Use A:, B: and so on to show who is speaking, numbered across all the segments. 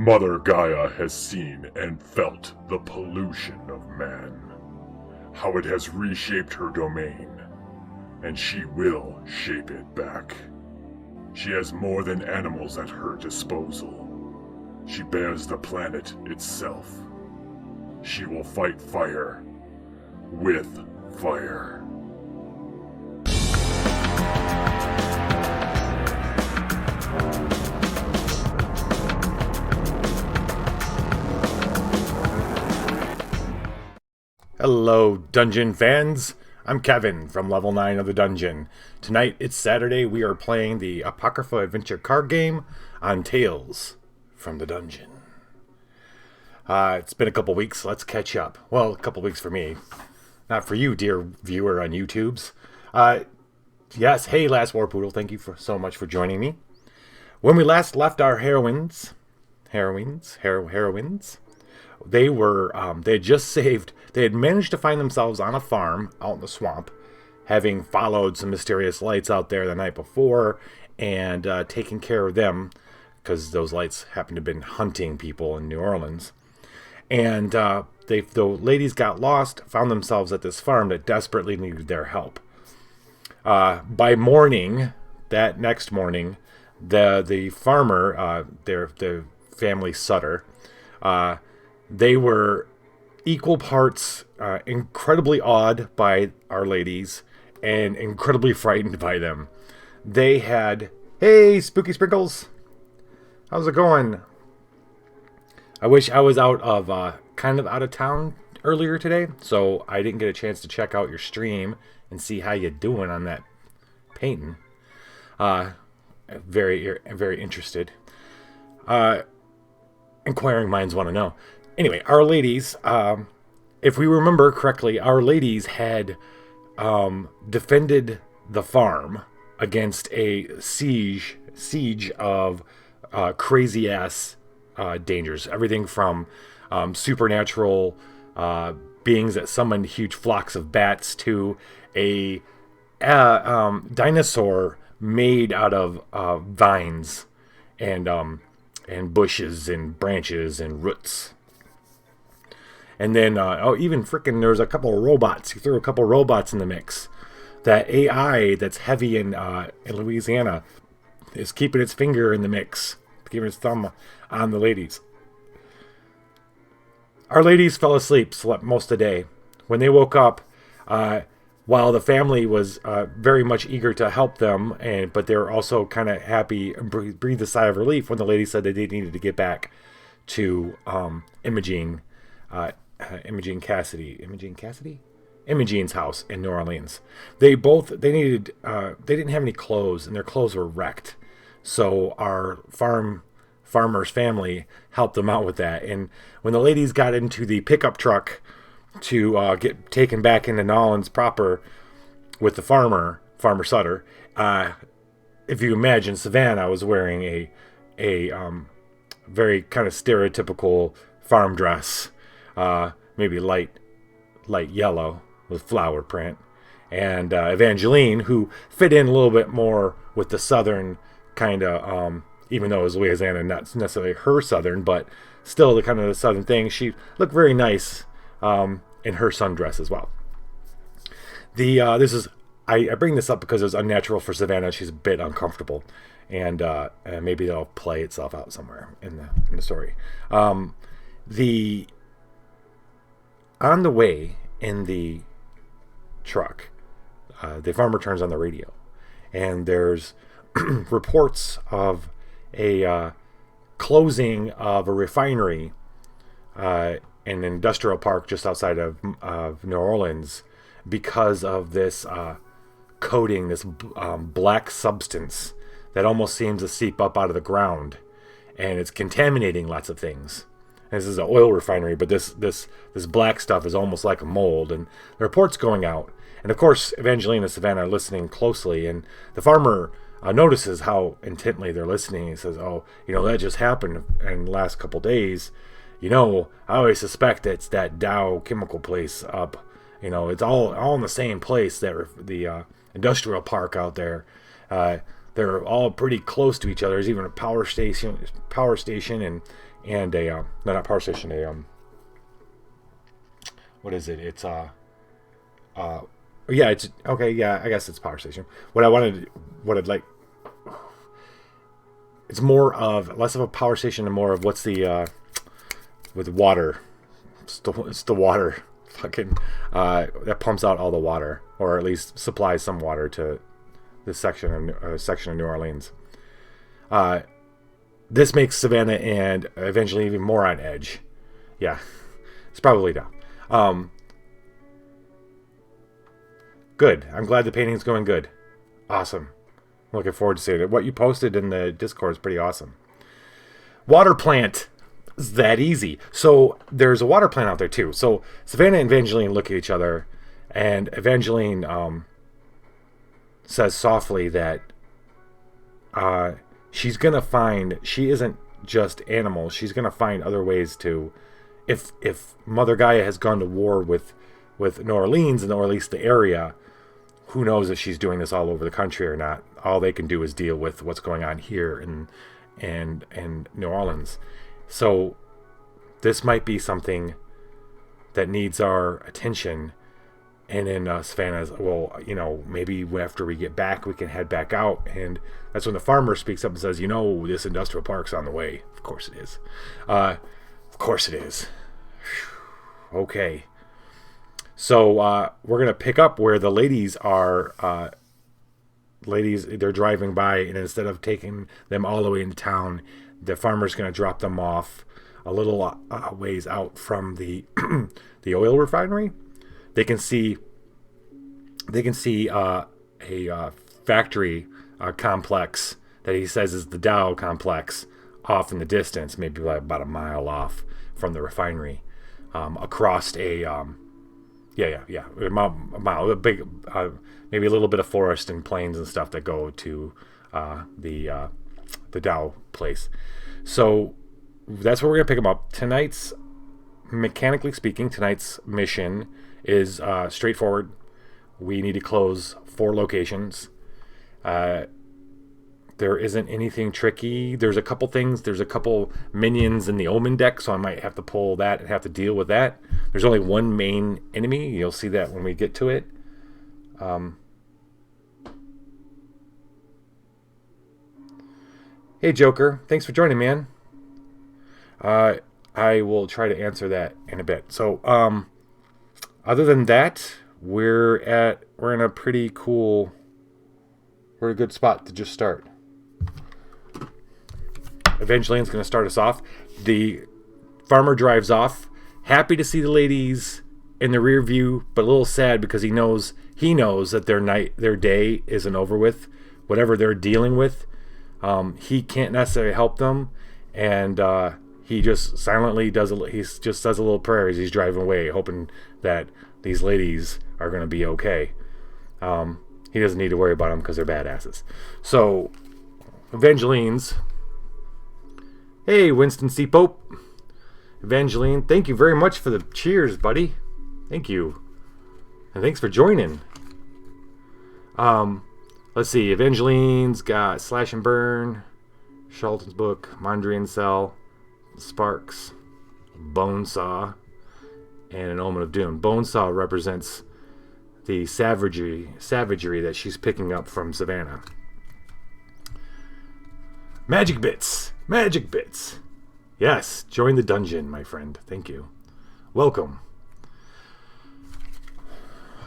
A: Mother Gaia has seen and felt the pollution of man, how it has reshaped her domain, and she will shape it back. She has more than animals at her disposal. She bears the planet itself. She will fight fire with fire.
B: Hello, Dungeon fans. I'm Kevin from Level 9 of the Dungeon. Tonight, it's Saturday. We are playing the Apocrypha Adventure Card Game on Tales from the Dungeon. It's been a couple weeks. Let's catch up. Well, a couple weeks for me. Not for you, dear viewer on YouTube's. Yes, hey, Last War Poodle. Thank you so much for joining me. When we last left our heroines, they had just saved. They had managed to find themselves on a farm out in the swamp, having followed some mysterious lights out there the night before and taken care of them because those lights happened to have been hunting people in New Orleans. And the ladies got lost, found themselves at this farm that desperately needed their help. By morning, that next morning, the farmer, their family Sutter, they were equal parts incredibly awed by our ladies and incredibly frightened by them. They had, hey, Spooky Sprinkles, how's it going? I wish I was kind of out of town earlier today, so I didn't get a chance to check out your stream and see how you doing on that painting. Very interested. Inquiring minds want to know. Anyway, our ladies, if we remember correctly, our ladies had defended the farm against a siege of crazy-ass dangers. Everything from supernatural beings that summoned huge flocks of bats to a dinosaur made out of vines and bushes and branches and roots. And then, even frickin' there's a couple of robots. You threw a couple of robots in the mix. That AI that's heavy in Louisiana is keeping its finger in the mix, keeping its thumb on the ladies. Our ladies fell asleep, slept most of the day. When they woke up, while the family was very much eager to help them, but they were also kind of happy and breathed a sigh of relief when the lady said that they needed to get back to Imogene's house in New Orleans. They didn't have any clothes, and their clothes were wrecked. So our farmer's family helped them out with that. And when the ladies got into the pickup truck to get taken back into New Orleans proper with the Farmer Sutter, if you imagine, Savannah was wearing a very kind of stereotypical farm dress, maybe light yellow with flower print, and Evangeline, who fit in a little bit more with the southern kind of, even though it was Louisiana, not necessarily her southern, but still the kind of the southern thing. She looked very nice in her sundress as well. I bring this up because it was unnatural for Savannah. She's a bit uncomfortable, and maybe that'll play itself out somewhere in the story. On the way in the truck, the farmer turns on the radio, and there's reports of a closing of a refinery in an industrial park just outside of New Orleans because of this coating, this black substance that almost seems to seep up out of the ground, and it's contaminating lots of things. This is an oil refinery, but this black stuff is almost like a mold, and the report's going out. And of course, Evangeline and Savannah are listening closely, and the farmer notices how intently they're listening. He says, "Oh, that just happened in the last couple days. I always suspect it's that Dow chemical place up. It's all in the same place. The industrial park out there. They're all pretty close to each other. There's even a power station, and and a no, not power station, a what is it? It's yeah, it's okay. Yeah, I guess it's power station. What I'd like, it's more of less of a power station and more of what's the with water. It's the water, fucking that pumps out all the water, or at least supplies some water to this section of New Orleans. This makes Savannah and eventually even more on edge. Yeah, it's probably down. Good. I'm glad the painting's going good. Awesome. Looking forward to seeing it. What you posted in the Discord is pretty awesome. Water plant. It's that easy. So there's a water plant out there too. So Savannah and Evangeline look at each other, and Evangeline says softly that she's gonna find, she isn't just animals. She's gonna find other ways to, if Mother Gaia has gone to war with New Orleans, or at least the area, who knows if she's doing this all over the country or not. All they can do is deal with what's going on here in New Orleans. So this might be something that needs our attention. And then Savannah's, well, maybe after we get back, we can head back out. And that's when the farmer speaks up and says, this industrial park's on the way. Of course it is. Of course it is. Okay. So we're going to pick up where the ladies are. They're driving by, and instead of taking them all the way into town, the farmer's going to drop them off a little ways out from the the oil refinery. They can see a factory complex that he says is the Dow complex off in the distance, maybe like about a mile off from the refinery, across a a big, maybe a little bit of forest and plains and stuff that go to the Dow place. So that's where we're gonna pick them up. Mechanically speaking, tonight's mission is straightforward. We need to close 4 locations. There isn't anything tricky. There's a couple things. There's a couple minions in the Omen deck, so I might have to pull that and have to deal with that. There's only one main enemy. You'll see that when we get to it. Hey, Joker. Thanks for joining, man. I will try to answer that in a bit. So, other than that, we're in a pretty cool, we're in a good spot to just start. Evangeline's going to start us off. The farmer drives off, happy to see the ladies in the rear view, but a little sad because he knows that their day isn't over with. Whatever they're dealing with, he can't necessarily help them, and he just silently says a little prayer as he's driving away, hoping that these ladies are going to be okay. He doesn't need to worry about them because they're badasses. So, Evangeline's. Hey, Winston C. Pope. Evangeline, thank you very much for the cheers, buddy. Thank you. And thanks for joining. Let's see. Evangeline's got Slash and Burn, Charlton's Book, Mondrian Cell, Sparks, Bonesaw, and an Omen of Doom. Bonesaw represents the savagery that she's picking up from Savannah. Magic bits. Yes, join the dungeon, my friend. Thank you. Welcome.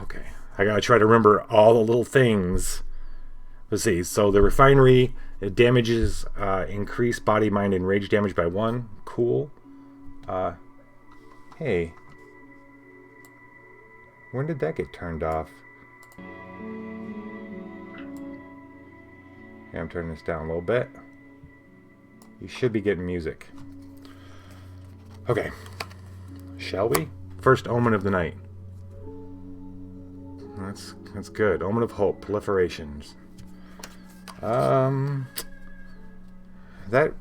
B: Okay, I gotta try to remember all the little things. Let's see. So the refinery, it damages increase body, mind, and rage damage by 1. Cool. Hey. When did that get turned off? Yeah, I'm turning this down a little bit. You should be getting music. Okay. Shall we? First Omen of the night. That's good. Omen of Hope. Proliferations. That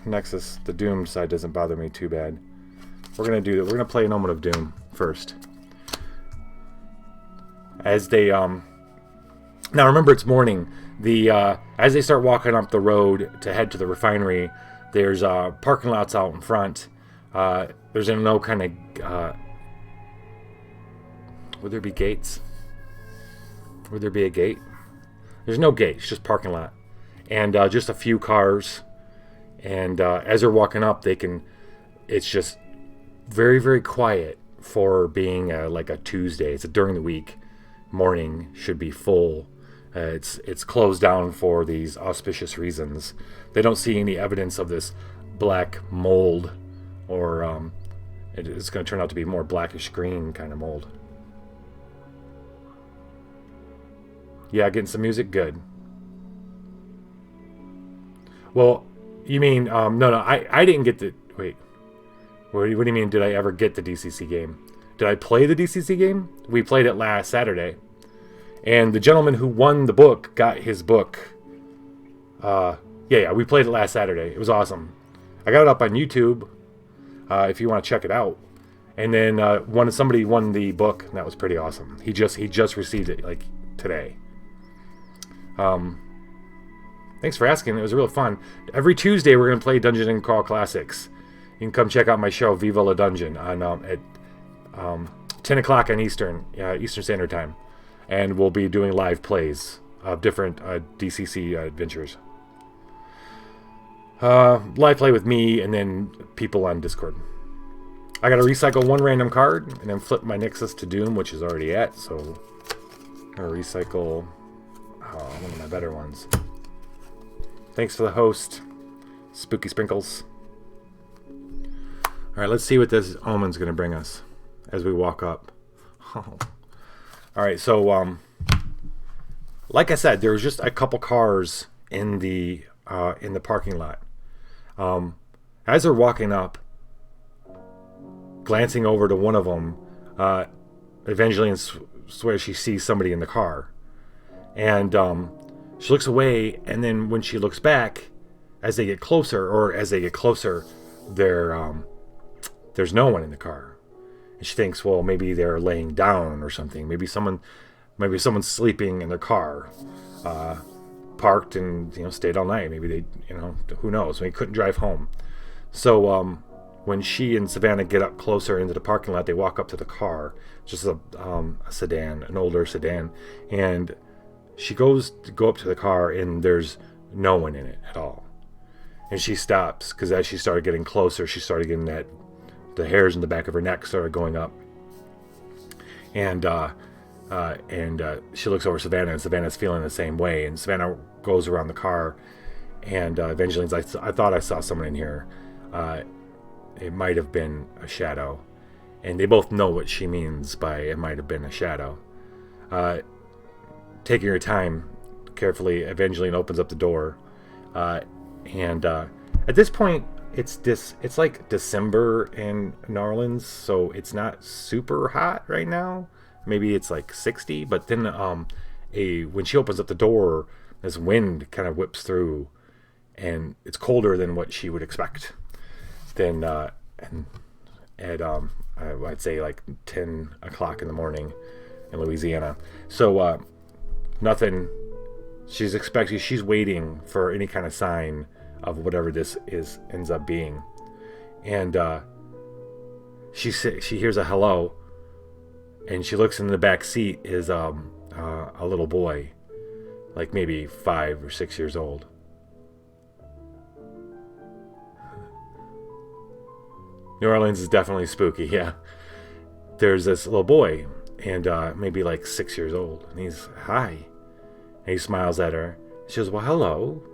B: Nexus, the Doom side doesn't bother me too bad. We're gonna do that. We're gonna play an Omen of Doom first. As they now remember it's morning. As they start walking up the road to head to the refinery, There's parking lots out in front. There's no kind of... would there be gates? Would there be a gate? There's no gate. It's just parking lot. And just a few cars. And as they're walking up, it's just very, very quiet for being like a Tuesday. It's during the week. Morning should be full. It's closed down for these auspicious reasons. They don't see any evidence of this black mold, or it's going to turn out to be more blackish green kind of mold. Yeah, getting some music, good. Well, you mean no, I didn't get the wait. What do you mean? Did I ever get the DCC game? Did I play the DCC game? We played it last Saturday. And the gentleman who won the book got his book. Yeah, we played it last Saturday. It was awesome. I got it up on YouTube if you want to check it out. And then somebody won the book, and that was pretty awesome. He just received it like today. Thanks for asking. It was really fun. Every Tuesday we're going to play Dungeon & Crawl Classics. You can come check out my show, Viva La Dungeon, on at 10 o'clock on Eastern Standard Time. And we'll be doing live plays of different DCC adventures. Live play with me and then people on Discord. I got to recycle one random card and then flip my Nexus to Doom, which is already at. So I'm going to recycle one of my better ones. Thanks for the host, Spooky Sprinkles. All right, let's see what this omen's going to bring us as we walk up. Oh. All right, so like I said, there was just a couple cars in the parking lot. As they're walking up, glancing over to one of them, Evangeline swears she sees somebody in the car, and she looks away. And then when she looks back, as they get closer, there's no one in the car. And she thinks, well, maybe they're laying down or something. Maybe someone's sleeping in their car, parked and stayed all night. Maybe they, who knows? They couldn't drive home. So when she and Savannah get up closer into the parking lot, they walk up to the car, just a sedan, an older sedan, and she goes to go up to the car, and there's no one in it at all. And she stops because as she started getting closer, she started getting the hairs in the back of her neck started going up, and she looks over Savannah, and Savannah's feeling the same way. And Savannah goes around the car, and Evangeline's like, I thought I saw someone in here. It might have been a shadow, and they both know what she means by it might have been a shadow. Taking her time carefully, Evangeline opens up the door, and at this point, it's like December in New Orleans, so it's not super hot right now. Maybe it's like 60, but then when she opens up the door, this wind kind of whips through, and it's colder than what she would expect. Then I'd say like 10 o'clock in the morning in Louisiana. So nothing. She's waiting for any kind of sign of whatever this ends up being, and she hears a hello, and she looks in the back seat is a little boy, like maybe 5 or 6 years old. New Orleans is definitely spooky. Yeah, there's this little boy, and maybe like 6 years old, and he's hi, and he smiles at her. She goes, well, hello.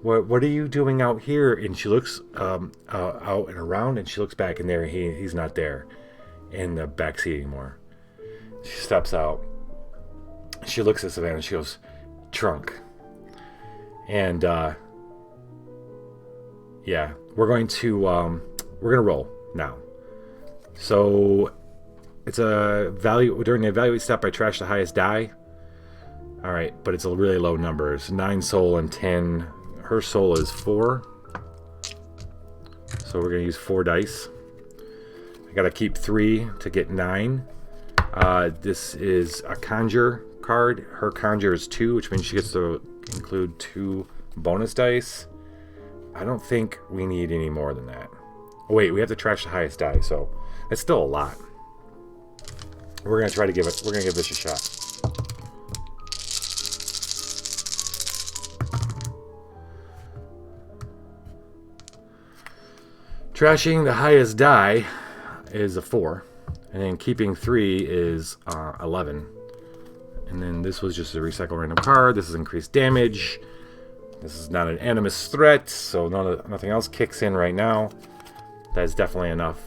B: What are you doing out here? And she looks out and around, and she looks back, and there he's not there in the back seat anymore. She steps out. She looks at Savannah, and she goes, trunk. And yeah, we're gonna roll now. So it's a value during the evaluate step. I trash the highest die. All right, but it's a really low number. It's 9 soul and 10. Her soul is 4. So we're going to use 4 dice. I got to keep 3 to get 9. This is a conjure card. Her conjure is 2, which means she gets to include 2 bonus dice. I don't think we need any more than that. Oh, wait, we have to trash the highest die, so that's still a lot. We're gonna try to give it. We're gonna give this a shot. Trashing the highest die is a 4, and then keeping 3 is 11. And then this was just a recycle random card. This is increased damage. This is not an animus threat, so nothing else kicks in right now. That's definitely enough.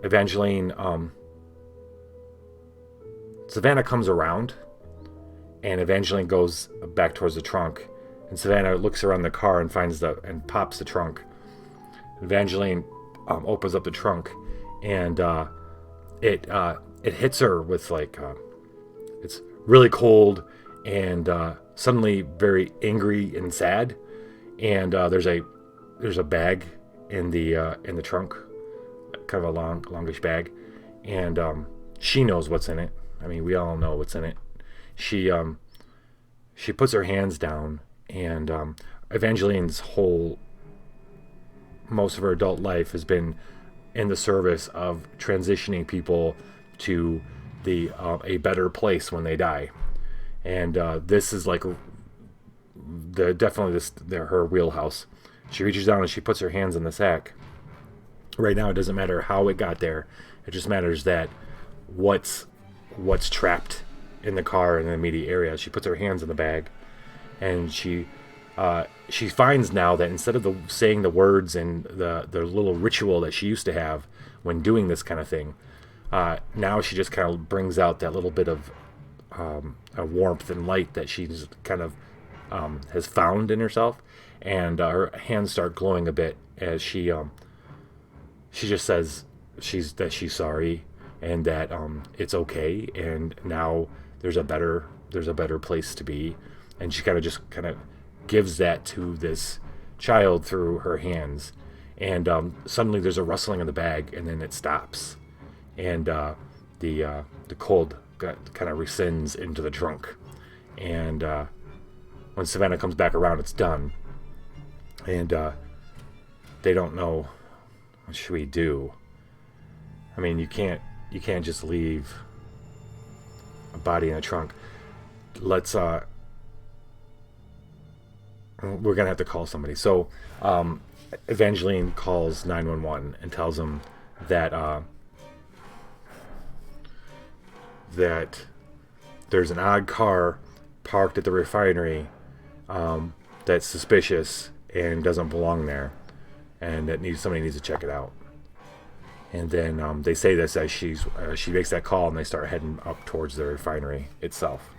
B: Evangeline, Savannah comes around, and Evangeline goes back towards the trunk, and Savannah looks around the car and and pops the trunk. Evangeline opens up the trunk, and it hits her with like it's really cold and suddenly very angry and sad. And there's a bag in the trunk, kind of a longish bag, and she knows what's in it. I mean, we all know what's in it. She puts her hands down, and Evangeline's most of her adult life has been in the service of transitioning people to a better place when they die, and this is like her wheelhouse. She reaches down and she puts her hands in the sack. Right now, it doesn't matter how it got there. It just matters that what's trapped in the car in the immediate area. She puts her hands in the bag, and she finds now that instead of saying the words and the little ritual that she used to have when doing this kind of thing, now she just kind of brings out that little bit of a warmth and light that she's kind of has found in herself, and her hands start glowing a bit as she just says she's sorry, and that it's okay, and now there's a better place to be, and she kind of gives that to this child through her hands, and suddenly there's a rustling in the bag, and then it stops, and the cold kind of rescinds into the trunk, and when Savannah comes back around, it's done, and they don't know what should we do. I mean, you can't just leave a body in a trunk. Let's we're gonna have to call somebody. So Evangeline calls 911 and tells them that that there's an odd car parked at the refinery that's suspicious and doesn't belong there, and that somebody needs to check it out. And then they say this as she makes that call, and they start heading up towards the refinery itself.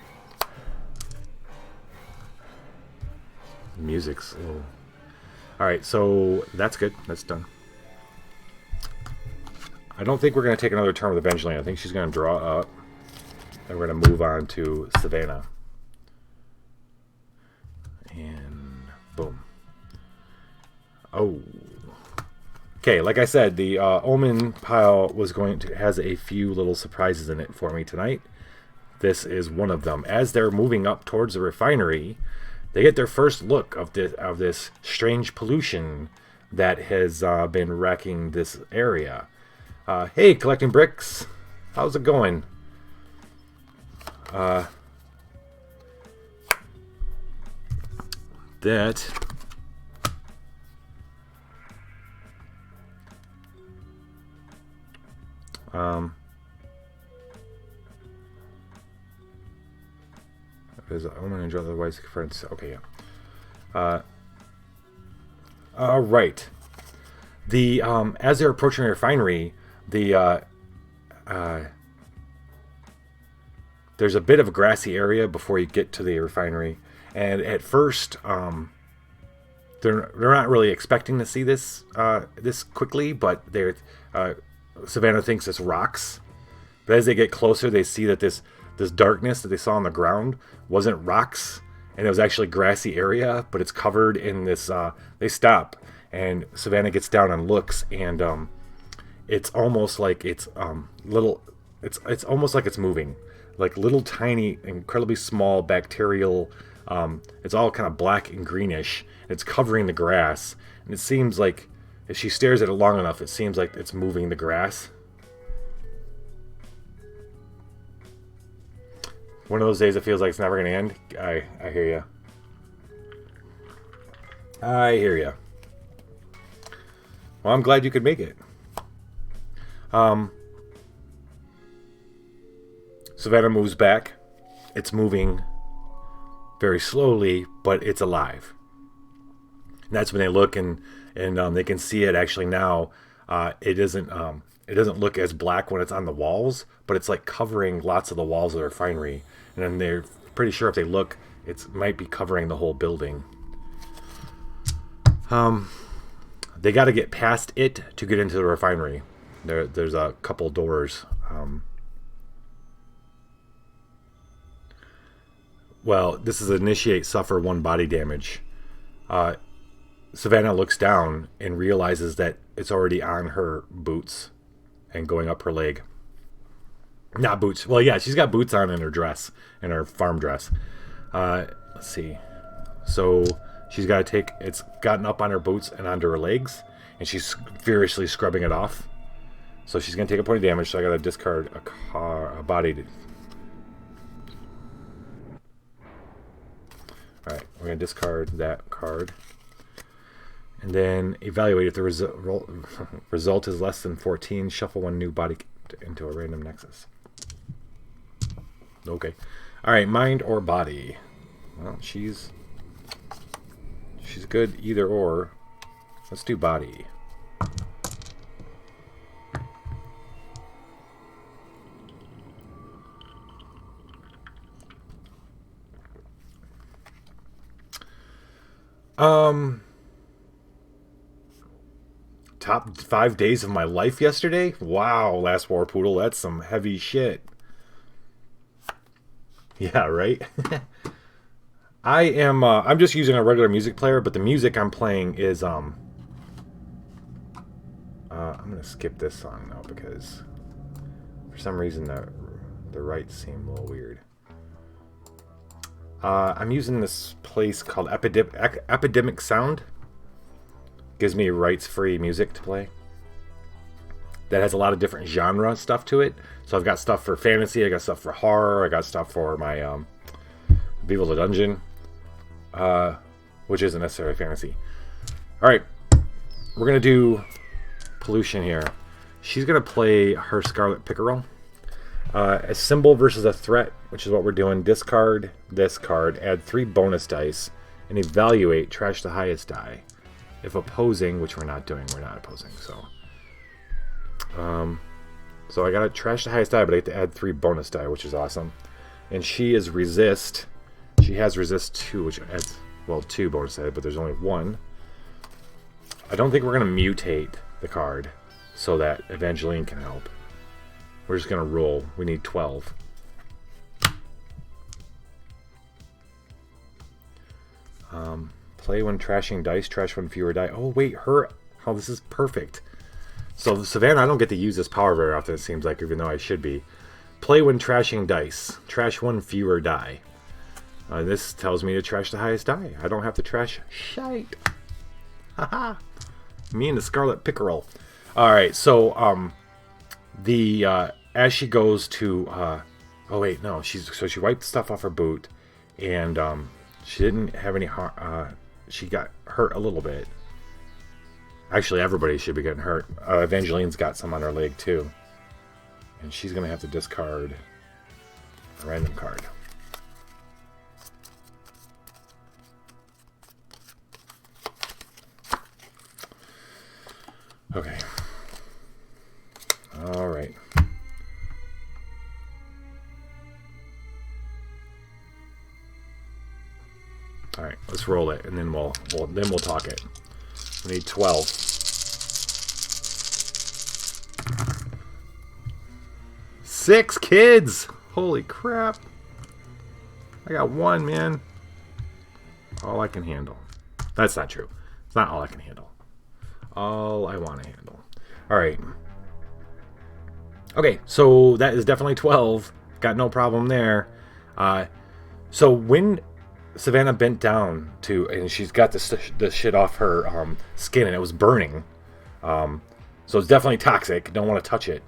B: The music's a little... Alright, so that's good. That's done. I don't think we're going to take another turn with Evangeline. I think she's going to draw up, and we're going to move on to Savannah. And boom. Oh. Okay, like I said, the Omen pile has a few little surprises in it for me tonight. This is one of them. As they're moving up towards the refinery, they get their first look of this strange pollution that has been wrecking this area. Hey, collecting bricks, how's it going? That is I'm gonna enjoy the white friends. Okay, yeah. All right. The as they're approaching the refinery, there's a bit of a grassy area before you get to the refinery, and at first, they're not really expecting to see this this quickly, but Savannah thinks it's rocks. But as they get closer, they see that this darkness that they saw on the ground wasn't rocks, and it was actually grassy area, but it's covered in this. They stop, and Savannah gets down and looks, and it's almost like it's little. It's almost like it's moving, like little tiny, incredibly small bacterial It's all kind of black and greenish. It's covering the grass, and it seems like if she stares at it long enough, it seems like it's moving the grass. One of those days it feels like it's never going to end. I hear you. I hear you. Well, I'm glad you could make it. Savannah moves back. It's moving very slowly, but it's alive. And that's when they look and they can see it actually now. It doesn't look as black when it's on the walls, but it's like covering lots of the walls of the refinery. And then they're pretty sure if they look, it might be covering the whole building. They got to get past it to get into the refinery. There's a couple doors. Well, this is initiate, suffer 1 body damage. Savannah looks down and realizes that it's already on her boots and going up her leg. Not boots. Well, yeah, she's got boots on in her dress, in her farm dress. Let's see. So she's got to take, it's gotten up on her boots and onto her legs, and she's furiously scrubbing it off. So she's going to take a point of damage, so I got to discard a body. Alright, we're going to discard that card. And then evaluate if the result is less than 14. Shuffle 1 new body into a random nexus. Okay. Alright, mind or body? Well, she's good either or. Let's do body. Top 5 days of my life yesterday? Wow, Last War Poodle, that's some heavy shit. Yeah, right? I'm just using a regular music player, but the music I'm playing is, I'm gonna skip this song now because for some reason the rights seem a little weird. I'm using this place called Epidemic Sound. Gives me rights-free music to play. That has a lot of different genre stuff to it. So I've got stuff for fantasy, I got stuff for horror, I got stuff for my Viva the Dungeon, which isn't necessarily fantasy. Alright, we're going to do pollution here. She's going to play her Scarlet Pickerel. A symbol versus a threat, which is what we're doing. Discard this card, add 3 bonus dice, and evaluate, trash the highest die. If opposing, which we're not doing, we're not opposing, so. So I gotta trash the highest die, but I get to add 3 bonus die, which is awesome. And she is resist. She has resist 2, which adds, well, 2 bonus die, but there's only 1. I don't think we're gonna mutate the card so that Evangeline can help. We're just gonna roll. We need 12. Play when trashing dice, trash when fewer die. Oh, wait, her... Oh, this is perfect. So, Savannah, I don't get to use this power very often, it seems like, even though I should be. Play when trashing dice. Trash one fewer die. This tells me to trash the highest die. I don't have to trash shite. Haha. Me and the Scarlet Pickerel. Alright, so, as she goes to, oh wait, no, so she wiped stuff off her boot, and, she didn't have any harm, she got hurt a little bit. Actually, everybody should be getting hurt. Evangeline's got some on her leg, too. And she's going to have to discard a random card. Okay. Alright. Alright, let's roll it, and then we'll talk it. We need 12. 6 kids! Holy crap. I got 1, man. All I can handle. That's not true. It's not all I can handle. All I want to handle. Alright. Okay, so that is definitely 12. Got no problem there. So when Savannah bent down to, and she's got this shit off her skin, and it was burning. So it's definitely toxic. Don't want to touch it.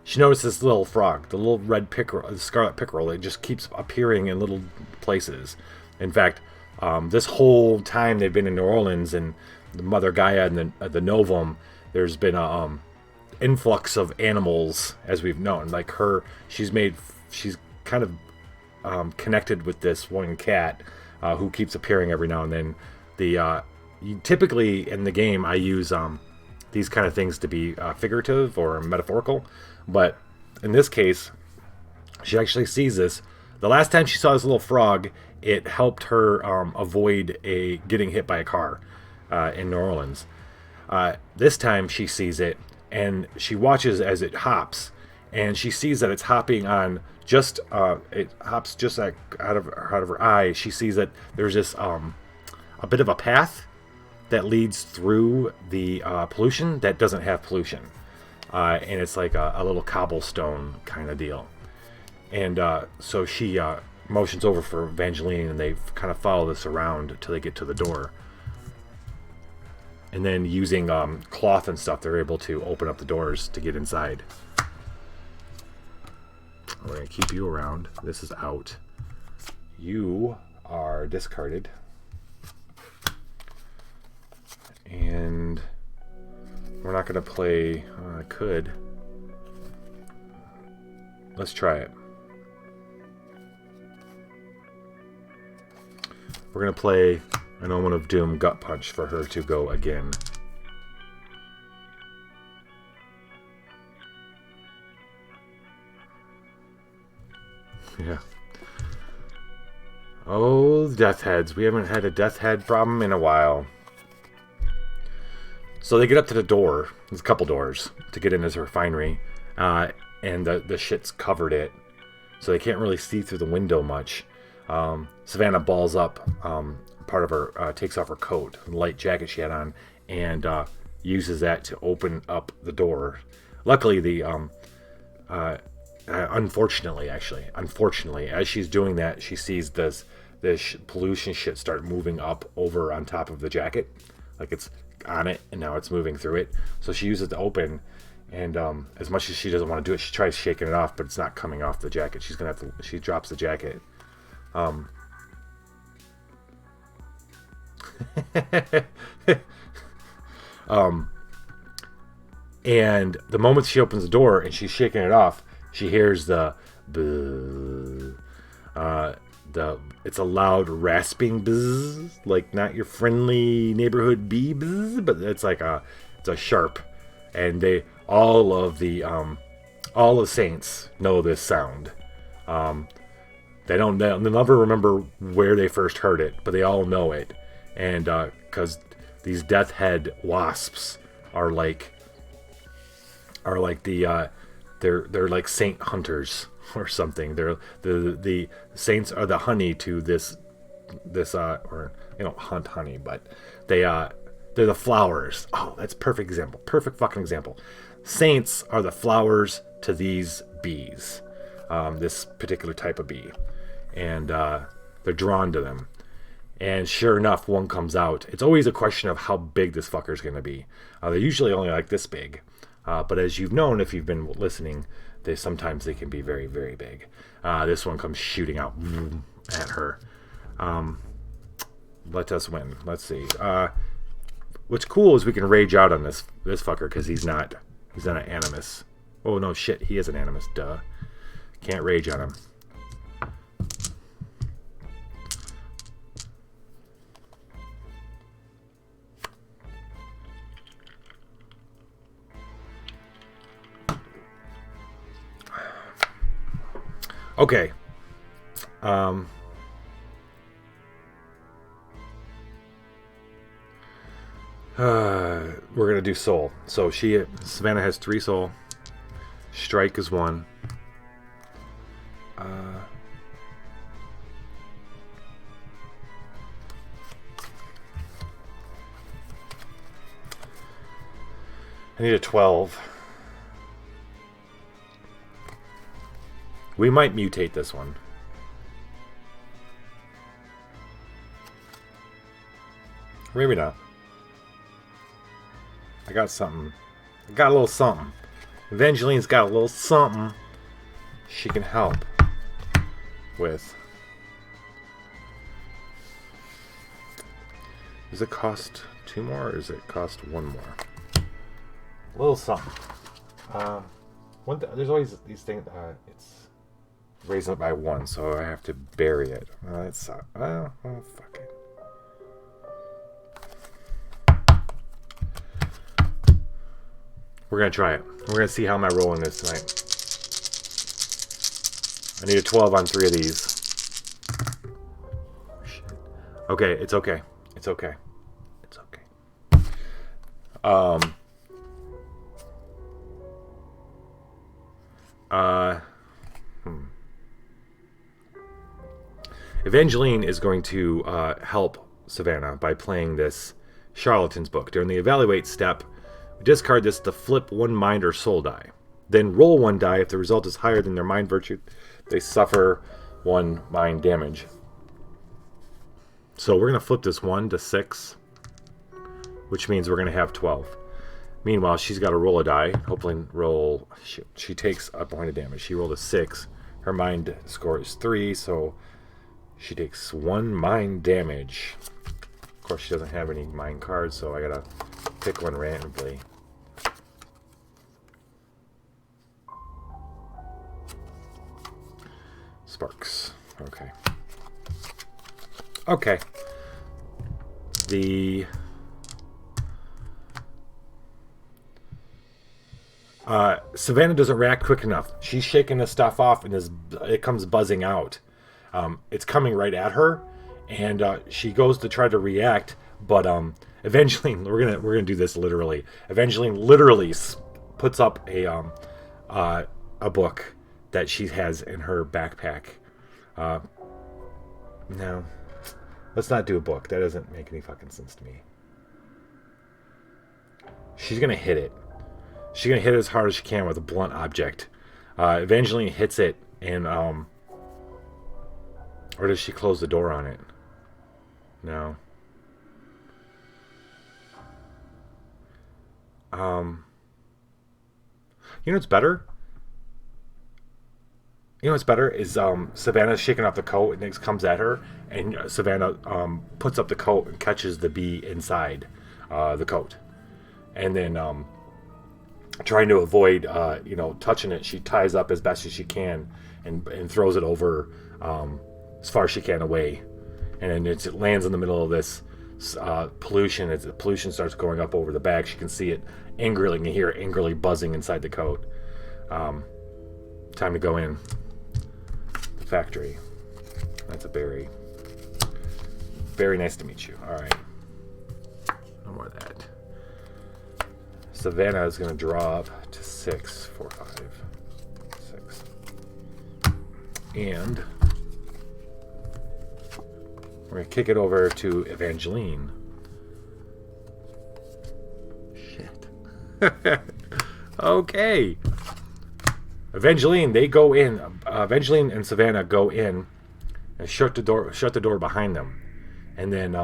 B: She noticed this little frog, the little red pickerel, the scarlet pickerel. It just keeps appearing in little places. In fact, this whole time they've been in New Orleans and the Mother Gaia and the Novum, there's been a influx of animals, as we've known. Like she's kind of connected with this one cat who keeps appearing every now and then. Typically in the game, I use these kind of things to be figurative or metaphorical, but in this case, she actually sees this. The last time she saw this little frog, it helped her avoid getting hit by a car in New Orleans. This time she sees it, and she watches as it hops, and she sees that it's hopping on it hops just like out of her eye. She sees that there's this a bit of a path that leads through the pollution that doesn't have pollution, and it's like a little cobblestone kind of deal. And so she motions over for Evangeline, and they kind of follow this around until they get to the door. And then using cloth and stuff, they're able to open up the doors to get inside. We're going to keep you around. This is out. You are discarded. And we're not going to play... I could. Let's try it. We're going to play an Omen of Doom Gut Punch for her to go again. Yeah. Oh, death heads. We haven't had a death head problem in a while. So they get up to the door. There's a couple doors to get in his refinery. And the shit's covered it. So they can't really see through the window much. Savannah balls up part of her, takes off her coat, the light jacket she had on, and uses that to open up the door. Luckily, unfortunately, as she's doing that, she sees this pollution shit start moving up over on top of the jacket, like it's on it, and now it's moving through it. So she uses it to open, and as much as she doesn't want to do it, she tries shaking it off, but it's not coming off the jacket. She's gonna have to. She drops the jacket. And the moment she opens the door and she's shaking it off, she hears the it's a loud rasping buzz, like not your friendly neighborhood bee buzz, but it's like it's a sharp, and all the saints know this sound. They'll never remember where they first heard it, but they all know it. And because these death head wasps are like they're like saint hunters or something. They're the saints are the honey to this or they don't hunt honey, but they're the flowers. Oh, that's perfect example. Perfect fucking example. Saints are the flowers to these bees. This particular type of bee. And they're drawn to them. And sure enough, one comes out. It's always a question of how big this fucker's going to be. They're usually only like this big. But as you've known, if you've been listening, sometimes they can be very, very big. This one comes shooting out at her. Let us win. Let's see. What's cool is we can rage out on this fucker because he's not an animus. Oh no, shit, he is an animus. Duh. Can't rage on him. Okay. We're gonna do soul. So Savannah has 3 soul. Strike is 1. I need a 12. We might mutate this one. Maybe not. I got something. I got a little something. Evangeline's got a little something she can help with. Does it cost 2 more or does it cost 1 more? A little something. There's always these things. It's raising it by 1, so I have to bury it. That's well, fuck it. We're gonna try it. We're gonna see how am I rolling this tonight. I need a 12 on 3 of these. Shit. Okay, it's okay. It's okay. It's okay. Evangeline is going to help Savannah by playing this Charlatan's Book. During the evaluate step, we discard this to flip 1 mind or soul die. Then roll 1 die. If the result is higher than their mind virtue, they suffer 1 mind damage. So we're going to flip this 1 to 6, which means we're going to have 12. Meanwhile, she's got to roll a die. Hopefully roll... She takes a point of damage. She rolled a 6. Her mind score is 3, so she takes 1 mind damage. Of course, she doesn't have any mind cards, so I got to pick one randomly. Sparks. Okay. Okay. The... Savannah doesn't react quick enough. She's shaking this stuff off and it comes buzzing out. It's coming right at her, and she goes to try to react, but Evangeline, we're gonna do this literally. Evangeline literally puts up a book that she has in her backpack. No, let's not do a book. That doesn't make any fucking sense to me. She's gonna hit it. She's gonna hit it as hard as she can with a blunt object. Evangeline hits it, and or does she close the door on it? No. You know what's better? You know what's better is Savannah's shaking off the coat and it comes at her, and Savannah puts up the coat and catches the bee inside the coat, and then trying to avoid touching it, she ties up as best as she can and throws it over as far as she can away, and then it lands in the middle of this pollution. As the pollution starts going up over the bag, she can see it angrily, and you hear it angrily buzzing inside the coat. Time to go in. The factory. That's a berry. Very nice to meet you. Alright. No more of that. Savannah is going to draw up to 6, 4, 5, 6. And we're going to kick it over to Evangeline. Shit. Okay. Evangeline, they go in. Evangeline and Savannah go in and shut the door behind them. And then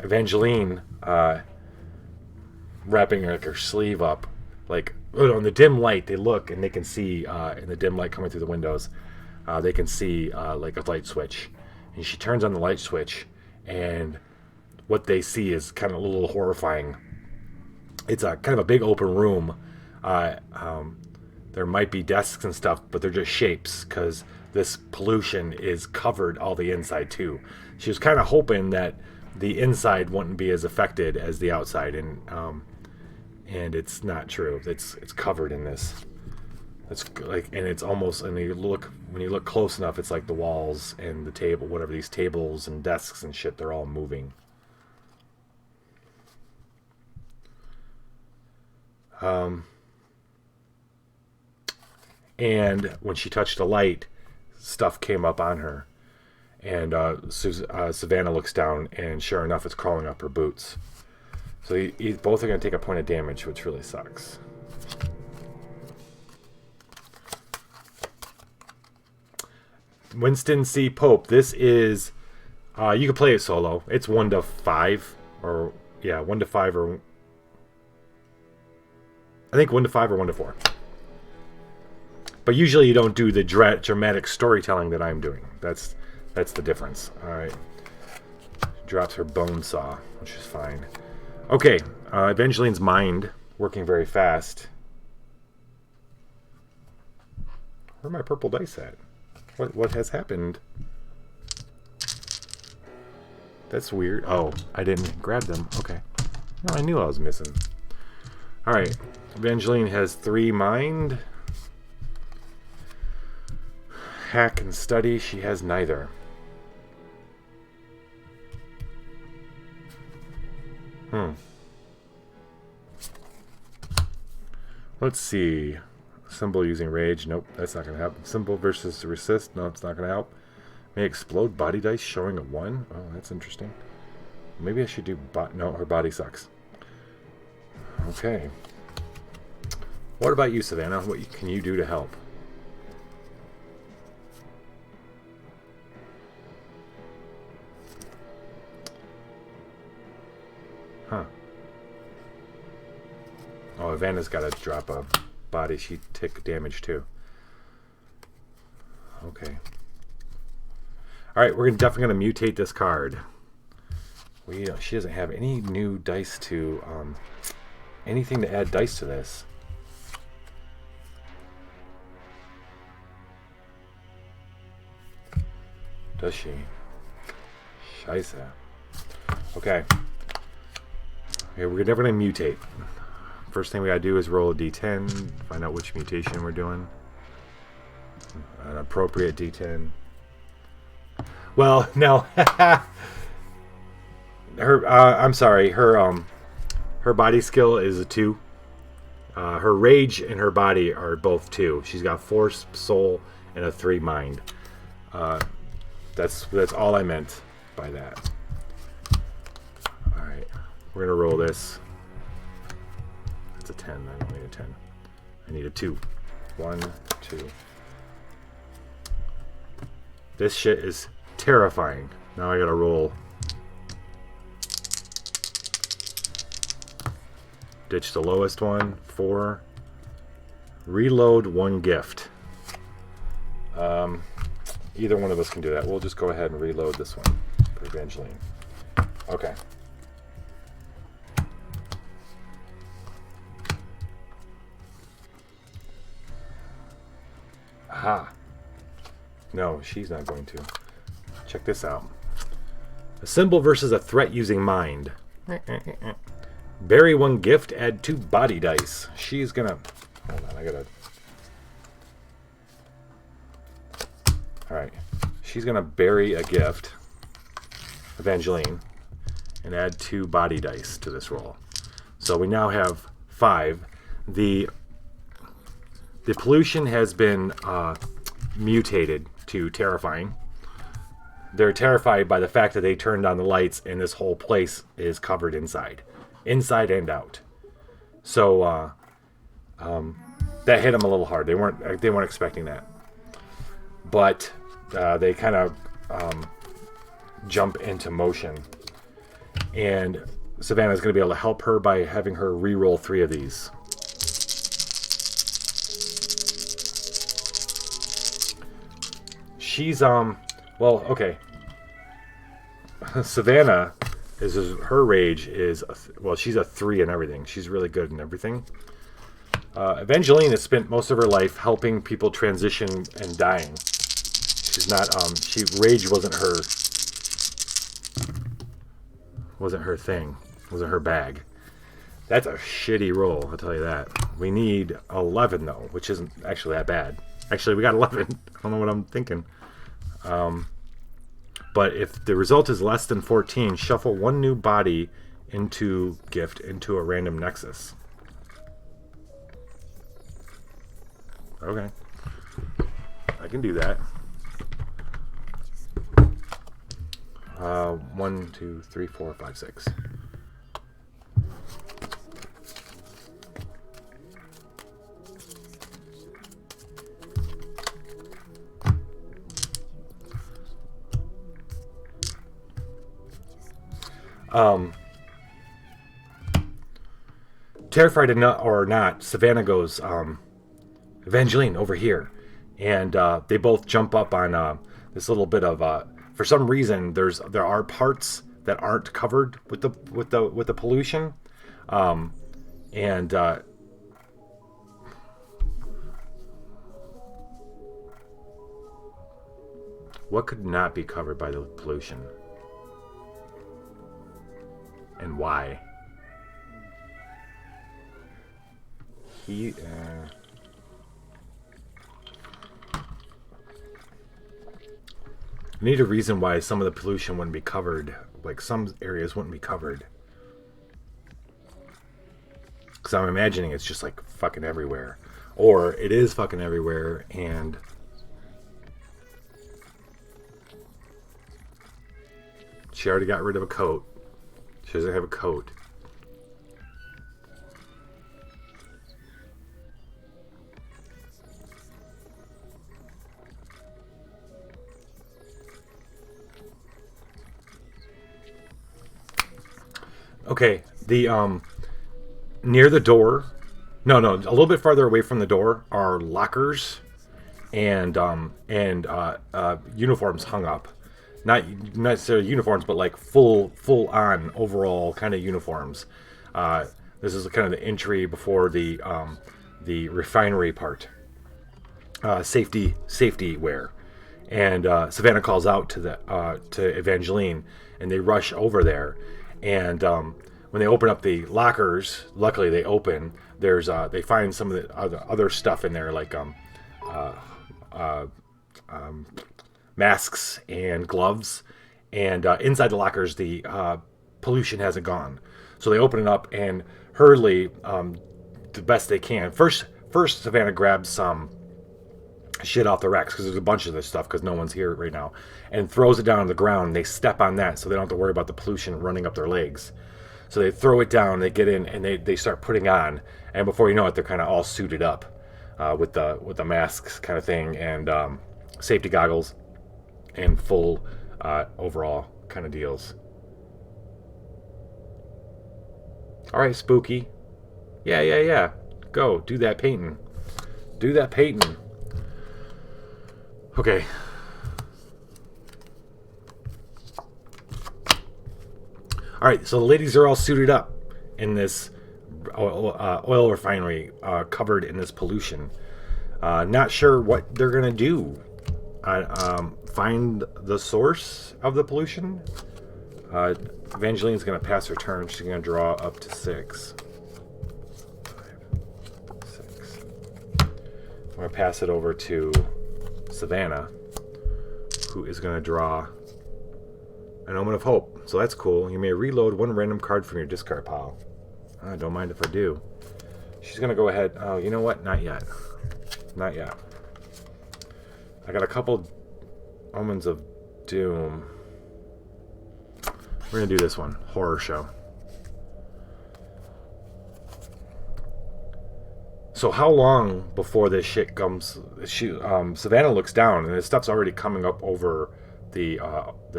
B: Evangeline, wrapping her sleeve up, like on the dim light, they look and they can see in the dim light coming through the windows, they can see like a light switch, and she turns on the light switch, and what they see is kind of a little horrifying. It's a kind of a big open room. There might be desks and stuff, but they're just shapes because this pollution is covered all the inside too. She was kind of hoping that the inside wouldn't be as affected as the outside, and it's not true. It's covered in this. It's like, and it's almost, and when you look close enough, it's like the walls and the table, whatever these tables and desks and shit, they're all moving. And when she touched the light, stuff came up on her. And Savannah looks down, and sure enough, it's crawling up her boots. So both are going to take a point of damage, which really sucks. Winston C. Pope. This is You can play it solo. It's 1 to 5, or yeah, 1 to 5, or I think 1 to 5 or 1 to 4. But usually you don't do the dramatic storytelling that I'm doing. That's the difference. All right. Drops her bone saw, which is fine. Okay, Evangeline's mind working very fast. Where are my purple dice at? What has happened? That's weird. Oh, I didn't grab them. Okay. No, I knew I was missing. All right. Evangeline has 3 mind. Hack and study. She has neither. Let's see. Symbol using rage. Nope, that's not going to help. Symbol versus resist. No, it's not going to help. May explode body dice showing a 1. Oh, that's interesting. Maybe I should do... No, her body sucks. Okay. What about you, Savannah? What can you do to help? Huh. Oh, Vanna's got to drop a body. She took damage too. Okay. Alright, we're definitely going to mutate this card. She doesn't have any new dice to... anything to add dice to this. Does she? Scheisse. Okay. Okay, we're definitely going to mutate. First thing we gotta do is roll a d10, find out which mutation we're doing. An appropriate d10. Well, no. I'm sorry. Her body skill is a 2. Her rage and her body are both 2. She's got 4 soul and a 3 mind. That's all I meant by that. All right, we're gonna roll this. That's a 10. I don't need a 10. I need a 2. 1, 2. This shit is terrifying. Now I gotta roll. Ditch the lowest one. 4. Reload 1 gift. Either one of us can do that. We'll just go ahead and reload this one for Evangeline. Okay. Aha. No, she's not going to. Check this out. A symbol versus a threat using mind. Bury 1 gift, add 2 body dice. She's gonna... Hold on, I gotta... Alright. She's gonna bury a gift, Evangeline, and add 2 body dice to this roll. So we now have 5. The pollution has been mutated to terrifying. They're terrified by the fact that they turned on the lights and this whole place is covered inside and out. So that hit them a little hard. They weren't expecting that, but they kind of jump into motion, and Savannah's going to be able to help her by having her re-roll 3 of these. She's well, okay. Savannah her rage is she's a 3 in everything. She's really good in everything. Evangeline has spent most of her life helping people transition and dying. She's not rage wasn't her thing. Wasn't her bag. That's a shitty roll, I'll tell you that. We need 11 though, which isn't actually that bad. Actually, we got 11. I don't know what I'm thinking. But if the result is less than 14, shuffle 1 new body into gift into a random nexus. Okay. I can do that. 1, 2, 3, 4, 5, 6. Terrified or not, Savannah goes, Evangeline, over here. And they both jump up on this little bit of for some reason there are parts that aren't covered with the pollution, and what could not be covered by the pollution, and why? I need a reason why some of the pollution wouldn't be covered. Like, some areas wouldn't be covered. Because I'm imagining it's just, like, fucking everywhere. Or it is fucking everywhere, and... she already got rid of a coat. She doesn't have a coat. Okay, the near the door, no, a little bit farther away from the door are lockers and uniforms hung up. Not necessarily uniforms, but like full on overall kind of uniforms. This is kind of the entry before the refinery part. Safety wear, and Savannah calls out to Evangeline, and they rush over there. And when they open up the lockers, luckily they open. They find some of the other stuff in there, like masks and gloves. And inside the lockers, the pollution hasn't gone. So they open it up and hurriedly, the best they can. First, Savannah grabs some shit off the racks, because there's a bunch of this stuff because no one's here right now, and throws it down on the ground. They step on that so they don't have to worry about the pollution running up their legs. So they throw it down, they get in, and they start putting on, and before you know it, they're kind of all suited up with the masks kind of thing, and safety goggles and full overall kind of deals. All right, Spooky, yeah, go do that painting. Okay. All right, so the ladies are all suited up in this oil refinery, covered in this pollution. Not sure what they're gonna do. Find the source of the pollution. Evangeline's gonna pass her turn. She's gonna draw up to 6. 5, 6. I'm gonna pass it over to Savannah, who is going to draw an Omen of Hope. So that's cool. You may reload one random card from your discard pile. I don't mind if I do. She's going to go ahead. Oh, you know what? Not yet. I got a couple Omens of Doom. We're going to do this one. Horror show. So how long before this shit comes? Savannah looks down, and this stuff's already coming up over the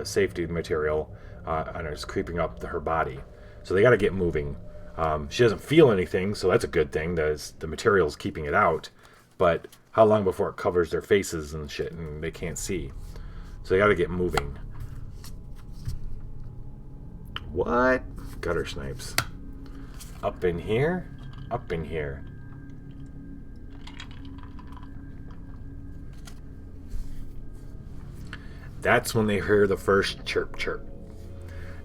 B: safety material, and it's creeping up her body. So they got to get moving. She doesn't feel anything, so that's a good thing. The material's keeping it out. But how long before it covers their faces and shit, and they can't see? So they got to get moving. What? Gutter snipes. Up in here. That's when they hear the first chirp chirp.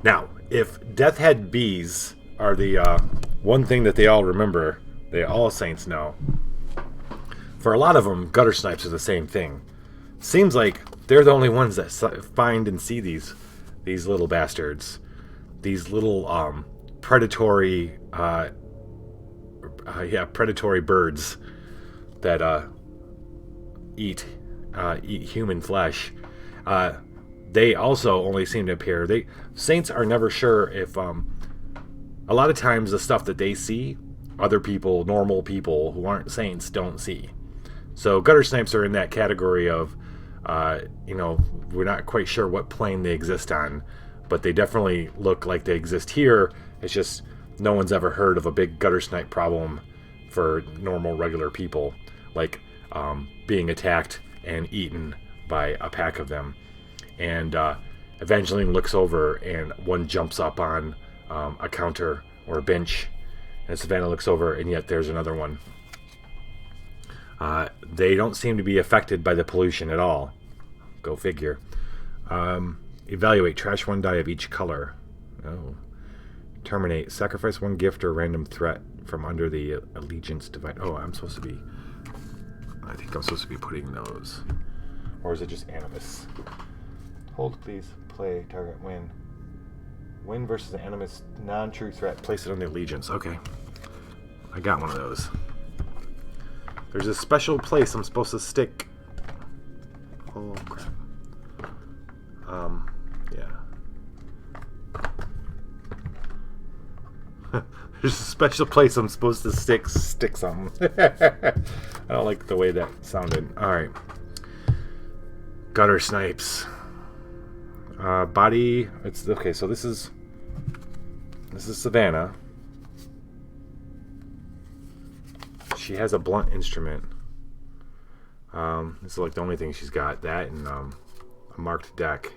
B: Now, if Death Head bees are the one thing that they all remember, all saints know. For a lot of them, gutter snipes are the same thing. Seems like they're the only ones that find and see these little bastards, these little predatory birds that eat human flesh. They also only seem to appear. Saints are never sure if a lot of times the stuff that they see, other people, normal people who aren't saints, don't see. So gutter snipes are in that category of we're not quite sure what plane they exist on. but they definitely look like they exist here. It's just no one's ever heard of a big gutter snipe problem for normal, regular people, like being attacked and eaten by a pack of them. And Evangeline looks over, and one jumps up on a counter or a bench, and Savannah looks over, and yet there's another one. They don't seem to be affected by the pollution at all. Go figure. Evaluate. Trash 1 die of each color. Oh. Terminate. Sacrifice 1 gift or random threat from under the allegiance divide. Oh, I think I'm supposed to be putting those. Or is it just animus? Hold, please. Play. Target. Win. Win versus an animus non-true threat. Place it on the allegiance. Okay. I got one of those. There's a special place I'm supposed to stick. Oh, crap. Yeah. There's a special place I'm supposed to stick something. I don't like the way that sounded. Alright. Gutter snipes. Body. It's okay, so this is Savannah. She has a blunt instrument. This is like the only thing she's got. That and a marked deck.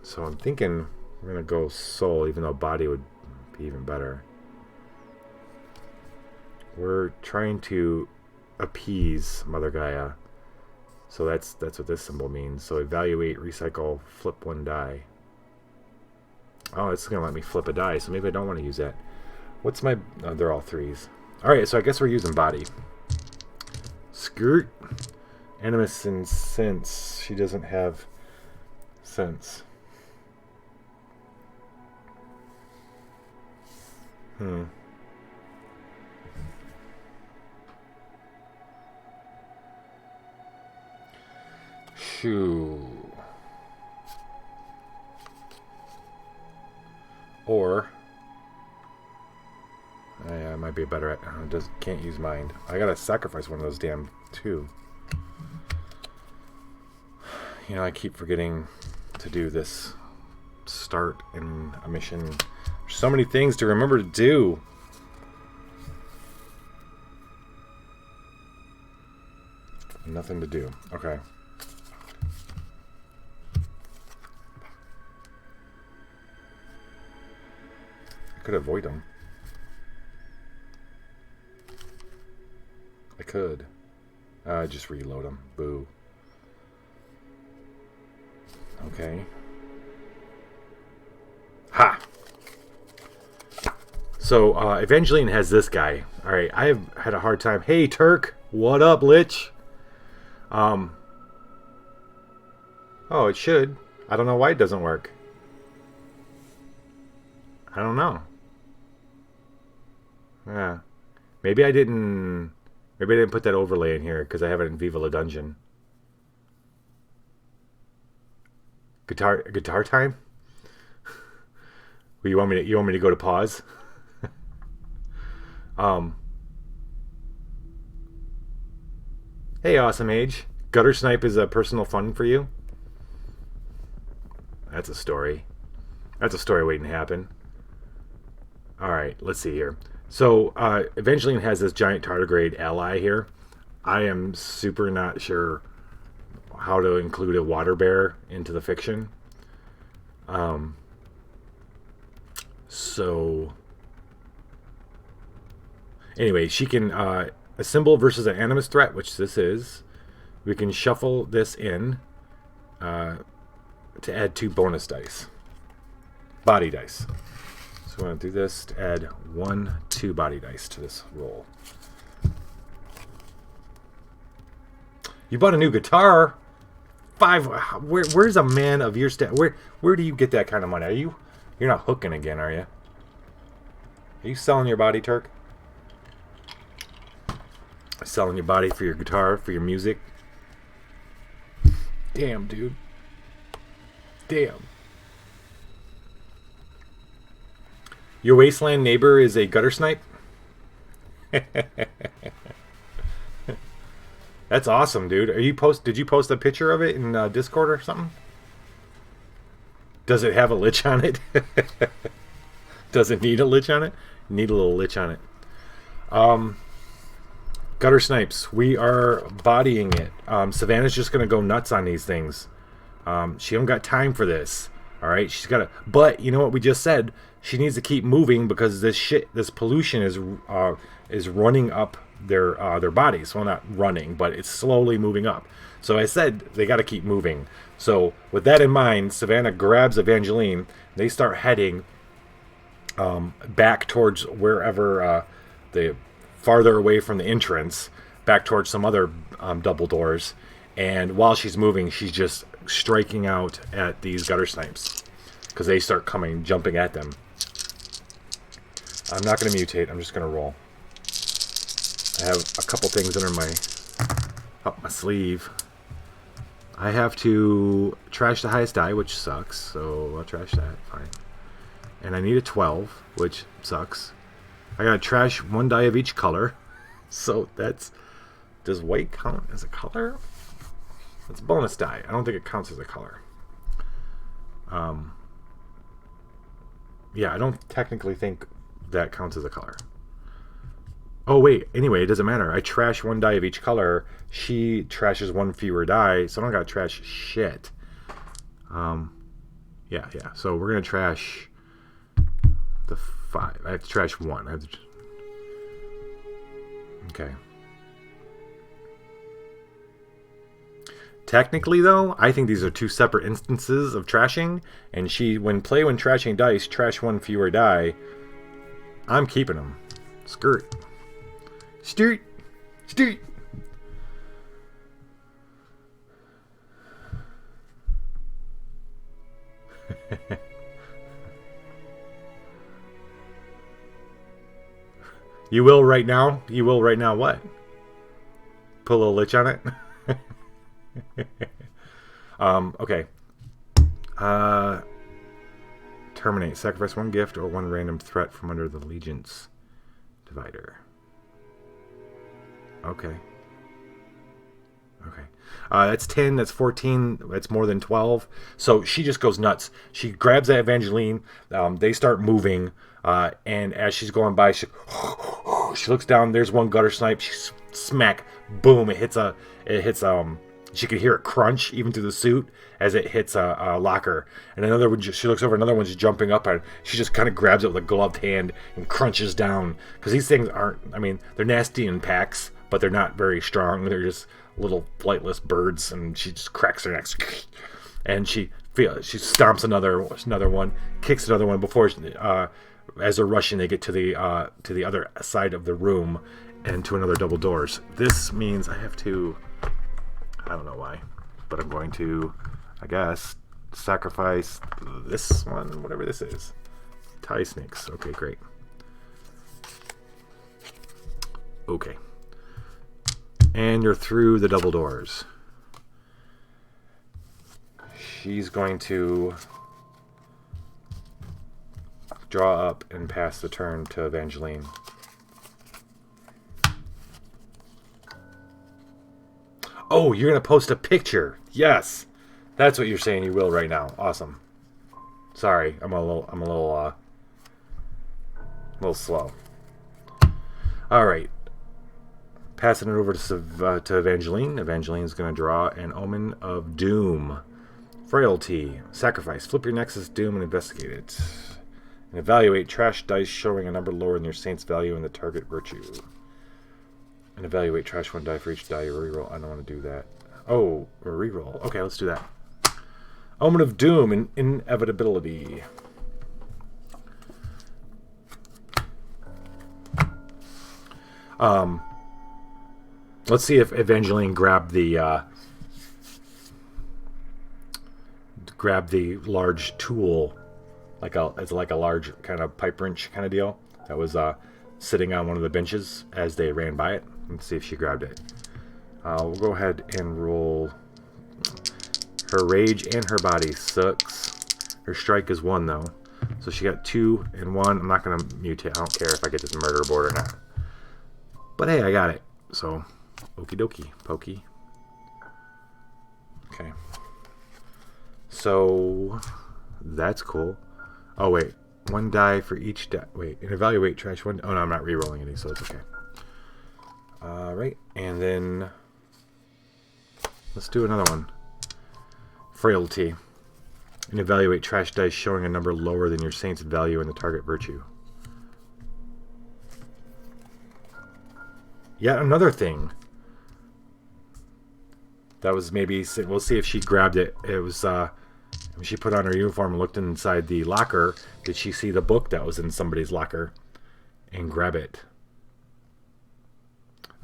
B: So I'm thinking we're gonna go soul, even though body would be even better. We're trying to appease Mother Gaia. So that's what this symbol means. So evaluate, recycle, flip 1 die. Oh, it's gonna let me flip a die, so maybe I don't want to use that. What's my... Oh, they're all 3s. Alright, so I guess we're using body. Skirt. Animus and sense. She doesn't have sense. Shoo. Or... Yeah, I might be better at... can't use mind. I gotta sacrifice one of those damn 2. You know, I keep forgetting to do this start in a mission. There's so many things to remember to do. Nothing to do. Okay. I could avoid them. I could. Just reload them. Boo. Okay. Ha! So, Evangeline has this guy. Alright, I've had a hard time. Hey, Turk! What up, Lich? Oh, it should. I don't know why it doesn't work. I don't know. Yeah. Maybe I didn't put that overlay in here because I have it in Viva La Dungeon. Guitar time? Well, you want me to go to pause? Hey, Awesome Age. Gutter snipe is a personal fun for you? That's a story. That's a story waiting to happen. Alright, let's see here. So, Evangeline has this giant tardigrade ally here. I am super not sure how to include a water bear into the fiction. So... Anyway, she can... a symbol versus an animus threat, which this is. We can shuffle this in to add 2 bonus dice. Body dice. So we're going to do this to add 2 body dice to this roll. You bought a new guitar? 5. Where's a man of your stat? Where do you get that kind of money? You're not hooking again, are you? Are you selling your body, Turk? Selling your body for your guitar, for your music? Damn, dude. Damn. Your wasteland neighbor is a gutter snipe? That's awesome, dude. Did you post a picture of it in Discord or something? Does it have a lich on it? Does it need a lich on it? Need a little lich on it. Gutter snipes. We are bodying it. Savannah's just gonna go nuts on these things. She don't got time for this. All right, she's got to. But you know what we just said? She needs to keep moving because this pollution is running up their bodies. Well, not running, but it's slowly moving up. So I said they got to keep moving. So with that in mind, Savannah grabs Evangeline. They start heading back towards wherever the farther away from the entrance, back towards some other double doors. And while she's moving, she's just striking out at these gutter snipes because they start jumping at them. I'm not going to mutate. I'm just going to roll. I have a couple things up my sleeve. I have to trash the highest die, which sucks. So I'll trash that. Fine. And I need a 12, which sucks. I got to trash one die of each color. So that's... Does white count as a color? It's a bonus die. I don't think it counts as a color. Yeah, I don't technically think that counts as a color. Oh, wait. Anyway, it doesn't matter. I trash one die of each color. She trashes one fewer die, so I don't got to trash shit. Yeah. So we're going to trash the 5. I have to trash 1. Okay. Technically, though, I think these are 2 separate instances of trashing. And when trashing dice, trash 1 fewer die. I'm keeping them. Skirt. Street. You will right now? You will right now what? Put a little lich on it? Okay. Terminate. Sacrifice 1 gift or 1 random threat from under the allegiance divider. Okay. That's 10, that's 14, that's more than 12. So she just goes nuts. She grabs that Evangeline. They start moving. And as she's going by, she looks down. There's one gutter snipe. She smack, boom. It hits. She could hear it crunch even through the suit as it hits a locker. And another one, she looks over. Another one's jumping up, and she just kind of grabs it with a gloved hand and crunches down. Because these things aren't. I mean, they're nasty in packs, but they're not very strong. They're just little flightless birds. And she just cracks their necks, and she stomps another one, kicks another one before. As they're rushing, they get to the other side of the room and to another double doors. This means I have to. I don't know why, but I'm going to, I guess, sacrifice this one, whatever this is. Tie snakes. Okay, great. Okay. And you're through the double doors. She's going to draw up and pass the turn to Evangeline. Oh, you're going to post a picture. Yes. That's what you're saying you will right now. Awesome. Sorry, I'm a little slow. All right. Passing it over to Evangeline. Evangeline's going to draw an Omen of Doom. Frailty. Sacrifice. Flip your Nexus Doom and investigate it. And evaluate trash dice showing a number lower than your Saint's value and the target virtue. And evaluate trash 1 die for each die you reroll. I don't want to do that. Oh, a reroll. Okay, let's do that. Omen of Doom and Inevitability. Let's see if Evangeline grabbed the large tool, it's like a large kind of pipe wrench kind of deal that was sitting on one of the benches as they ran by it. Let's see if she grabbed it. We'll go ahead and roll. Her rage and her body sucks. Her strike is 1 though, so she got 2 and 1. I'm not gonna mutate. I don't care if I get this murder board or not. But hey, I got it. So, okie dokie, pokey. Okay. So That's cool. Oh, wait. 1 die for each die. Wait, and evaluate trash 1. Oh, no, I'm not re-rolling any, so it's okay. Alright, and then let's do another one. Frailty. And evaluate trash dice showing a number lower than your saint's value in the target virtue. Yet another thing. That was maybe... We'll see if she grabbed it. It was... when she put on her uniform and looked inside the locker, did she see the book that was in somebody's locker and grab it?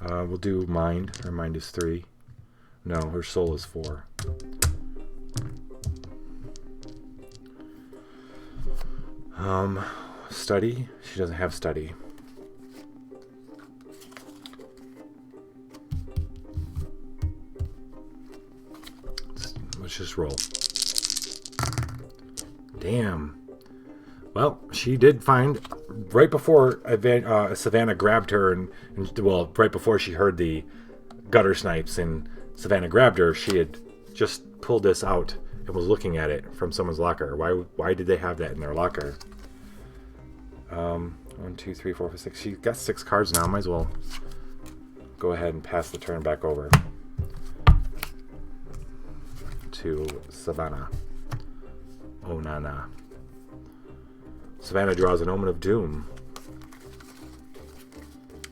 B: We'll do mind. Her mind is 3. No, her soul is 4. Study. She doesn't have study. Let's just roll. Damn. Well, she did find right before Savannah grabbed her, and well, right before she heard the gutter snipes and Savannah grabbed her, she had just pulled this out and was looking at it from someone's locker. Why did they have that in their locker? 1, 2, 3, 4, 5, 6. She got 6 cards now. Might as well go ahead and pass the turn back over to Savannah. Oh, Nana. Savannah draws an Omen of Doom.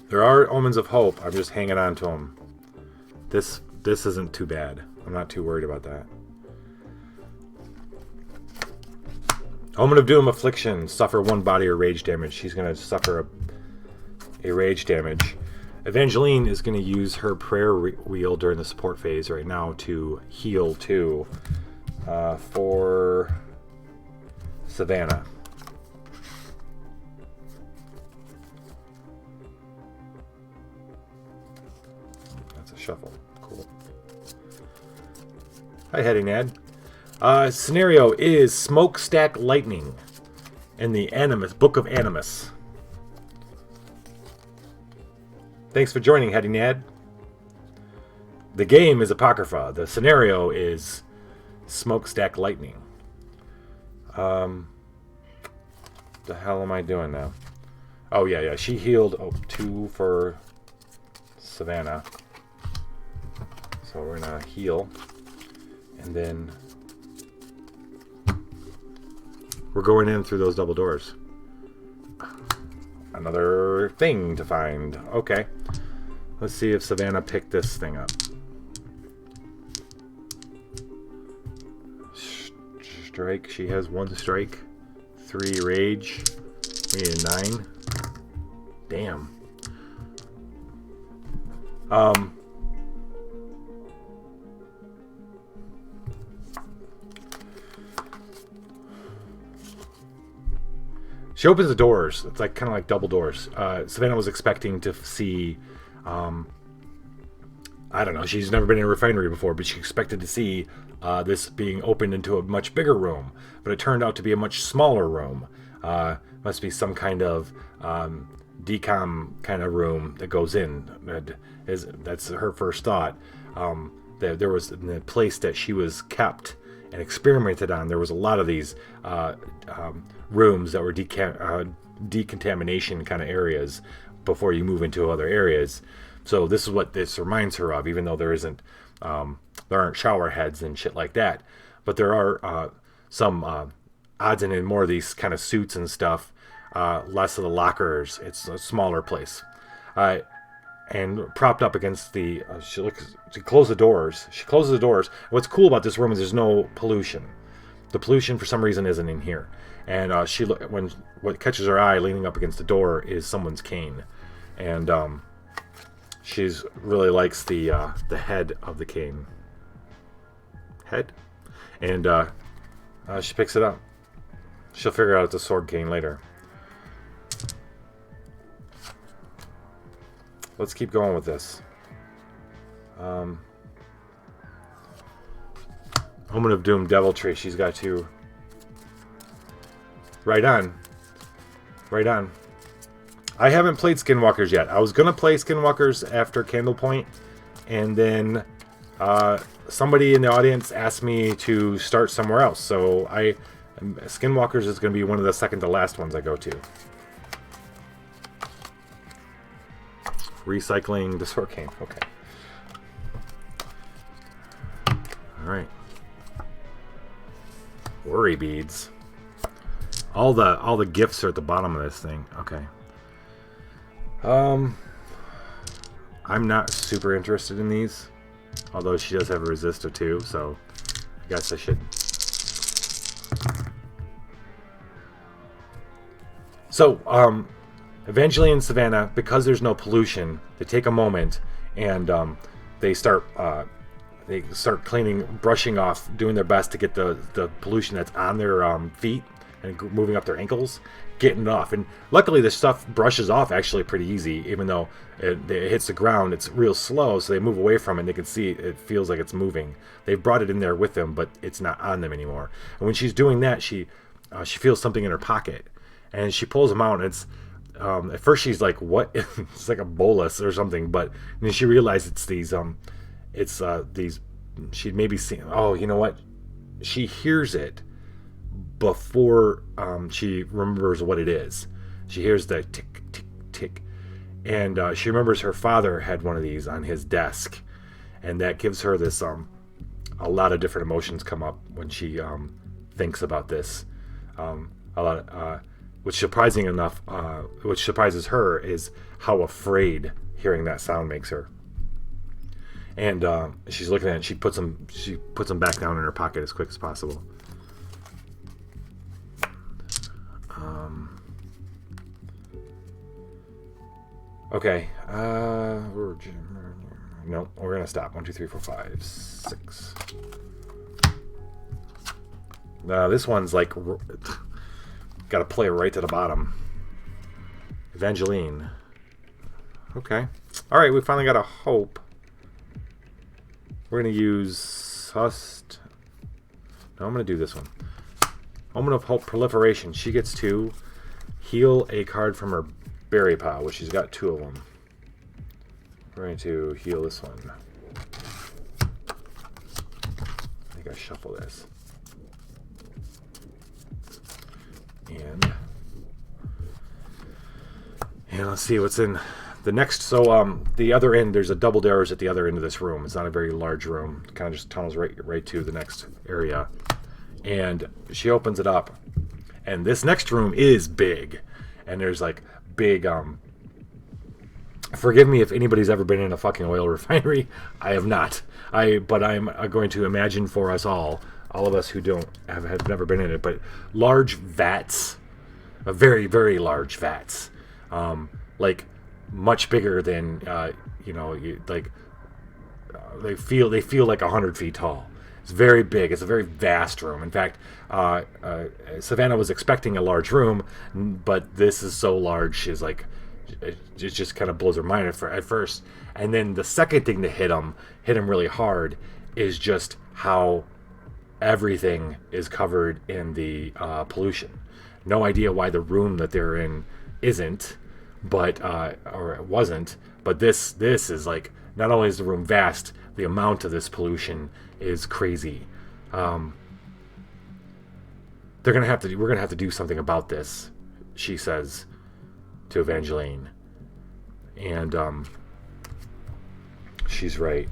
B: There are Omens of Hope. I'm just hanging on to them. This isn't too bad. I'm not too worried about that. Omen of Doom, Affliction. Suffer 1 body or rage damage. She's going to suffer a rage damage. Evangeline is going to use her prayer wheel during the support phase right now to heal 2 for Savannah. That's a shuffle. Cool. Hi, Heading Ad. Scenario is Smokestack Lightning in the Book of Animus. Thanks for joining, Heading Ad. The game is Apocrypha. The scenario is Smokestack Lightning. The hell am I doing now? Oh, yeah. She healed 2 for Savannah. So we're going to heal. And then we're going in through those double doors. Another thing to find. Okay. Let's see if Savannah picked this thing up. Strike. She has 1 strike. 3 rage. We need a 9. Damn. She opens the doors. It's like kind of like double doors. Savannah was expecting to see, I don't know. She's never been in a refinery before, but she expected to see this being opened into a much bigger room. But it turned out to be a much smaller room. Must be some kind of decom kind of room that goes in. That's her first thought. There was in the place that she was kept and experimented on. There was a lot of these rooms that were decontamination kind of areas before you move into other areas. So this is what this reminds her of, even though there aren't shower heads and shit like that. But there are some odds and more of these kind of suits and stuff. Less of the lockers. It's a smaller place. And propped up against the... she closed the doors. She closes the doors. What's cool about this room is there's no pollution. The pollution, for some reason, isn't in here. And what catches her eye leaning up against the door is someone's cane. And she's really likes the head of the cane. Head? And she picks it up. She'll figure out it's a sword cane later. Let's keep going with this. Omen of Doom, Deviltry. She's got 2. Right on. Right on. I haven't played Skinwalkers yet. I was going to play Skinwalkers after Candlepoint. And then somebody in the audience asked me to start somewhere else. So I Skinwalkers is going to be one of the second to last ones I go to. Recycling the sword cane. Okay. Alright. Worry beads. All the gifts are at the bottom of this thing. Okay. I'm not super interested in these. Although she does have a resist of 2, so I guess I should. So, Evangeline and Savannah, because there's no pollution, they take a moment and they start cleaning, brushing off, doing their best to get the pollution that's on their feet and moving up their ankles, getting it off. And luckily, this stuff brushes off actually pretty easy, even though it hits the ground. It's real slow, so they move away from it. And they can see it feels like it's moving. They've brought it in there with them, but it's not on them anymore. And when she's doing that, she feels something in her pocket, and she pulls them out. And it's at first she's like, "What?" It's like a bolus or something, but then she realizes it's these. She'd maybe seen. Oh, you know what? She hears it before she remembers what it is. She hears the tick, tick, tick. And she remembers her father had one of these on his desk. And that gives her this, a lot of different emotions come up when she thinks about this. Which surprises her is how afraid hearing that sound makes her. And she's looking at it, and she puts them back down in her pocket as quick as possible. Okay. We're gonna stop. 1, 2, 3, 4, 5, 6. This one's like got to play right to the bottom. Evangeline. Okay. All right. We finally got a hope. We're gonna use Hust. No, I'm gonna do this one. Moment of Hope Proliferation. She gets to heal a card from her berry pile, which she's got 2 of them. We're going to heal this one. I think I shuffle this. And let's see what's in the next. So the other end, there's a double doors at the other end of this room. It's not a very large room. It kind of just tunnels right to the next area. And she opens it up, and this next room is big, and there's like big forgive me if anybody's ever been in a fucking oil refinery. I have not. But I'm going to imagine for us all of us who have never been in it, but large vats, very, very large vats, like much bigger than they feel like 100 feet tall. It's very big. It's a very vast room. In fact, Savannah was expecting a large room, but this is so large, she's like, it just kind of blows her mind at first. And then the second thing to hit him really hard, is just how everything is covered in the pollution. No idea why the room that they're in isn't, but or it wasn't. But this is like, not only is the room vast, the amount of this pollution is crazy. We're gonna have to do something about this, she says to Evangeline, and she's right.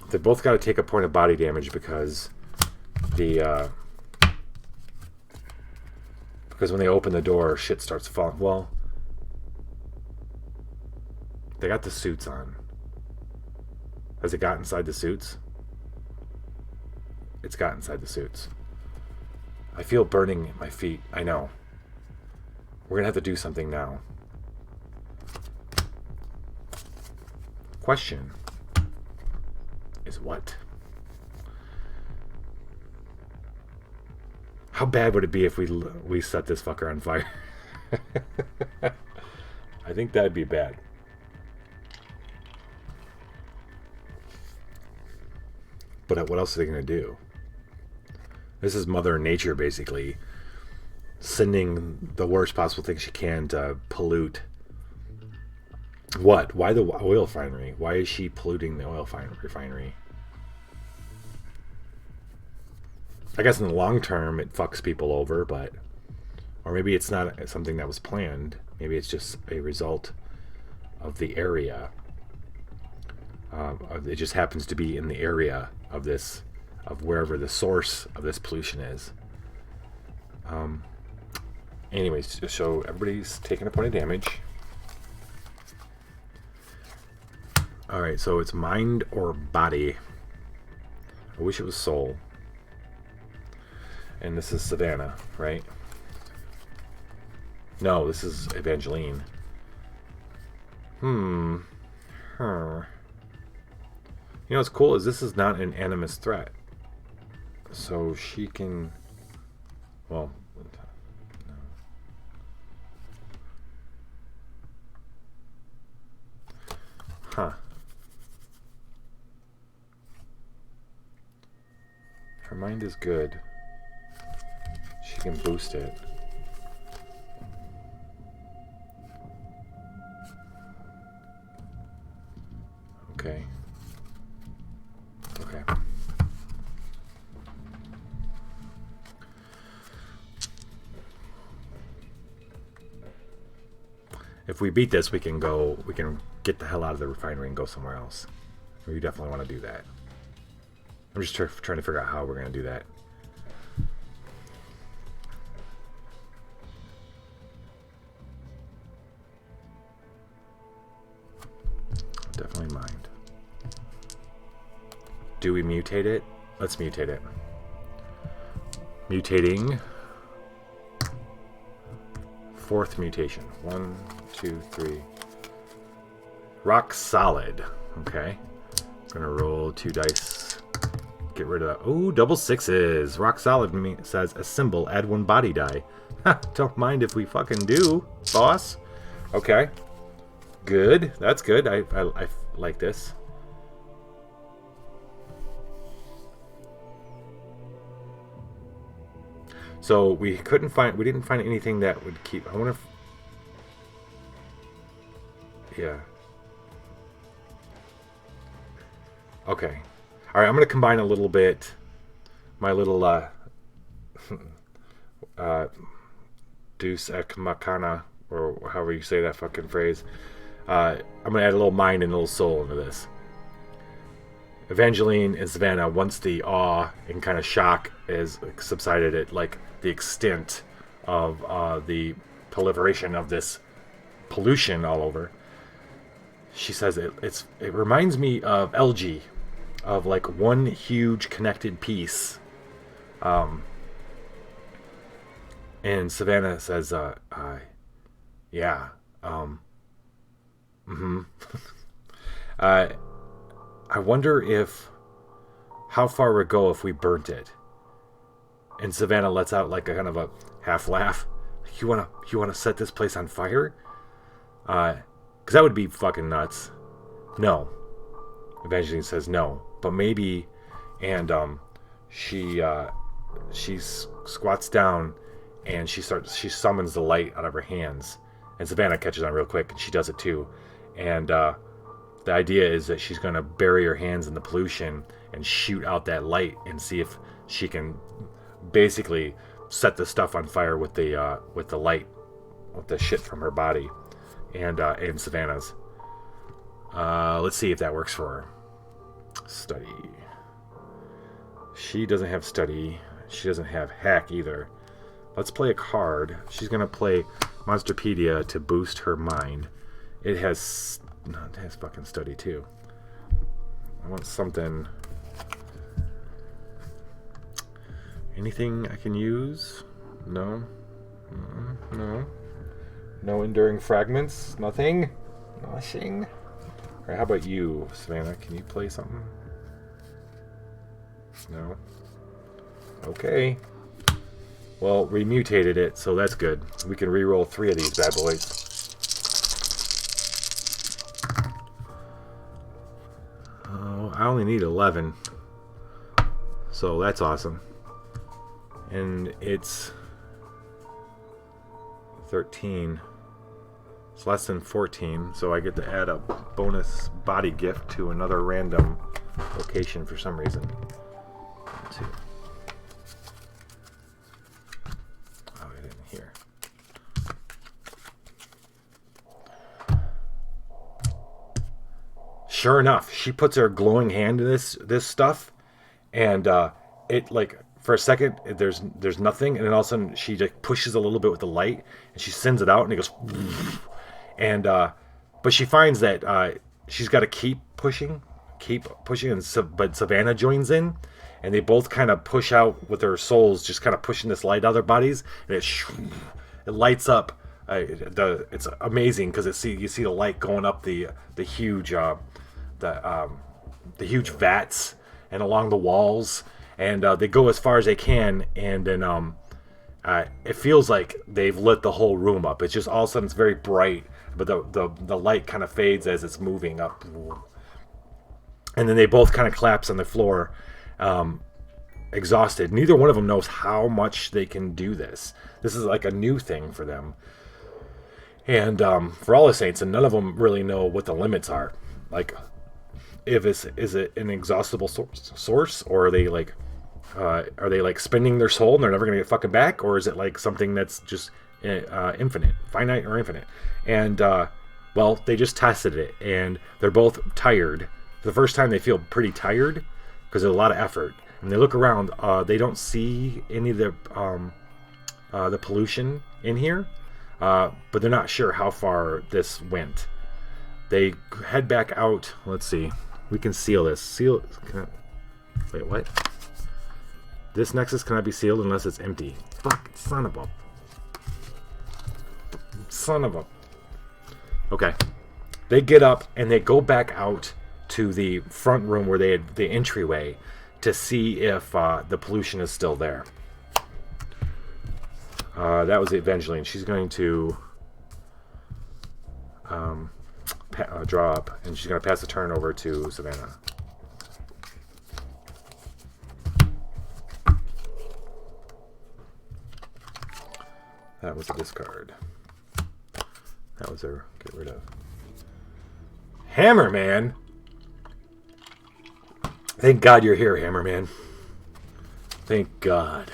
B: They both got to take a point of body damage because when they open the door, shit starts falling. Well, they got the suits on. Has it got inside the suits? It's got inside the suits. I feel burning at my feet. I know. We're gonna have to do something now. Question is what? How bad would it be if we set this fucker on fire? I think that'd be bad. But what else are they going to do? This is Mother Nature basically sending the worst possible thing she can to pollute. What? Why the oil refinery? Why is she polluting the oil refinery? I guess in the long term it fucks people over, but or maybe it's not something that was planned. Maybe it's just a result of the area. It just happens to be in the area of this, of wherever the source of this pollution is. Anyways, so everybody's taking a point of damage. Alright, so it's mind or body. I wish it was soul. And this is Savannah, right? No, this is Evangeline. Her. You know what's cool is this is not an animus threat. So she can... Well... Huh. Her mind is good. She can boost it. Okay. Okay. If we beat this, we can get the hell out of the refinery and go somewhere else. We definitely want to do that. I'm just trying to figure out how we're going to do that. Definitely mind. Do we mutate it? Let's mutate it. Mutating. 4th mutation. 1, 2, 3. Rock solid. Okay. I'm gonna roll 2 dice. Get rid of that. Ooh, double 6s. Rock solid says a symbol. Add 1 body die. Don't mind if we fucking do, boss. Okay. Good. That's good. I like this. So we didn't find anything that would keep. I wonder if. Yeah. Okay. All right. I'm gonna combine a little bit. My little Deus ex machina, or however you say that fucking phrase. I'm gonna add a little mind and a little soul into this. Evangeline and Savannah, once the awe and kind of shock is subsided at like the extent of the proliferation of this pollution all over, she says it reminds me of LG, of like one huge connected piece. And Savannah says, yeah. I wonder how far it would go if we burnt it. And Savannah lets out like a kind of a half laugh. You wanna set this place on fire? Cause that would be fucking nuts. No. Evangeline says no, but maybe. And she squats down and she summons the light out of her hands. And Savannah catches on real quick, and she does it too. And the idea is that she's going to bury her hands in the pollution and shoot out that light and see if she can basically set the stuff on fire with the light, with the shit from her body and Savannah's. Let's see if that works for her. Study. She doesn't have study. She doesn't have hack either. Let's play a card. She's going to play Monsterpedia to boost her mind. It has fucking study too. I want something. Anything I can use? No. No. No enduring fragments? Nothing? Nothing? Alright, how about you, Savannah? Can you play something? No. Okay. Well, we mutated it, so that's good. We can re-roll 3 of these bad boys. Oh, I only need 11. So that's awesome. And it's 13. It's less than 14, so I get to add a bonus body gift to another random location for some reason. Let's see. sure enough, she puts her glowing hand in this stuff, and it like for a second there's nothing, and then all of a sudden she like pushes a little bit with the light, and she sends it out, and it goes, and but she finds that she's got to keep pushing, but Savannah joins in, and they both kind of push out with their souls, just kind of pushing this light out of their bodies, and it lights up. It's amazing because you see the light going up the huge huge vats and along the walls, and they go as far as they can, and then it feels like they've lit the whole room up. It's just all of a sudden it's very bright, but the light kind of fades as it's moving up, and then they both kind of collapse on the floor, exhausted. Neither one of them knows how much they can do this. This is like a new thing for them. And for all the saints, and none of them really know what the limits are. Like, is it an inexhaustible source, or are they like spending their soul and they're never gonna get fucking back, or is it like something that's just infinite, finite or infinite? And well, they just tested it, and they're both tired. For the first time, they feel pretty tired because there's a lot of effort. And they look around, they don't see any of the pollution in here. But they're not sure how far this went. They head back out. Let's see. We can seal this. Wait, what? This nexus cannot be sealed unless it's empty. Fuck, son of a... Okay. They get up and they go back out to the front room where they had the entryway to see if the pollution is still there. That was the Evangeline. She's going to draw up, and she's going to pass the turn over to Savannah. That was a discard. That was a get rid of. Hammerman! Thank God you're here, Hammerman. Thank God.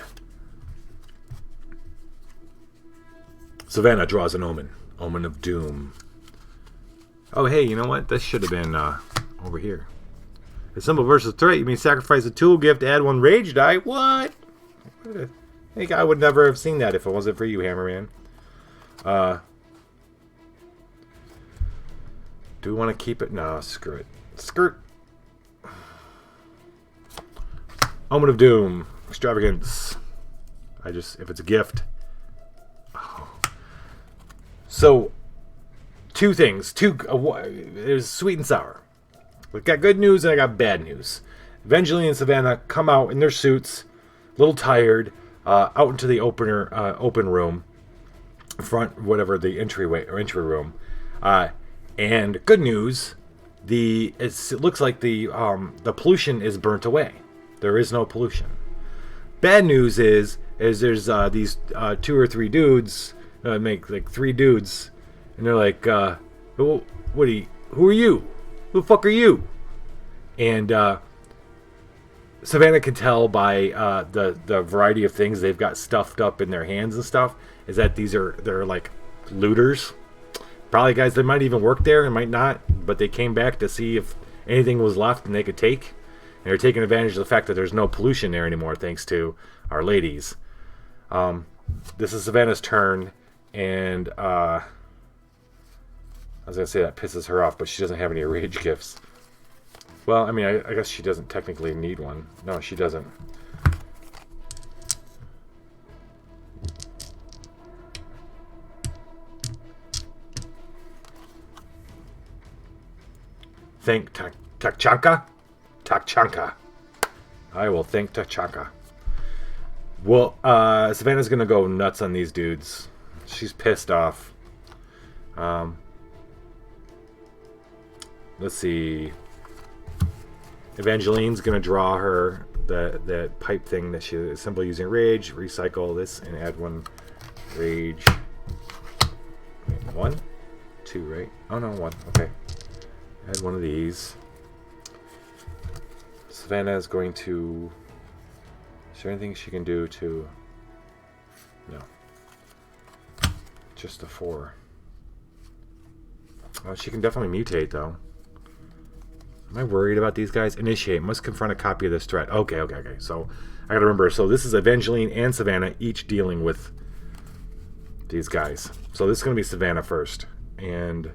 B: Savannah draws an omen. Omen of doom. Oh, hey, you know what? This should have been over here. A symbol versus threat. You mean sacrifice a tool gift, add 1 rage die? What? I think I would never have seen that if it wasn't for you, Hammerman. Do we want to keep it? No, screw it. Skirt. Omen of doom. Extravagance. If it's a gift. So, 2 things. There's sweet and sour. We've got good news and I got bad news. Evangeline and Savannah come out in their suits, a little tired, out into the open room, front, whatever, the entry room. And good news, it looks like the pollution is burnt away. There is no pollution. Bad news is there's these 2 or 3 dudes. Make like 3 dudes, and they're like, who are you? Who the fuck are you? And Savannah can tell by the variety of things they've got stuffed up in their hands and stuff, is that they're like looters. Probably guys that might even work there and might not, but they came back to see if anything was left and they could take. And they're taking advantage of the fact that there's no pollution there anymore, thanks to our ladies. This is Savannah's turn. And I was going to say that pisses her off, but she doesn't have any rage gifts. Well, I mean, I guess she doesn't technically need one. No, she doesn't. Thank Tachanka? Tachanka. I will thank Tachanka. Well, Savannah's going to go nuts on these dudes. She's pissed off. Let's see. Evangeline's gonna draw her the pipe thing that she assembled using rage. Recycle this and add 1 rage. Wait, 1, 2, right? Oh no, 1. Okay. Add 1 of these. Savannah is going to. Is there anything she can do to? No. Just a 4. She can definitely mutate though. Am I worried about these guys? Initiate. Must confront a copy of this threat. Okay. So I gotta remember. So this is Evangeline and Savannah each dealing with these guys. So this is gonna be Savannah first. And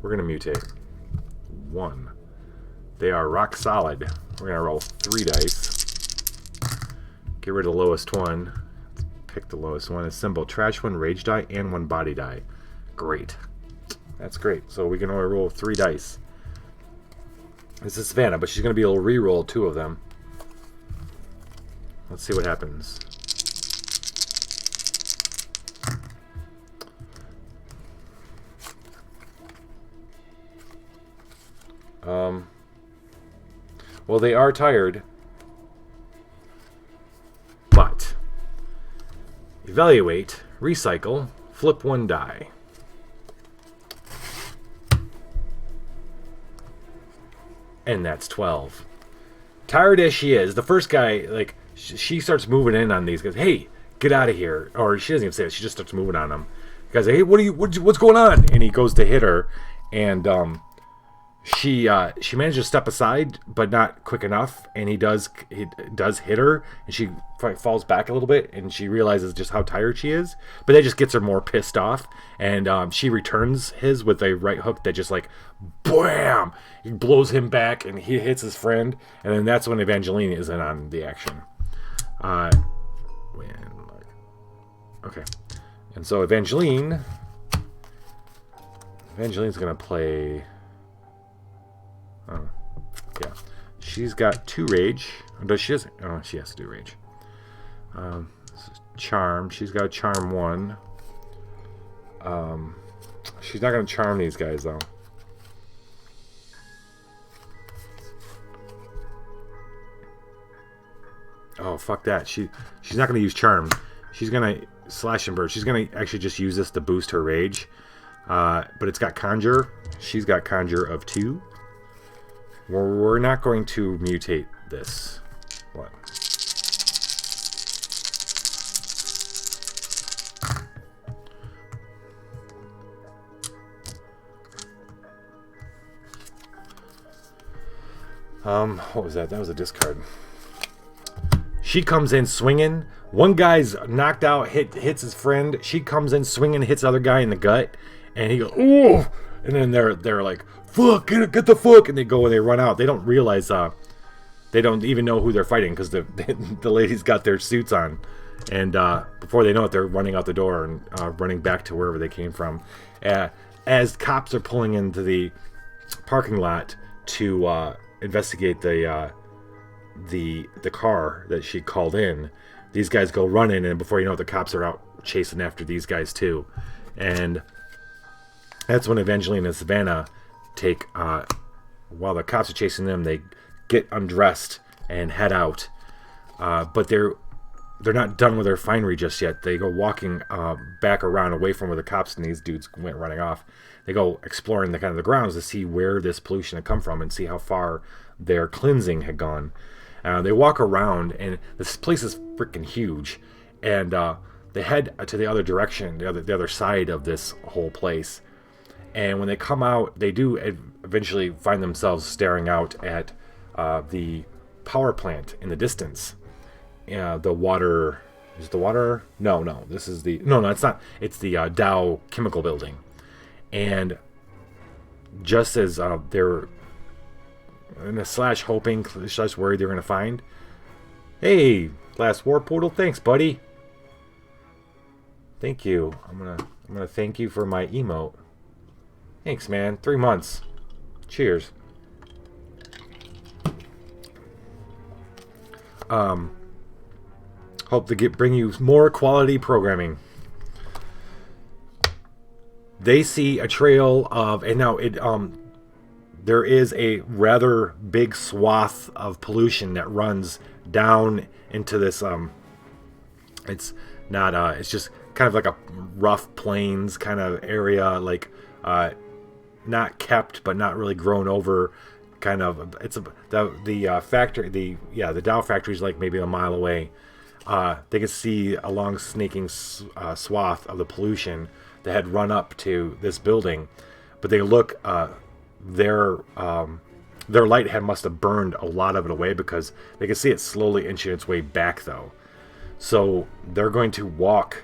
B: we're gonna mutate. 1. They are rock solid. We're gonna roll 3 dice. Get rid of the lowest one. Pick the lowest one. A symbol. Trash 1 rage die and 1 body die. Great. That's great. So we can only roll 3 dice. This is Savannah, but she's gonna be able to re-roll 2 of them. Let's see what happens. Well, they are tired, but evaluate, recycle, flip 1 die. And that's 12. Tired as she is, the first guy, like, she starts moving in on these guys. Hey, get out of here. Or she doesn't even say it. She just starts moving on them. The guy's like, hey, what's going on? And he goes to hit her, and she manages to step aside, but not quick enough. And he does hit her, and she falls back a little bit, and she realizes just how tired she is. But that just gets her more pissed off, and she returns his with a right hook that just like, bam! He blows him back, and he hits his friend, and then that's when Evangeline is in on the action. Okay, and so Evangeline's gonna play. Oh, yeah. She's got 2 rage. Does she? Oh, she has to do rage. This is charm. She's got charm 1. She's not gonna charm these guys though. Oh, fuck that. She's not gonna use charm. She's gonna slash and burn. She's gonna actually just use this to boost her rage. But it's got conjure. She's got conjure of 2. We're not going to mutate this. What? What was that? That was a discard. She comes in swinging. One guy's knocked out, hits his friend. She comes in swinging, hits the other guy in the gut, and he goes, ooh! And then they're like, fuck, get the fuck, and they go and they run out. They don't realize, they don't even know who they're fighting because the ladies got their suits on, and before they know it, they're running out the door and running back to wherever they came from. As cops are pulling into the parking lot to investigate the car that she called in, these guys go running, and before you know it, the cops are out chasing after these guys too, and that's when Evangeline and Savannah take, while the cops are chasing them, they get undressed and head out. But they're not done with their finery just yet. They go walking back around away from where the cops and these dudes went running off. They go exploring the grounds to see where this pollution had come from and see how far their cleansing had gone. They walk around, and this place is freaking huge. And they head to the other direction, the other side of this whole place. And when they come out, they do eventually find themselves staring out at the power plant in the distance. The water... Is it the water? No. This is the... No, it's not. It's the Dow Chemical Building. And just as they're in a slash hoping, slash worried they're going to find... Hey, Last War Portal, thanks, buddy. Thank you. I'm gonna thank you for my emote. Thanks, man. 3 months. Cheers. Hope to bring you more quality programming. They see a trail of, and now there is a rather big swath of pollution that runs down into this. It's not. It's just kind of like a rough plains kind of area, like. Not kept, but not really grown over. Kind of, it's the factory. The Dow factory is like maybe a mile away. They can see a long snaking swath of the pollution that had run up to this building, but they look, their light must have burned a lot of it away, because they can see it slowly inching its way back, though. So they're going to walk.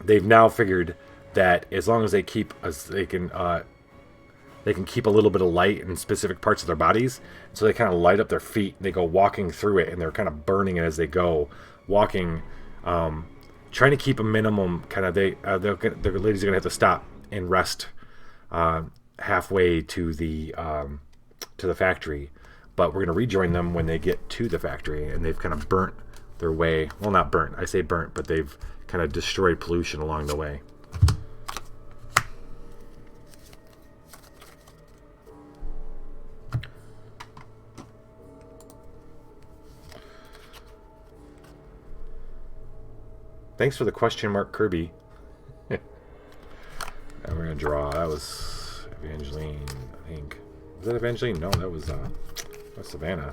B: They've now figured that as long as they keep, they can keep a little bit of light in specific parts of their bodies. So they kind of light up their feet. They go walking through it, and they're kind of burning it as they go, walking, trying to keep a minimum. Kind of, the ladies are gonna have to stop and rest halfway to the factory, but we're gonna rejoin them when they get to the factory, and they've kind of burnt their way. Well, not burnt. I say burnt, but they've kind of destroyed pollution along the way. Thanks for the question mark, Kirby. And we're going to draw. That was Evangeline, I think. Was that Evangeline? No, that was Savannah.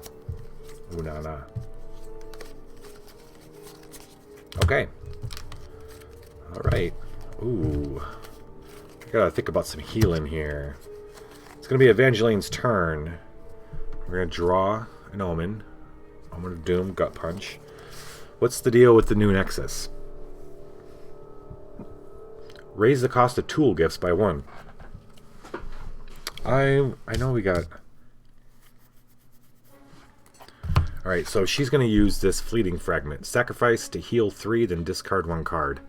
B: Ooh, nah. Okay. Alright. Ooh. I gotta think about some healing here. It's going to be Evangeline's turn. We're going to draw an Omen. Omen of Doom, Gut Punch. What's the deal with the new Nexus? Raise the cost of tool gifts by 1. I know we got... Alright, so she's going to use this fleeting fragment. Sacrifice to heal 3, then discard 1 card.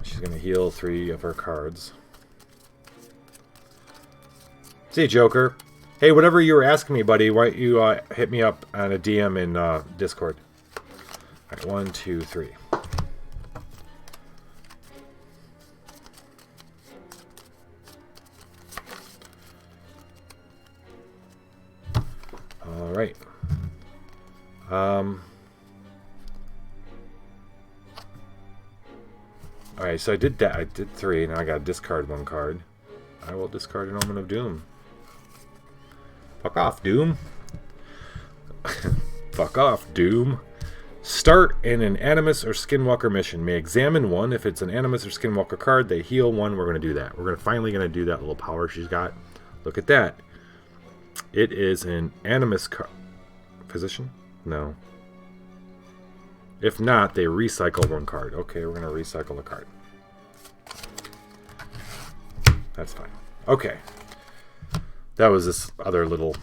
B: She's going to heal 3 of her cards. See you, Joker. Hey, whatever you were asking me, buddy, why don't you hit me up on a DM in Discord. Alright, 1, 2, 3. Alright. Alright, so I did that. I did 3. Now I gotta discard 1 card. I will discard an Omen of Doom. Fuck off, Doom. Fuck off, Doom. Start in an Animus or Skinwalker mission. May examine 1. If it's an Animus or Skinwalker card, they heal 1. We're going to do that. We're finally going to do that little power she's got. Look at that. It is an Animus card. Physician? No. If not, they recycle 1 card. Okay, we're going to recycle a card. That's fine. Okay. That was this other little...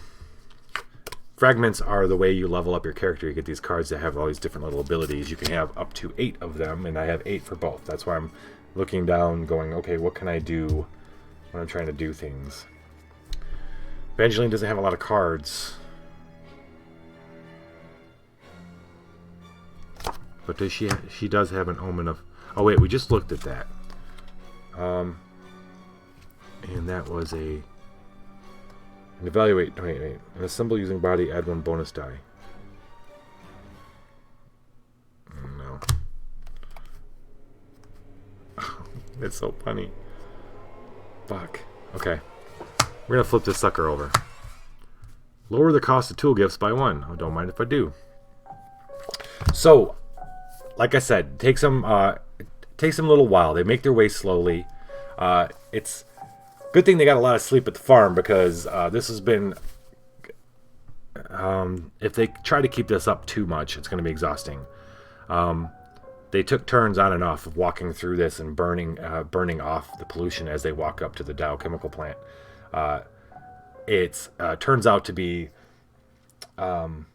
B: Fragments are the way you level up your character. You get these cards that have all these different little abilities. You can have up to 8 of them, and I have 8 for both. That's why I'm looking down, going, okay, what can I do when I'm trying to do things? Evangeline doesn't have a lot of cards. But does she does have an Omen of... Oh, wait, we just looked at that. And that was a... And evaluate... Wait. And assemble using body, add 1 bonus die. No. It's so funny. Fuck. Okay. We're going to flip this sucker over. Lower the cost of tool gifts by 1. I don't mind if I do. So, like I said, takes them a little while. They make their way slowly. It's good thing they got a lot of sleep at the farm, because this has been... if they try to keep this up too much, it's going to be exhausting. They took turns on and off of walking through this and burning off the pollution as they walk up to the Dow chemical plant. It turns out to be... the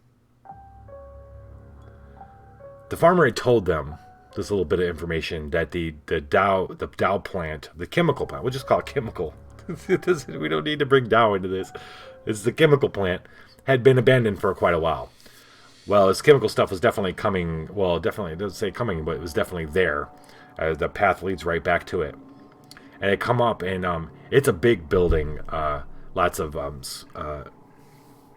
B: farmer had told them this little bit of information that the Dow plant, the chemical plant, we'll just call it chemical. We don't need to bring Dow into this. It's the chemical plant, had been abandoned for quite a while. Well, this chemical stuff was definitely coming. Well, definitely, it doesn't say coming, but it was definitely there. The path leads right back to it. And they come up, and it's a big building. Lots of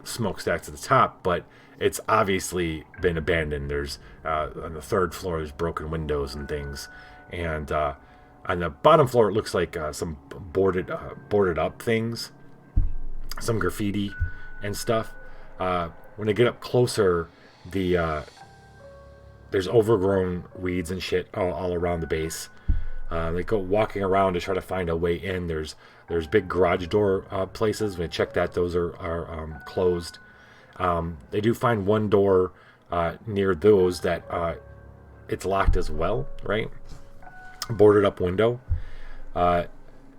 B: smokestacks at the top, but it's obviously been abandoned. There's on the 3rd floor, there's broken windows and things, and on the bottom floor, it looks like some boarded up things, some graffiti and stuff. When they get up closer, there's overgrown weeds and shit all around the base. They go walking around to try to find a way in. There's big garage door places. When they check that, those are closed. They do find one door near those that it's locked as well, right? Boarded up window.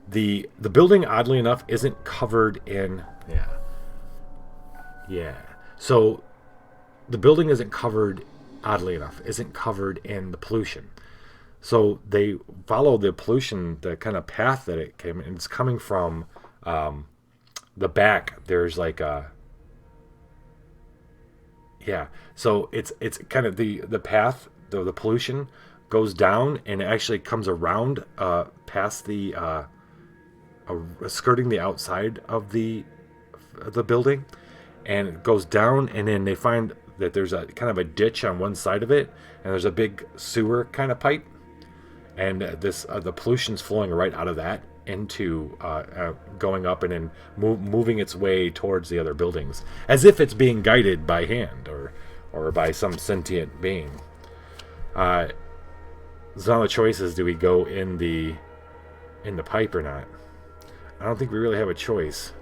B: The building, oddly enough, isn't covered in... Yeah. So the building isn't covered, oddly enough, isn't covered in the pollution. So they follow the pollution, the kind of path that it came, and it's coming from the back. There's like a... Yeah, so it's kind of the path, the pollution goes down and it actually comes around past the skirting the outside of the building, and it goes down, and then they find that there's a kind of a ditch on one side of it, and there's a big sewer kind of pipe, and this the pollution's flowing right out of that into going up and then moving its way towards the other buildings, as if it's being guided by hand or by some sentient being. So now the choice is, do we go in the pipe or not? I don't think we really have a choice.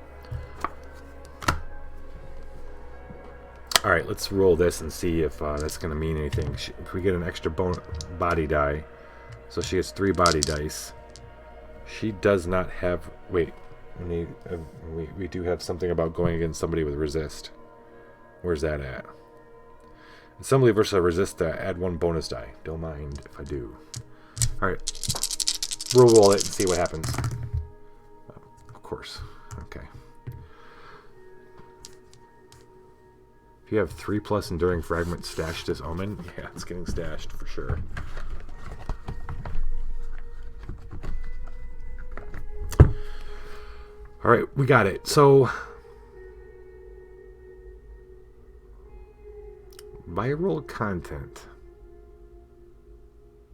B: Alright, let's roll this and see if that's going to mean anything. If we get an extra body die, so she gets 3 body dice. She does not have... Wait, we do have something about going against somebody with resist. Where's that at? Assembly versus resist, add 1 bonus die. Don't mind if I do. Alright. Roll it and see what happens. Of course. Okay. If you have 3+ enduring fragment stashed as omen, yeah, it's getting stashed for sure. Alright, we got it. So viral content.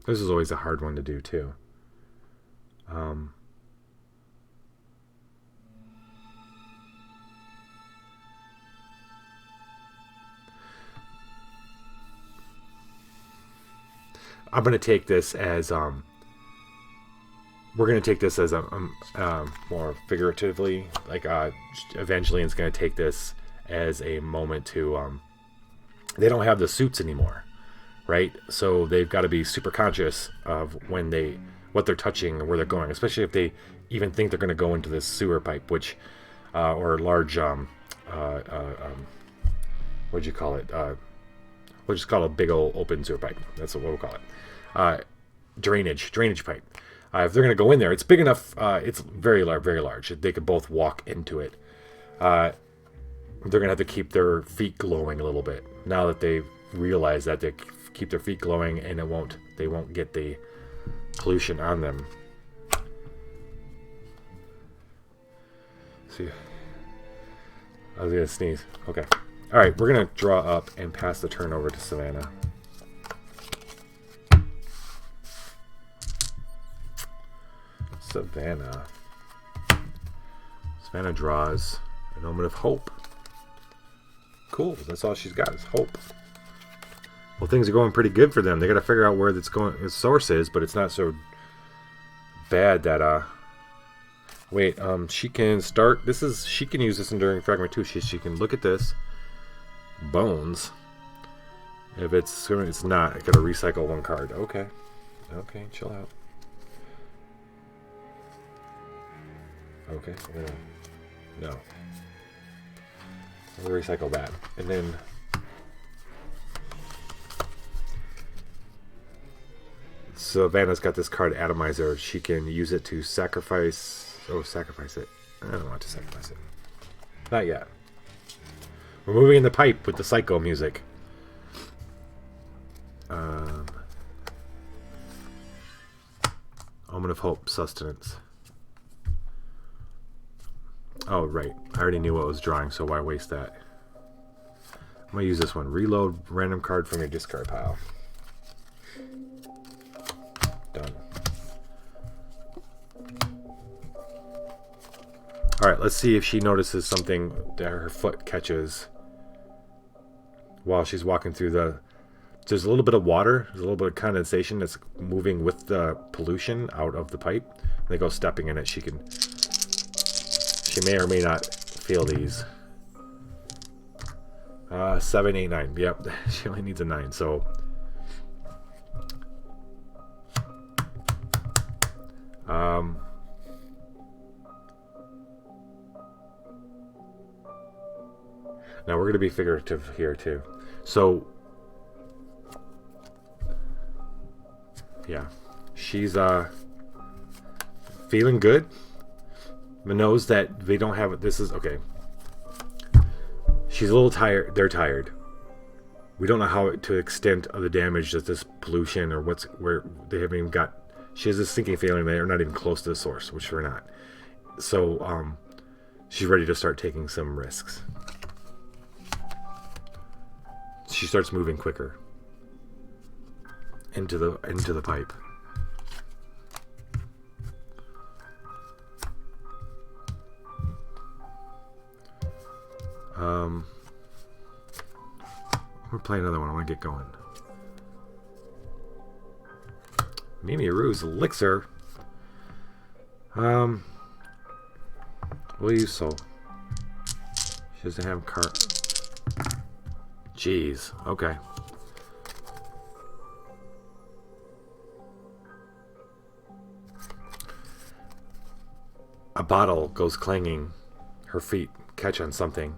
B: This is always a hard one to do too. I'm going to take this as we're going to take this as more figuratively, like Evangeline's going to take this as a moment to they don't have the suits anymore, right? So they've got to be super conscious of what they're touching and where they're going, especially if they even think they're going to go into this sewer pipe, which or large what'd you call it? We'll just call it a big old open sewer pipe. That's what we'll call it. Drainage pipe. If they're going to go in there, it's big enough. It's very large. They could both walk into it. They're going to have to keep their feet glowing a little bit. Now that they've realized that, they keep their feet glowing, and they won't get the pollution on them. See, I was going to sneeze. Okay. All right, we're going to draw up and pass the turn over to Savannah. Savannah draws an omen of hope. Cool, that's all she's got is hope. Well, things are going pretty good for them. They got to figure out where its source is, but it's not so bad that wait, she can start. She can use this enduring fragment too. She can look at this bones. If it's not, I gotta recycle 1 card. Okay, chill out. Okay, no. We'll recycle that, and then Savannah's got this card, Atomizer. She can use it to sacrifice. Oh, sacrifice it. I don't want to sacrifice it. Not yet. We're moving in the pipe with the psycho music. Omen of Hope, Sustenance. Oh, right. I already knew what I was drawing, so why waste that? I'm going to use this one. Reload random card from your discard pile. Done. Alright, let's see if she notices something that her foot catches while she's walking through there's a little bit of water, there's a little bit of condensation that's moving with the pollution out of the pipe. When they go stepping in it, she may or may not feel these. 7, 8, 9. Yep, she only needs a 9. So now we're going to be figurative here too. So yeah, she's feeling good, but knows that they don't have it. This is okay. She's a little tired. They're tired. We don't know how to extent of the damage that this pollution or where they haven't even got. She has this sinking feeling they are not even close to the source, which we're not. So she's ready to start taking some risks. She starts moving quicker into the pipe. We'll play another one. I want to get going. Mimi Rue's elixir. We'll use soul. She doesn't have card. Jeez. Okay. A bottle goes clanging. Her feet catch on something.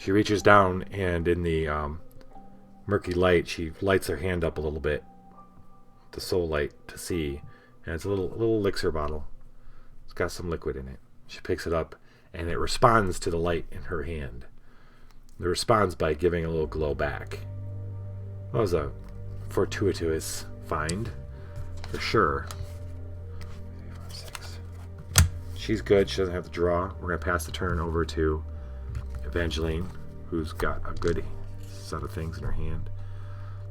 B: She reaches down, and in the murky light, she lights her hand up a little bit, the soul light, to see. And it's a little elixir bottle. It's got some liquid in it. She picks it up, and it responds to the light in her hand. It responds by giving a little glow back. That was a fortuitous find, for sure. 3, 4, 6. She's good. She doesn't have to draw. We're going to pass the turn over to Evangeline, who's got a good set of things in her hand.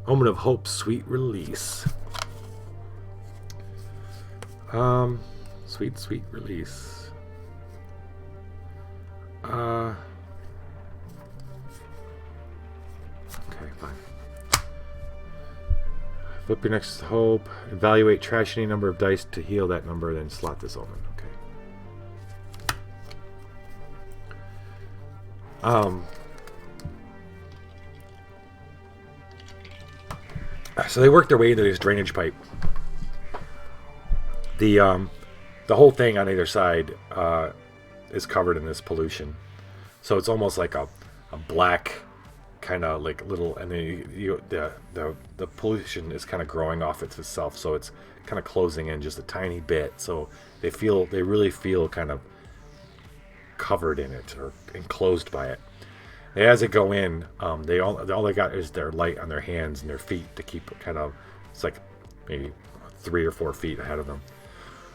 B: Moment of Hope, Sweet Release. Sweet release. Okay, fine. Flip your next hope. Evaluate, trash any number of dice to heal that number, then slot this omen. Okay. So they work their way into this drainage pipe. The whole thing on either side is covered in this pollution, so it's almost like a black kind of like little, and the pollution is kind of growing off itself, so it's kind of closing in just a tiny bit. So they really feel kind of covered in it or enclosed by it. And as they go in, all they got is their light on their hands and their feet to keep it kind of, it's like maybe 3 or 4 feet ahead of them.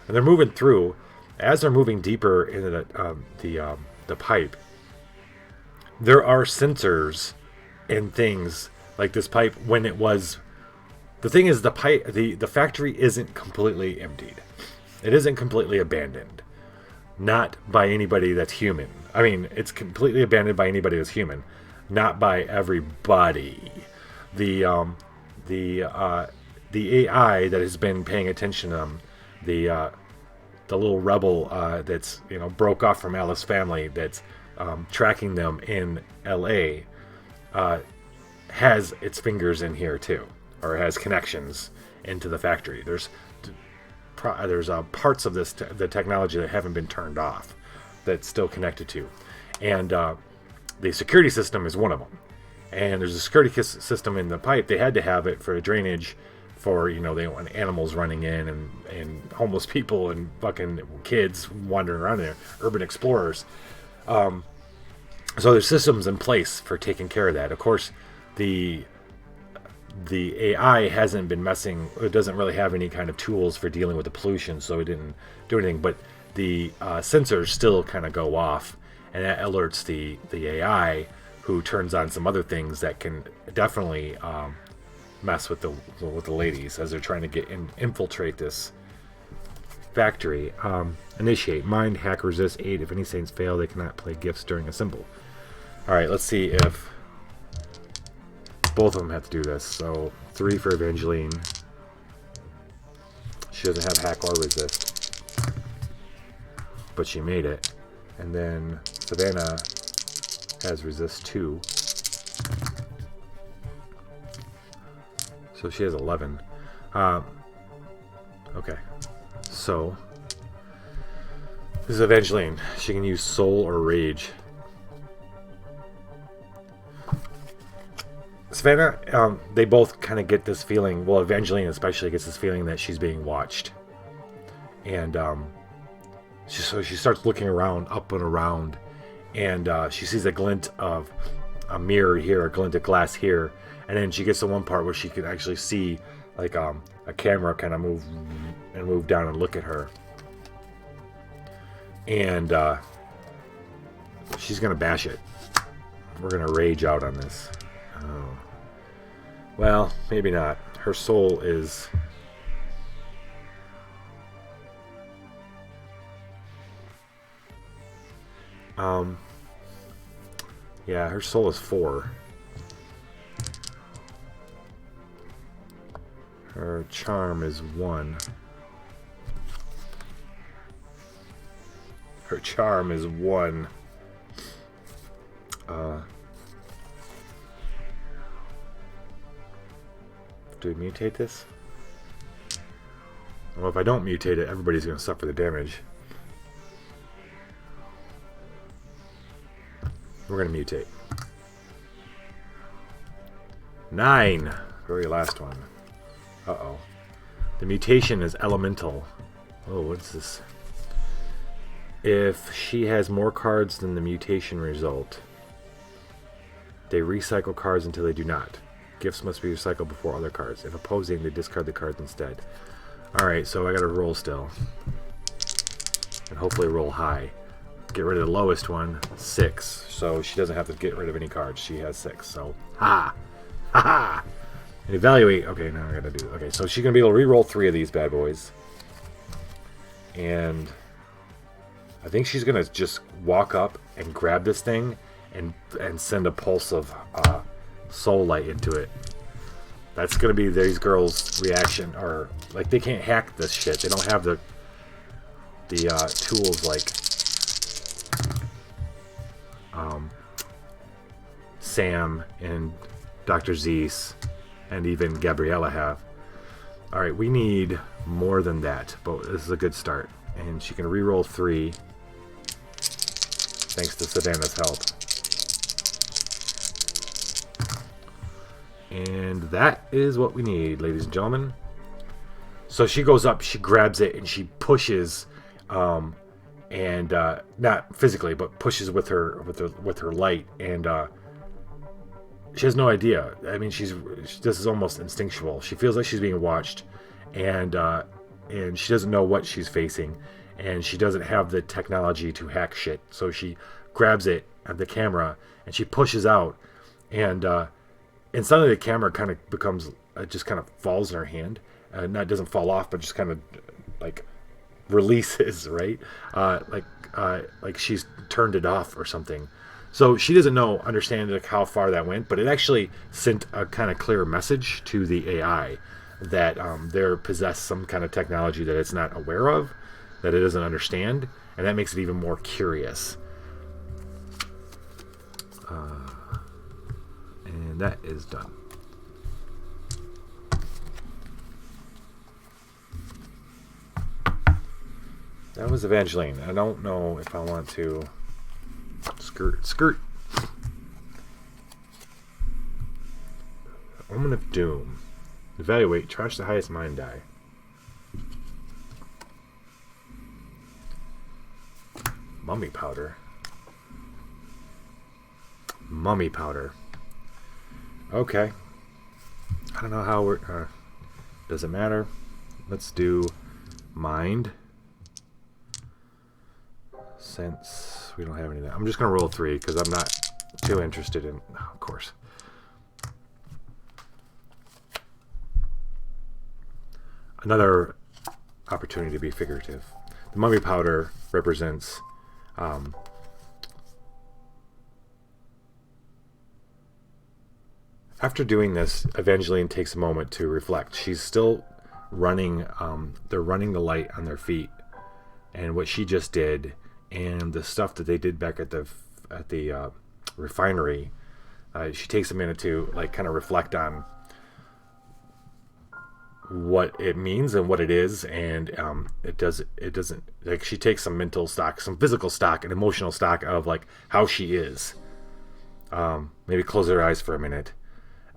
B: And they're moving through. As they're moving deeper into the pipe, there are sensors and things like this pipe. When it was, the thing is, the pipe, the factory isn't completely emptied. It isn't completely abandoned. Not by anybody that's human. I mean, it's completely abandoned by anybody that's human, not by everybody. The AI that has been paying attention to them, the little rebel that's broke off from Alice's family, that's tracking them in L.A. Has its fingers in here too, or has connections into the factory. There's parts of the technology that haven't been turned off that's still connected to, and the security system is one of them. And there's a security system in the pipe. They had to have it for drainage, for they don't want animals running in and homeless people and fucking kids wandering around there, urban explorers. So there's systems in place for taking care of that. Of course, the AI hasn't been messing. It doesn't really have any kind of tools for dealing with the pollution, so it didn't do anything. But the sensors still kind of go off, and that alerts the AI, who turns on some other things that can definitely mess with the ladies as they're trying to infiltrate this factory. Initiate, mind, hack, resist, aid. If any saints fail, they cannot play gifts during a symbol. All right, let's see if both of them have to do this. So 3 for Evangeline. She doesn't have hack or resist, but she made it. And then Savannah has resist 2, so she has 11. Okay, so this is Evangeline. She can use Soul or Rage. Savannah, they both kind of get this feeling, well, Evangeline especially gets this feeling that she's being watched. And so she starts looking around, up and around, and she sees a glint of a mirror here, a glint of glass here, and then she gets to one part where she can actually see like a camera kind of move down and look at her. And she's going to bash it. We're going to rage out on this. Oh. Well, maybe not. Her soul is... yeah, her soul is 4. Her charm is 1. Her charm is 1. Do we mutate this? Well, if I don't mutate it, everybody's going to suffer the damage. We're going to mutate. 9. Very last one. Uh-oh. The mutation is elemental. Oh, what's this? If she has more cards than the mutation result, they recycle cards until they do not. Gifts must be recycled before other cards. If opposing, they discard the cards instead. Alright, so I gotta roll still. And hopefully roll high. Get rid of the lowest one, 6. So she doesn't have to get rid of any cards. She has 6. So, ha! Ha ha! And evaluate. Okay, now I gotta do it. Okay, so she's gonna be able to re-roll 3 of these bad boys. And I think she's gonna just walk up and grab this thing and send a pulse of soul light into it. That's gonna be these girls' reaction, or like they can't hack this shit. They don't have the tools like Sam and Dr. Zeus and even Gabriella have. All right, we need more than that, but this is a good start. And she can re-roll 3 thanks to Savannah's help. And that is what we need, ladies and gentlemen. So she goes up, she grabs it, and she pushes, and not physically, but pushes with her light, and she has no idea. I mean, this is almost instinctual. She feels like she's being watched, and she doesn't know what she's facing, and she doesn't have the technology to hack shit. So she grabs it at the camera, and she pushes out, and suddenly the camera kind of becomes, it just kind of falls in her hand. Not doesn't fall off, but just kind of like releases, right? Like she's turned it off or something. So she doesn't understand like how far that went, but it actually sent a kind of clear message to the AI that they're possessed some kind of technology that it's not aware of, that it doesn't understand, and that makes it even more curious. And that is done. That was Evangeline. I don't know if I want to skirt. Woman of Doom. Evaluate. Trash the highest mind die. Mummy powder. Mummy powder. Okay. I don't know how we're... does it matter? Let's do mind. Since we don't have any of that. I'm just going to roll 3 because I'm not too interested in... Oh, of course. Another opportunity to be figurative. The mummy powder represents... After doing this, Evangeline takes a moment to reflect. She's still running, they're running the light on their feet, and what she just did, and the stuff that they did back at the refinery. She takes a minute to like kind of reflect on what it means and what it is, and it doesn't like, she takes some mental stock, some physical stock, and emotional stock of like how she is. Maybe close her eyes for a minute,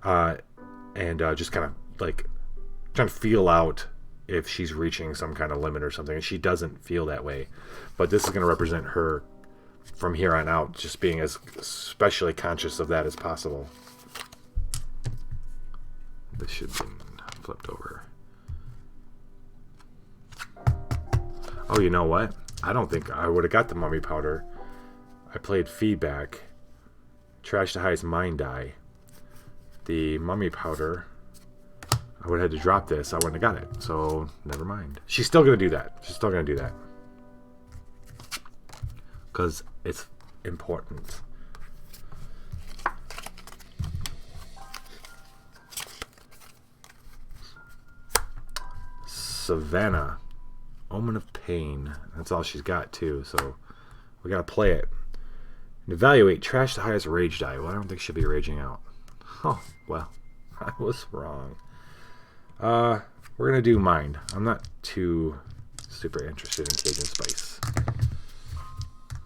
B: and just kind of like trying to feel out if she's reaching some kind of limit or something, and she doesn't feel that way. But this is going to represent her from here on out, just being as especially conscious of that as possible. This should be flipped over. Oh, you know what? I don't think I would have got the mummy powder. I played feedback. Trash the highest mind die. The mummy powder, I would have had to drop this. I wouldn't have got it. So, never mind. She's still going to do that. She's still going to do that. Because it's important. Savannah. Omen of Pain. That's all she's got, too. So, we got to play it. And evaluate. Trash the highest rage die. Well, I don't think she'll be raging out. Oh, well. I was wrong. We're going to do Mind. I'm not too super interested in Cajun Spice.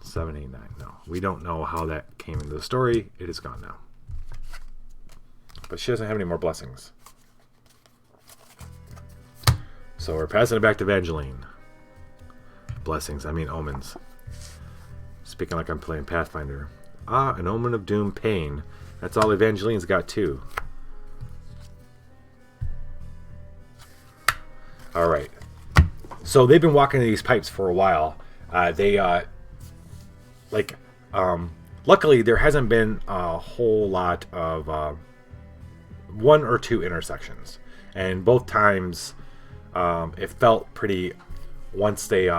B: 789. No. We don't know how that came into the story. It is gone now. But she doesn't have any more blessings. So we're passing it back to Evangeline. Blessings, I mean omens. Speaking like I'm playing Pathfinder. Ah, an omen of doom, pain. That's all Evangeline's got too. Alright. So they've been walking these pipes for a while. Luckily there hasn't been a whole lot of one or two intersections. And both times it felt pretty, once they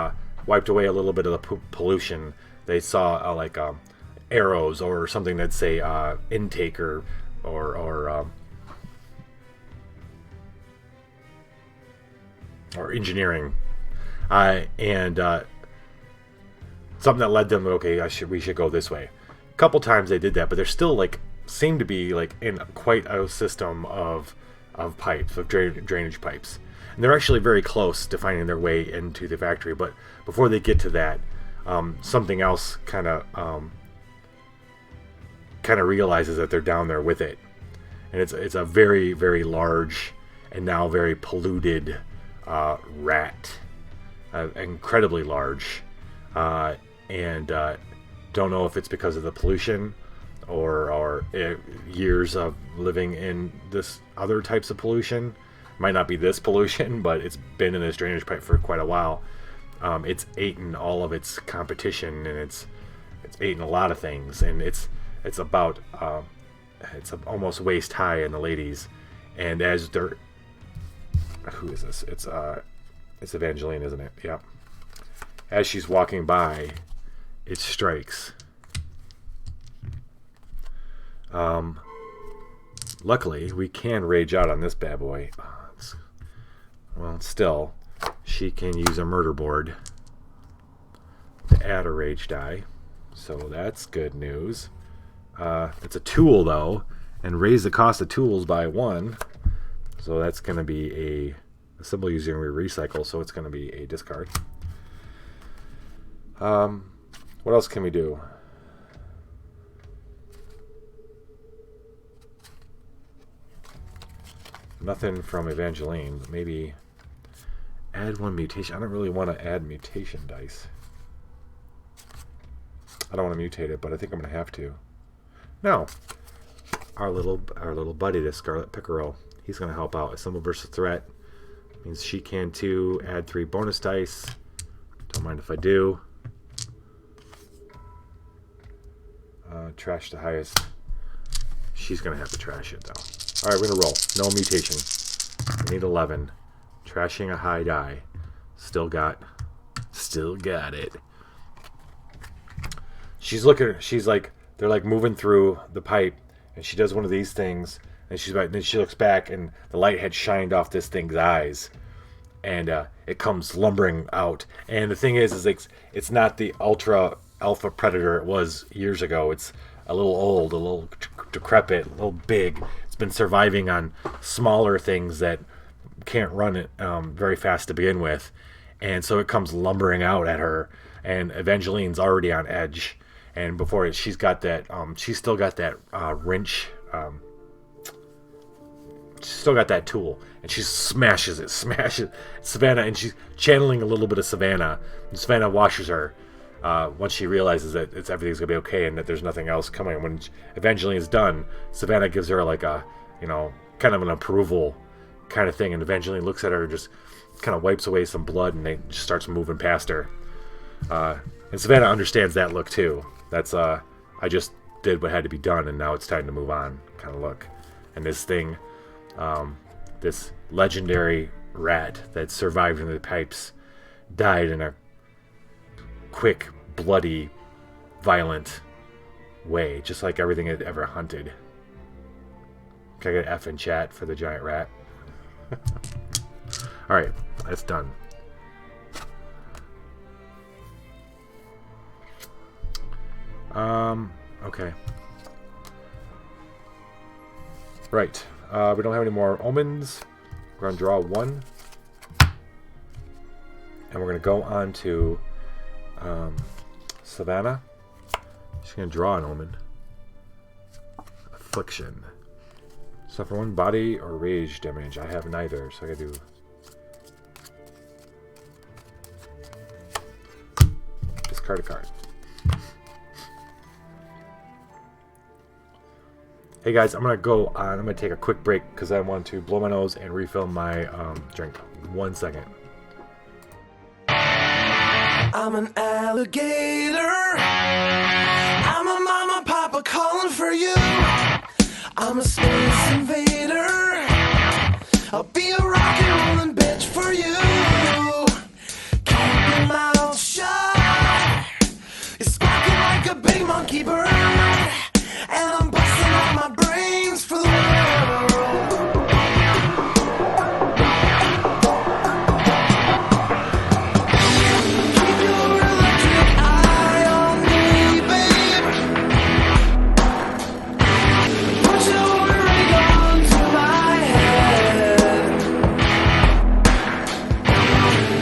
B: wiped away a little bit of the pollution, they saw arrows or something that say intake or engineering, and something that led them, okay, we should go this way. A couple times they did that, but they're still seem to be in quite a system of pipes, of drainage pipes. And they're actually very close to finding their way into the factory, but before they get to that, something else kind of realizes that they're down there with it, and it's a very, very large and now very polluted rat, incredibly large, and don't know if it's because of the pollution or years of living in this other types of pollution. Might not be this pollution, but it's been in this drainage pipe for quite a while. It's eaten all of its competition, and it's eaten a lot of things, and it's about it's almost waist high in the ladies. And as they're, who is this? It's Evangeline, isn't it? Yep. As she's walking by, it strikes. Luckily, we can rage out on this bad boy. Well, still, she can use a murder board to add a rage die, so that's good news. It's a tool, though, and raise the cost of tools by 1, so that's going to be a symbol using recycle, so it's going to be a discard. What else can we do? Nothing from Evangeline, but maybe add 1 mutation. I don't really want to add mutation dice. I don't want to mutate it, but I think I'm going to have to. No. Our little buddy, the Scarlet Pickerel, he's going to help out. A symbol versus threat means she can too. Add 3 bonus dice. Don't mind if I do. Trash the highest. She's going to have to trash it, though. Alright, we're going to roll. No mutation. We need 11. Trashing a high die. Still got it. She's looking, they're moving through the pipe, and she does one of these things, And then she looks back, and the light had shined off this thing's eyes, and it comes lumbering out. And the thing is it's not the ultra alpha predator it was years ago. It's a little old, a little decrepit, a little big. It's been surviving on smaller things that can't run it very fast to begin with, and so it comes lumbering out at her. And Evangeline's already on edge, and before it, she's still got that wrench. She's still got that tool, and she smashes Savannah, and she's channeling a little bit of Savannah. And Savannah washes her once she realizes that everything's gonna be okay and that there's nothing else coming. When Evangeline is done, Savannah gives her like a, kind of an approval kind of thing, and Evangeline looks at her and just kind of wipes away some blood, and they just starts moving past her. And Savannah understands that look too. That's I just did what had to be done, and now it's time to move on kind of look. And this thing, this legendary rat that survived in the pipes, died in a quick, bloody, violent way, just like everything it ever hunted. Can I get an F in chat for the giant rat? Alright, that's done. Okay. Right. We don't have any more omens. We're going to draw one. And we're going to go on to Savannah. She's going to draw an omen. Affliction. Suffer one body or rage damage. I have neither, so I got to do... discard a card. Hey guys, I'm going to go on. I'm going to take a quick break because I want to blow my nose and refill my drink. 1 second.
C: I'm an alligator. I'm a mama papa calling for you. I'm a space invader. I'll be a rock and rollin' bitch for you. Keep your mouth shut. You're squawking like a big monkey bird. And I'm busting out my brains for the world. Keep your electric eye on me, babe. Put your ring onto my head.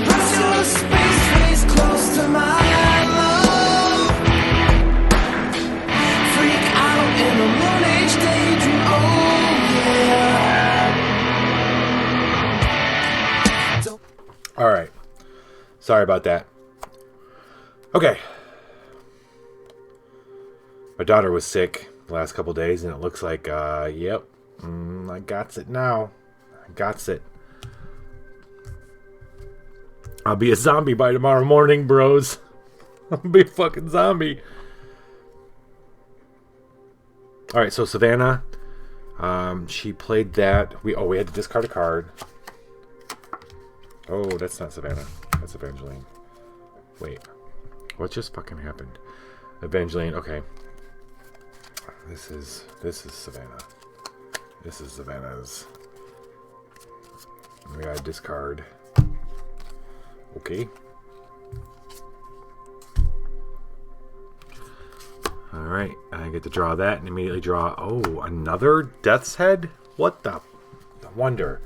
C: Press your space face close to my love. Freak out in a moon age daydream, oh yeah.
B: Alright. Sorry about that. Okay. My daughter was sick the last couple days, and it looks like, yep. I got it now. I got it. I'll be a zombie by tomorrow morning, bros. I'll be a fucking zombie. Alright, so Savannah, she played that. We had to discard a card. Oh, that's not Savannah. That's Evangeline. Wait. What just fucking happened? Evangeline, okay. This is Savannah. This is Savannah's. We gotta discard. Okay. Alright, I get to draw that and immediately draw, oh, another Death's Head? What the wonder?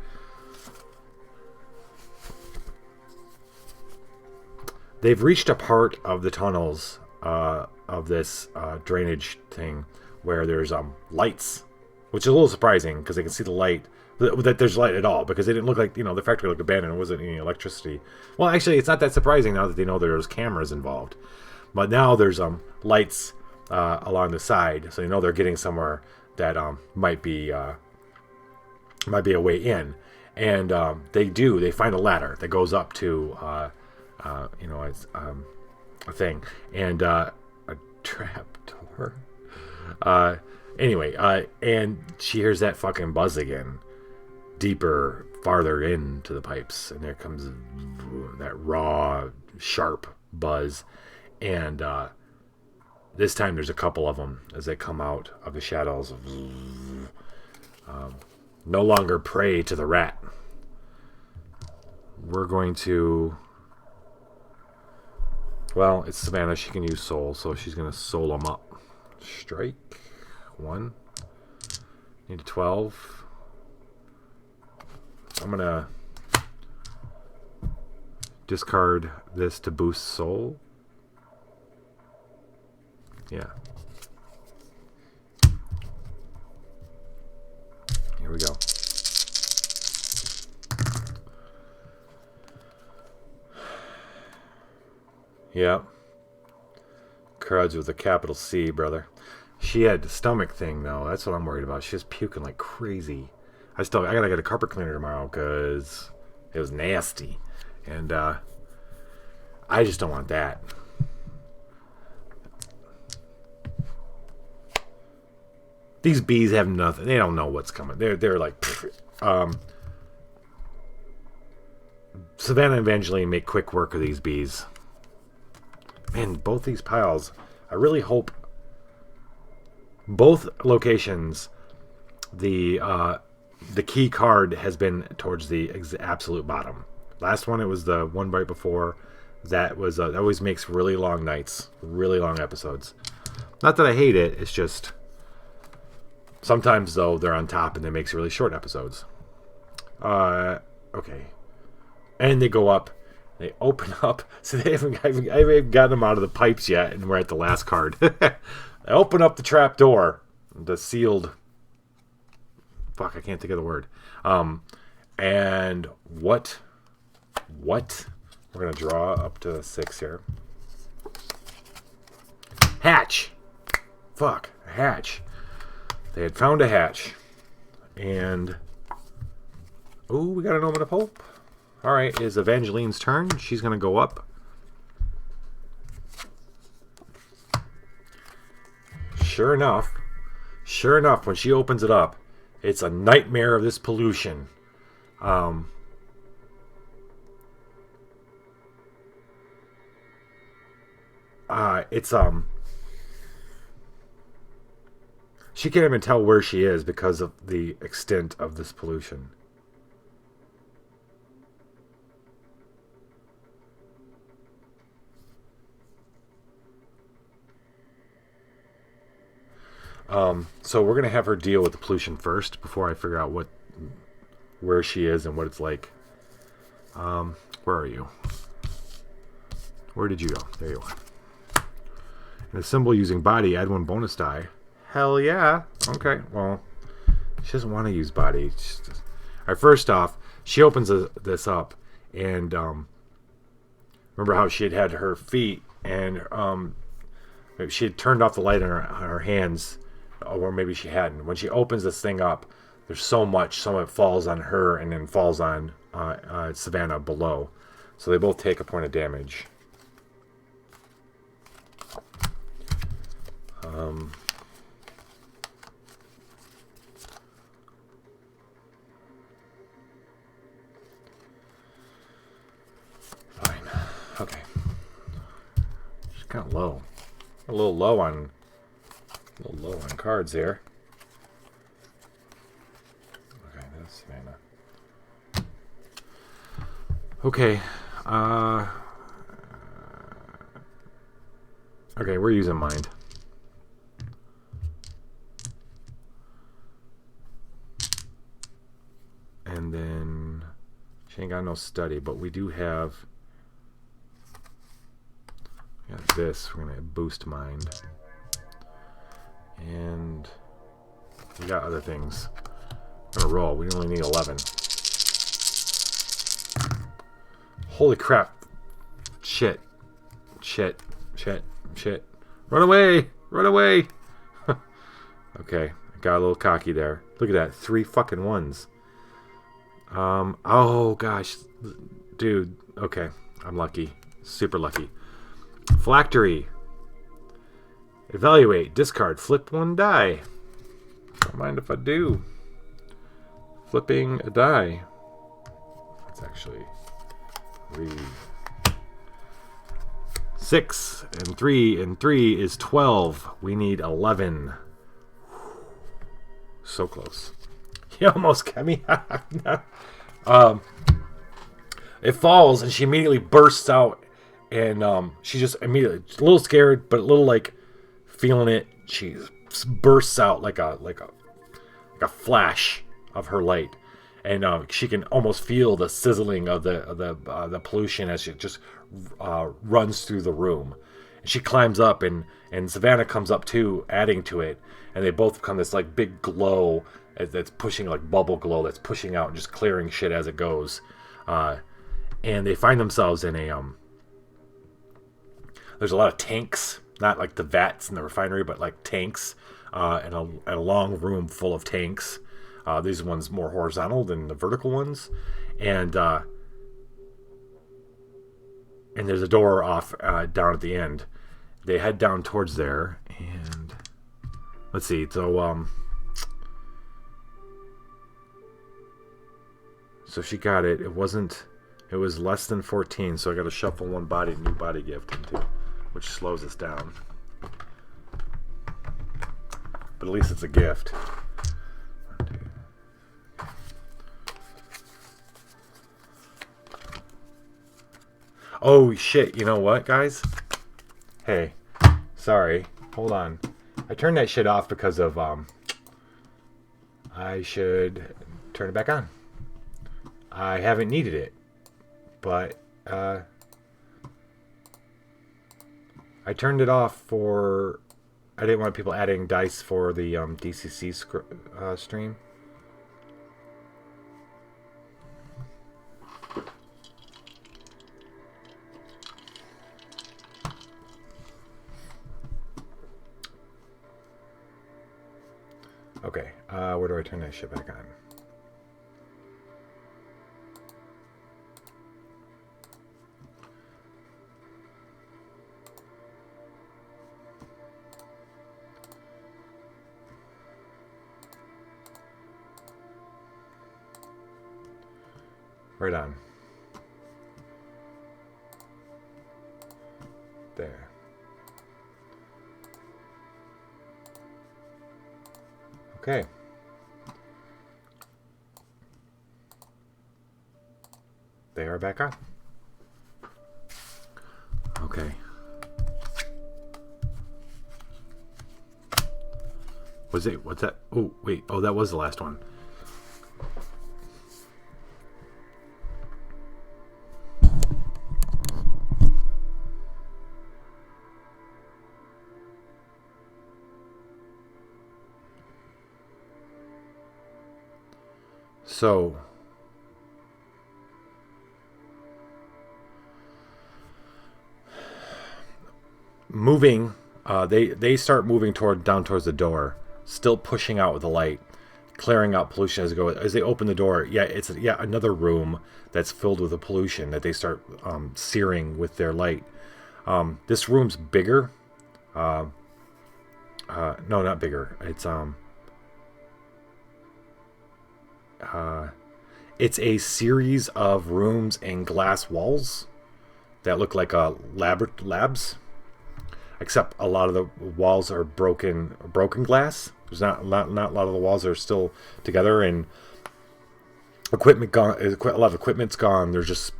B: They've reached a part of the tunnels of this drainage thing where there's lights, which is a little surprising because they can see the light, that there's light at all, because it didn't look like, the factory looked abandoned. There wasn't any electricity. Well, actually, it's not that surprising now that they know there's cameras involved. But now there's lights along the side, so they're getting somewhere that might be a way in. And they find a ladder that goes up to it's a thing, and a trap door. Anyway, and she hears that fucking buzz again, deeper, farther into the pipes, and there comes that raw, sharp buzz, and this time there's a couple of them as they come out of the shadows. No longer prey to the rat. We're going to... Well, it's Savannah. She can use soul, so she's going to soul them up. Strike. 1. Need a 12. I'm going to discard this to boost soul. Yeah. Here we go. Yep. Cruds with a capital C, brother. She had the stomach thing, though. That's what I'm worried about. She was puking like crazy. I gotta get a carpet cleaner tomorrow because it was nasty. And I just don't want that. These bees have nothing. They don't know what's coming. They're like... Savannah and Evangeline make quick work of these bees. Man, both these piles, I really hope both locations, the key card has been towards the absolute bottom. Last one, it was the one right before. That was that always makes really long nights, really long episodes. Not that I hate it, it's just sometimes though they're on top and it makes really short episodes. Okay, and they go up. They open up, so I haven't gotten them out of the pipes yet, and we're at the last card. They open up the trap door, the sealed... Fuck, I can't think of the word. And what? We're going to draw up to 6 here. Hatch! Fuck, a hatch. They had found a hatch. And... Ooh, we got an Omen of Hope. Alright, is Evangeline's turn. She's going to go up. Sure enough, when she opens it up, it's a nightmare of this pollution. She can't even tell where she is because of the extent of this pollution. So we're going to have her deal with the pollution first before I figure out where she is and what it's like. Where are you? Where did you go? There you are. And a symbol using body, add 1 bonus die. Hell yeah. Okay, well, she doesn't want to use body. All right, first off, she opens this up, and remember how she had her feet, and she had turned off the light on her hands, or maybe she hadn't. When she opens this thing up, there's so much. Some of it falls on her and then falls on Savannah below. So they both take a point of damage. Fine. Okay. She's kind of low. A little low on cards here. Okay, that's Savannah. Okay. Okay, we're using mind. And then she ain't got no study, but we do have this. We're gonna boost mind. And we got other things. We're gonna roll. We only need 11. Holy crap. Shit. Run away! Okay, I got a little cocky there. Look at that. 3 fucking 1s. Oh gosh. Dude. Okay, I'm lucky. Super lucky. Phylactery. Evaluate. Discard. Flip 1 die. Don't mind if I do. Flipping a die. That's actually 6 and 3 is 12. We need 11. So close. You almost got me. It falls, and she immediately bursts out, and she just immediately, a little scared, but a little like feeling it. She bursts out like a flash of her light, and she can almost feel the sizzling of the pollution as she just runs through the room. And she climbs up, and Savannah comes up too, adding to it, and they both become this like big glow that's pushing, like bubble glow that's pushing out and just clearing shit as it goes. And they find themselves in there's a lot of tanks, not like the vats in the refinery, but like tanks, and a long room full of tanks. These ones more horizontal than the vertical ones, and there's a door off down at the end. They head down towards there, and let's see. So she got it. It was less than 14, so I got to shuffle one new body gift into, which slows us down. But at least it's a gift. Oh shit, you know what, guys? Hey, sorry. Hold on. I turned that shit off because of I should turn it back on. I haven't needed it. But I turned it off for, I didn't want people adding dice for the DCC stream. Okay, where do I turn that shit back on? Right on. There. Okay. They are back on. Okay. What's that? Oh, wait. Oh, that was the last one. So, moving, they start moving down towards the door, still pushing out with the light, clearing out pollution as they open the door. Yeah, it's another room that's filled with the pollution that they start searing with their light. This room's bigger. No, not bigger. It's a series of rooms and glass walls that look like labs, except a lot of the walls are broken glass. There's not a lot of the walls are still together, and equipment gone. A lot of equipment's gone. There's just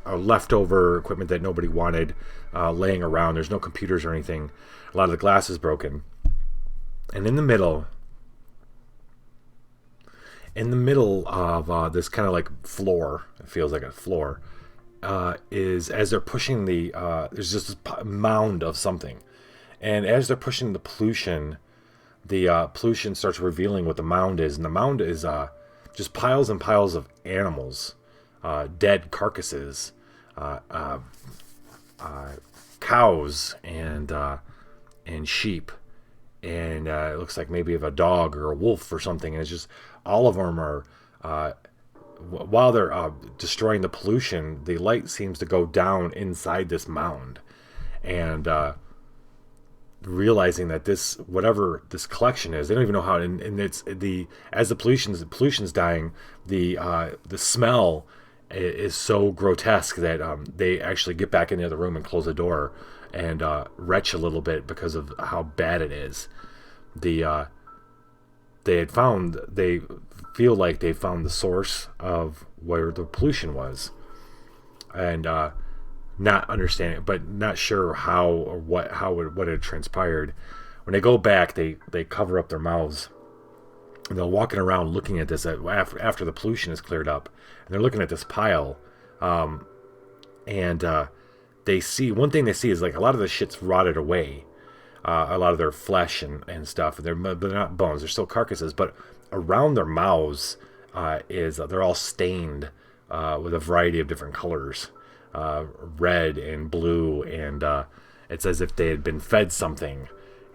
B: leftover equipment that nobody wanted laying around. There's no computers or anything. A lot of the glass is broken, and in the middle of this kind of like floor, it feels like a floor, is as they're pushing there's just this mound of something, and as they're pushing the pollution starts revealing what the mound is, and the mound is just piles and piles of animals, dead carcasses, cows and sheep, and it looks like maybe of a dog or a wolf or something, and it's just all of them are, while they're destroying the pollution, the light seems to go down inside this mound, and realizing that whatever this collection is, they don't even know how, and it's as the pollution's dying, the smell is so grotesque that they actually get back in the other room and close the door and retch a little bit because of how bad it is. They feel like they found the source of where the pollution was, and not understanding, but not sure how or what had transpired. When they go back, they cover up their mouths, and they're walking around looking at this after the pollution is cleared up, and they're looking at this pile, and they see, one thing they see is like a lot of the shit's rotted away, a lot of their flesh and stuff. They're not bones; they're still carcasses, but around their mouths they're all stained with a variety of different colors, red and blue, and it's as if they had been fed something,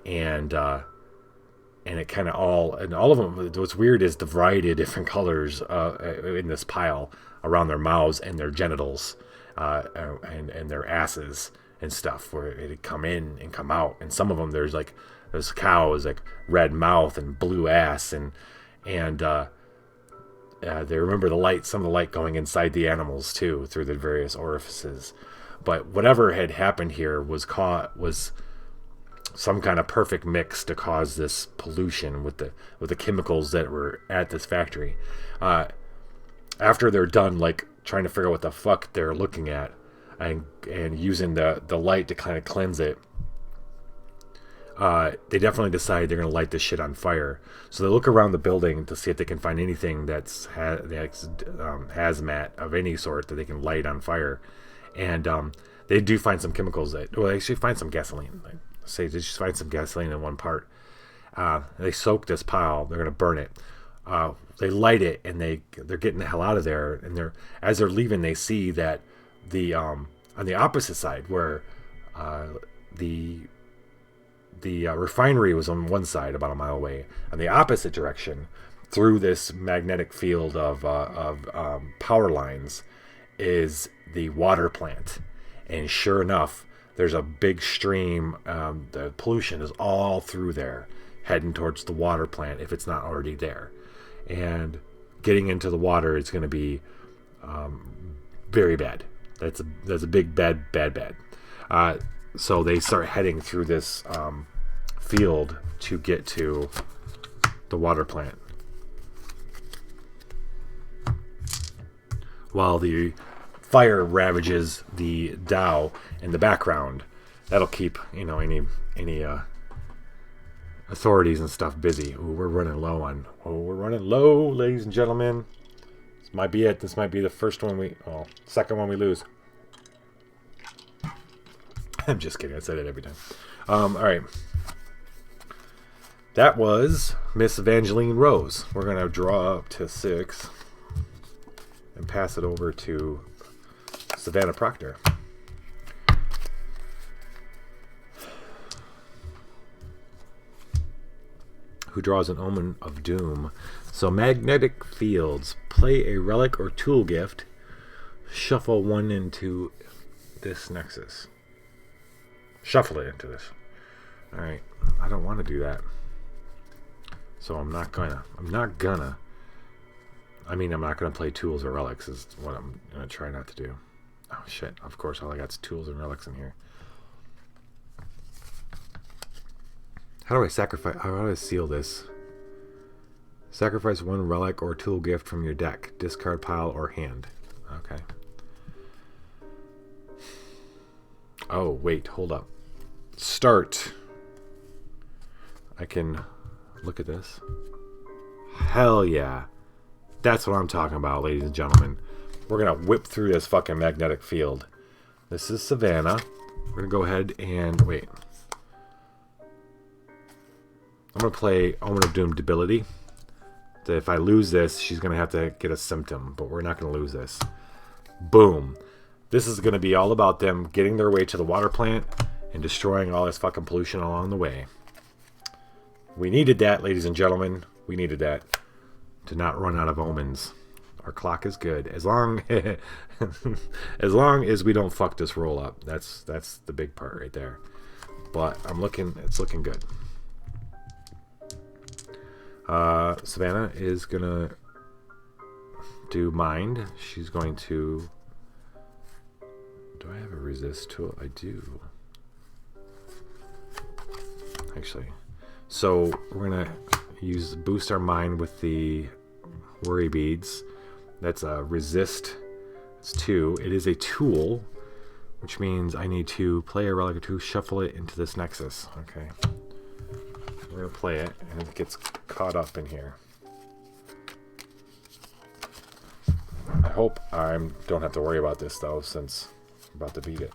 B: and it kind of all of them. What's weird is the variety of different colors in this pile around their mouths and their genitals, and their asses and stuff, where it'd come in and come out. And some of them, there's cows like red mouth and blue ass, and they remember some of the light going inside the animals too through the various orifices. But whatever had happened here was some kind of perfect mix to cause this pollution with the chemicals that were at this factory. After they're done like trying to figure out what the fuck they're looking at, and using the light to kind of cleanse it, they definitely decide they're going to light this shit on fire. So they look around the building to see if they can find anything that's hazmat of any sort that they can light on fire. And they do find some chemicals they actually find some gasoline. They just find some gasoline in one part. They soak this pile. They're going to burn it. They light it, and they're getting the hell out of there. And as they're leaving, they see that on the opposite side, where the refinery was on one side about a mile away, on the opposite direction, through this magnetic field of power lines, is the water plant. And sure enough, there's a big stream. The pollution is all through there, heading towards the water plant if it's not already there. And getting into the water is going to be very bad. That's a big bad. So they start heading through this field to get to the water plant, while the fire ravages the Dow in the background. That'll keep any authorities and stuff busy. Ooh, we're running low, ladies and gentlemen. This might be it. This might be the second one we lose. I'm just kidding. I said it every time. All right. That was Miss Evangeline Rose. We're going to draw up to 6 and pass it over to Savannah Proctor. Who draws an omen of doom. So magnetic fields. Play a relic or tool gift. Shuffle one into this nexus. Shuffle it into this. Alright. I don't want to do that. So I'm not gonna play tools or relics is what I'm gonna try not to do. Oh shit, of course all I got is tools and relics in here. How do I seal this? Sacrifice one relic or tool gift from your deck, discard pile, or hand. Okay. Oh, wait, hold up. Start. I can look at this. Hell yeah. That's what I'm talking about, ladies and gentlemen. We're going to whip through this fucking magnetic field. This is Savannah. We're going to go ahead and... wait. I'm going to play Omen of Doom Debility. If I lose this, she's going to have to get a symptom. But we're not going to lose this. Boom. This is going to be all about them getting their way to the water plant and destroying all this fucking pollution along the way. We needed that, ladies and gentlemen. We needed that to not run out of omens. Our clock is good. As long as we don't fuck this roll up. That's the big part right there. But it's looking good. Savannah is gonna do mind. She's going to... do I have a resist tool? I do. Actually. So we're gonna boost our mind with the worry beads. That's a resist. It's 2. It is a tool, which means I need to play a relic or 2, shuffle it into this nexus. Okay. We're going to play it, and it gets caught up in here. I hope I don't have to worry about this, though, since I'm about to beat it.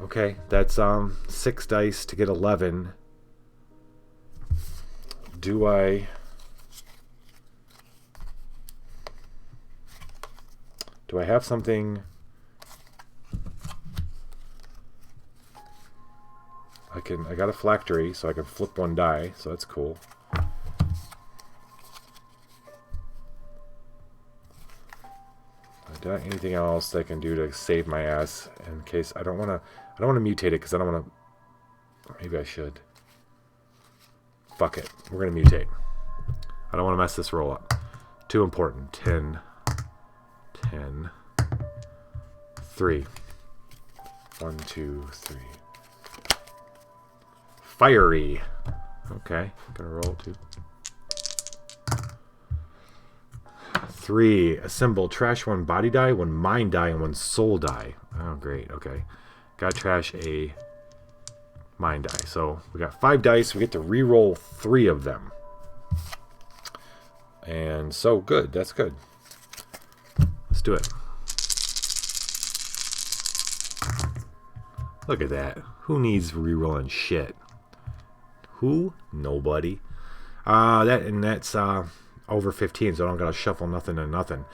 B: Okay, that's 6 dice to get 11. Do I have something I got a phylactery, so I can flip 1 die, so that's cool. Anything else that I can do to save my ass in case I don't want to mutate it, because I don't want to. Maybe I should. Fuck it. We're gonna mutate. I don't want to mess this roll up. Too important. 10, 3. 1, 2, 3. Fiery. Okay, gonna roll 2. 3. Assemble. Trash 1 body die, 1 mind die, and 1 soul die. Oh, great. Okay. Gotta trash a mind die. So we got 5 dice. We get to re-roll 3 of them. And so good. That's good. Let's do it. Look at that. Who needs re-rolling shit? Who? Nobody. That's over 15, so I don't gotta shuffle nothing to nothing.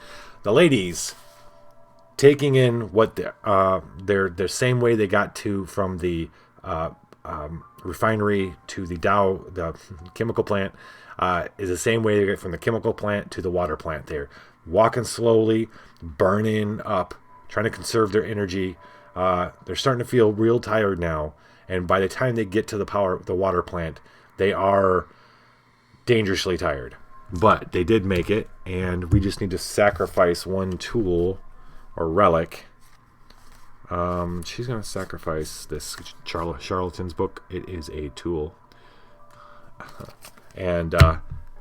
B: The ladies taking in what their same way they got to from the refinery to the chemical plant is the same way they get from the chemical plant to the water plant. They're walking slowly, burning up, trying to conserve their energy. They're starting to feel real tired now, and by the time they get to the water plant, they are dangerously tired. But they did make it, and we just need to sacrifice 1 tool or relic. She's going to sacrifice this Charlatan's book. It is a tool. And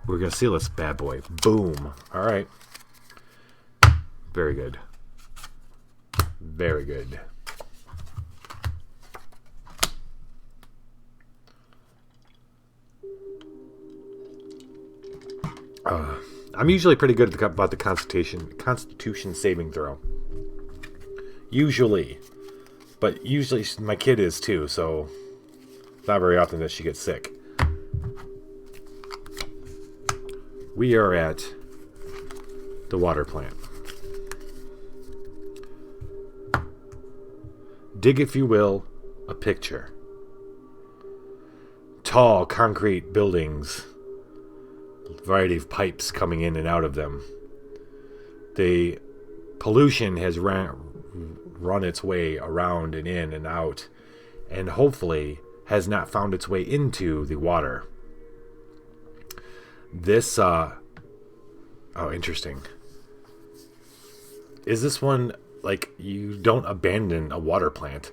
B: we're going to seal this bad boy. Boom. All right. Very good. Very good. I'm usually pretty good about the Constitution saving throw. Usually. But usually my kid is too, so it's not very often that she gets sick. We are at the water plant. Dig, if you will, a picture. Tall concrete buildings. Variety of pipes coming in and out of them. The pollution has run its way around and in and out, and hopefully has not found its way into the water. This interesting. Is this one like you don't abandon a water plant?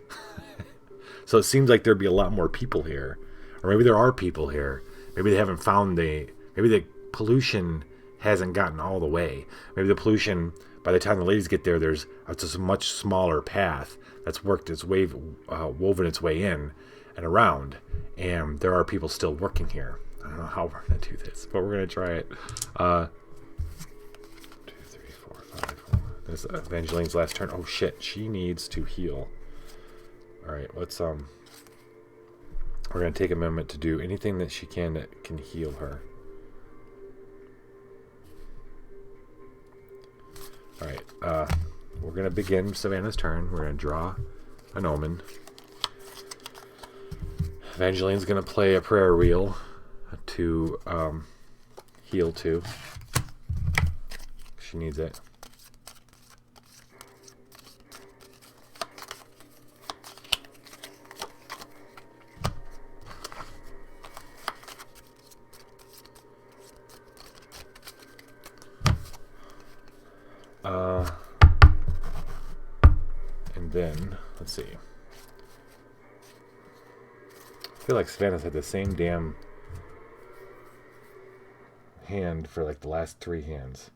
B: So it seems like there'd be a lot more people here, or maybe there are people here. Maybe they haven't found maybe the pollution hasn't gotten all the way. Maybe the pollution, by the time the ladies get there, it's just a much smaller path that's worked its way, woven its way in and around, and there are people still working here. I don't know how we're gonna do this, but we're gonna try it. 2, 3, 4, 5. This is Evangeline's last turn. Oh shit, she needs to heal. All right, let's we're gonna take a moment to do anything that she can that can heal her. Alright, we're going to begin Savannah's turn. We're going to draw an omen. Evangeline's going to play a prayer wheel to heal to. She needs it. And then, let's see. feel like Savannah's had the same damn hand for like the last 3 hands.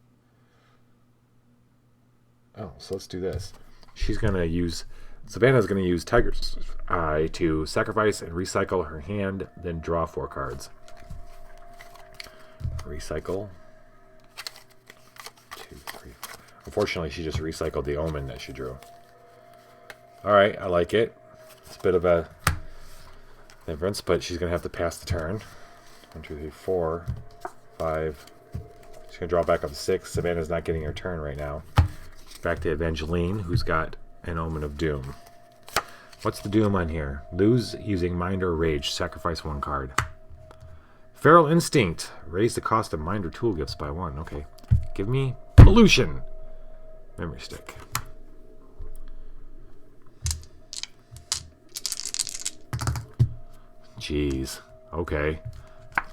B: Oh, so let's do this. Savannah's gonna use Tiger's Eye to sacrifice and recycle her hand, then draw 4 cards. Recycle. 2, 3. Unfortunately, she just recycled the omen that she drew. Alright, I like it. It's a bit of a difference, but she's gonna have to pass the turn. 1, 2, 3, 4, 5. She's gonna draw back up to 6. Savannah's not getting her turn right now. Back to Evangeline, who's got an Omen of Doom. What's the doom on here? Lose using Mind or Rage. Sacrifice 1 card. Feral Instinct. Raise the cost of Mind or Tool Gifts by 1. Okay. Give me Pollution. Memory Stick. Jeez. Okay.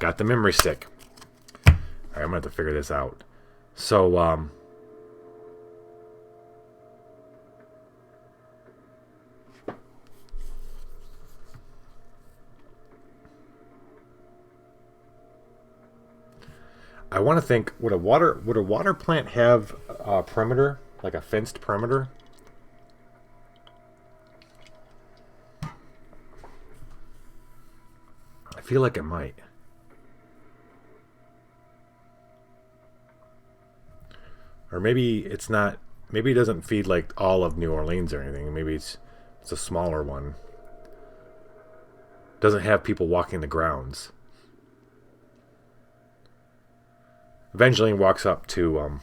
B: Got the Memory Stick. Alright, I'm gonna have to figure this out. So, I want to think, would a water plant have a perimeter, like a fenced perimeter? I feel like it might. Or maybe it's not, maybe it doesn't feed like all of New Orleans or anything. Maybe it's a smaller one. Doesn't have people walking the grounds. Evangeline walks up to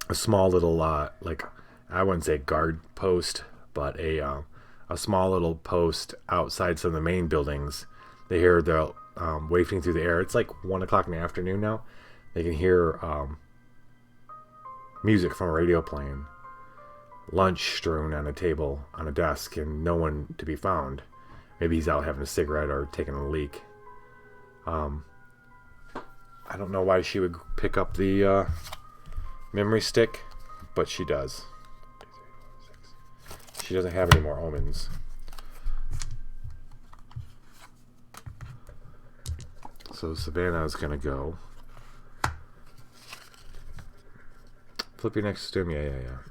B: a small little, like, I wouldn't say guard post, but a small little post outside some of the main buildings. They hear the wafting through the air. It's like 1 o'clock in the afternoon now. They can hear music from a radio playing. Lunch strewn on a table on a desk and no one to be found. Maybe he's out having a cigarette or taking a leak. I don't know why she would pick up the memory stick, but she does. She doesn't have any more omens. So Savannah is going to go. Flip your next doom, yeah.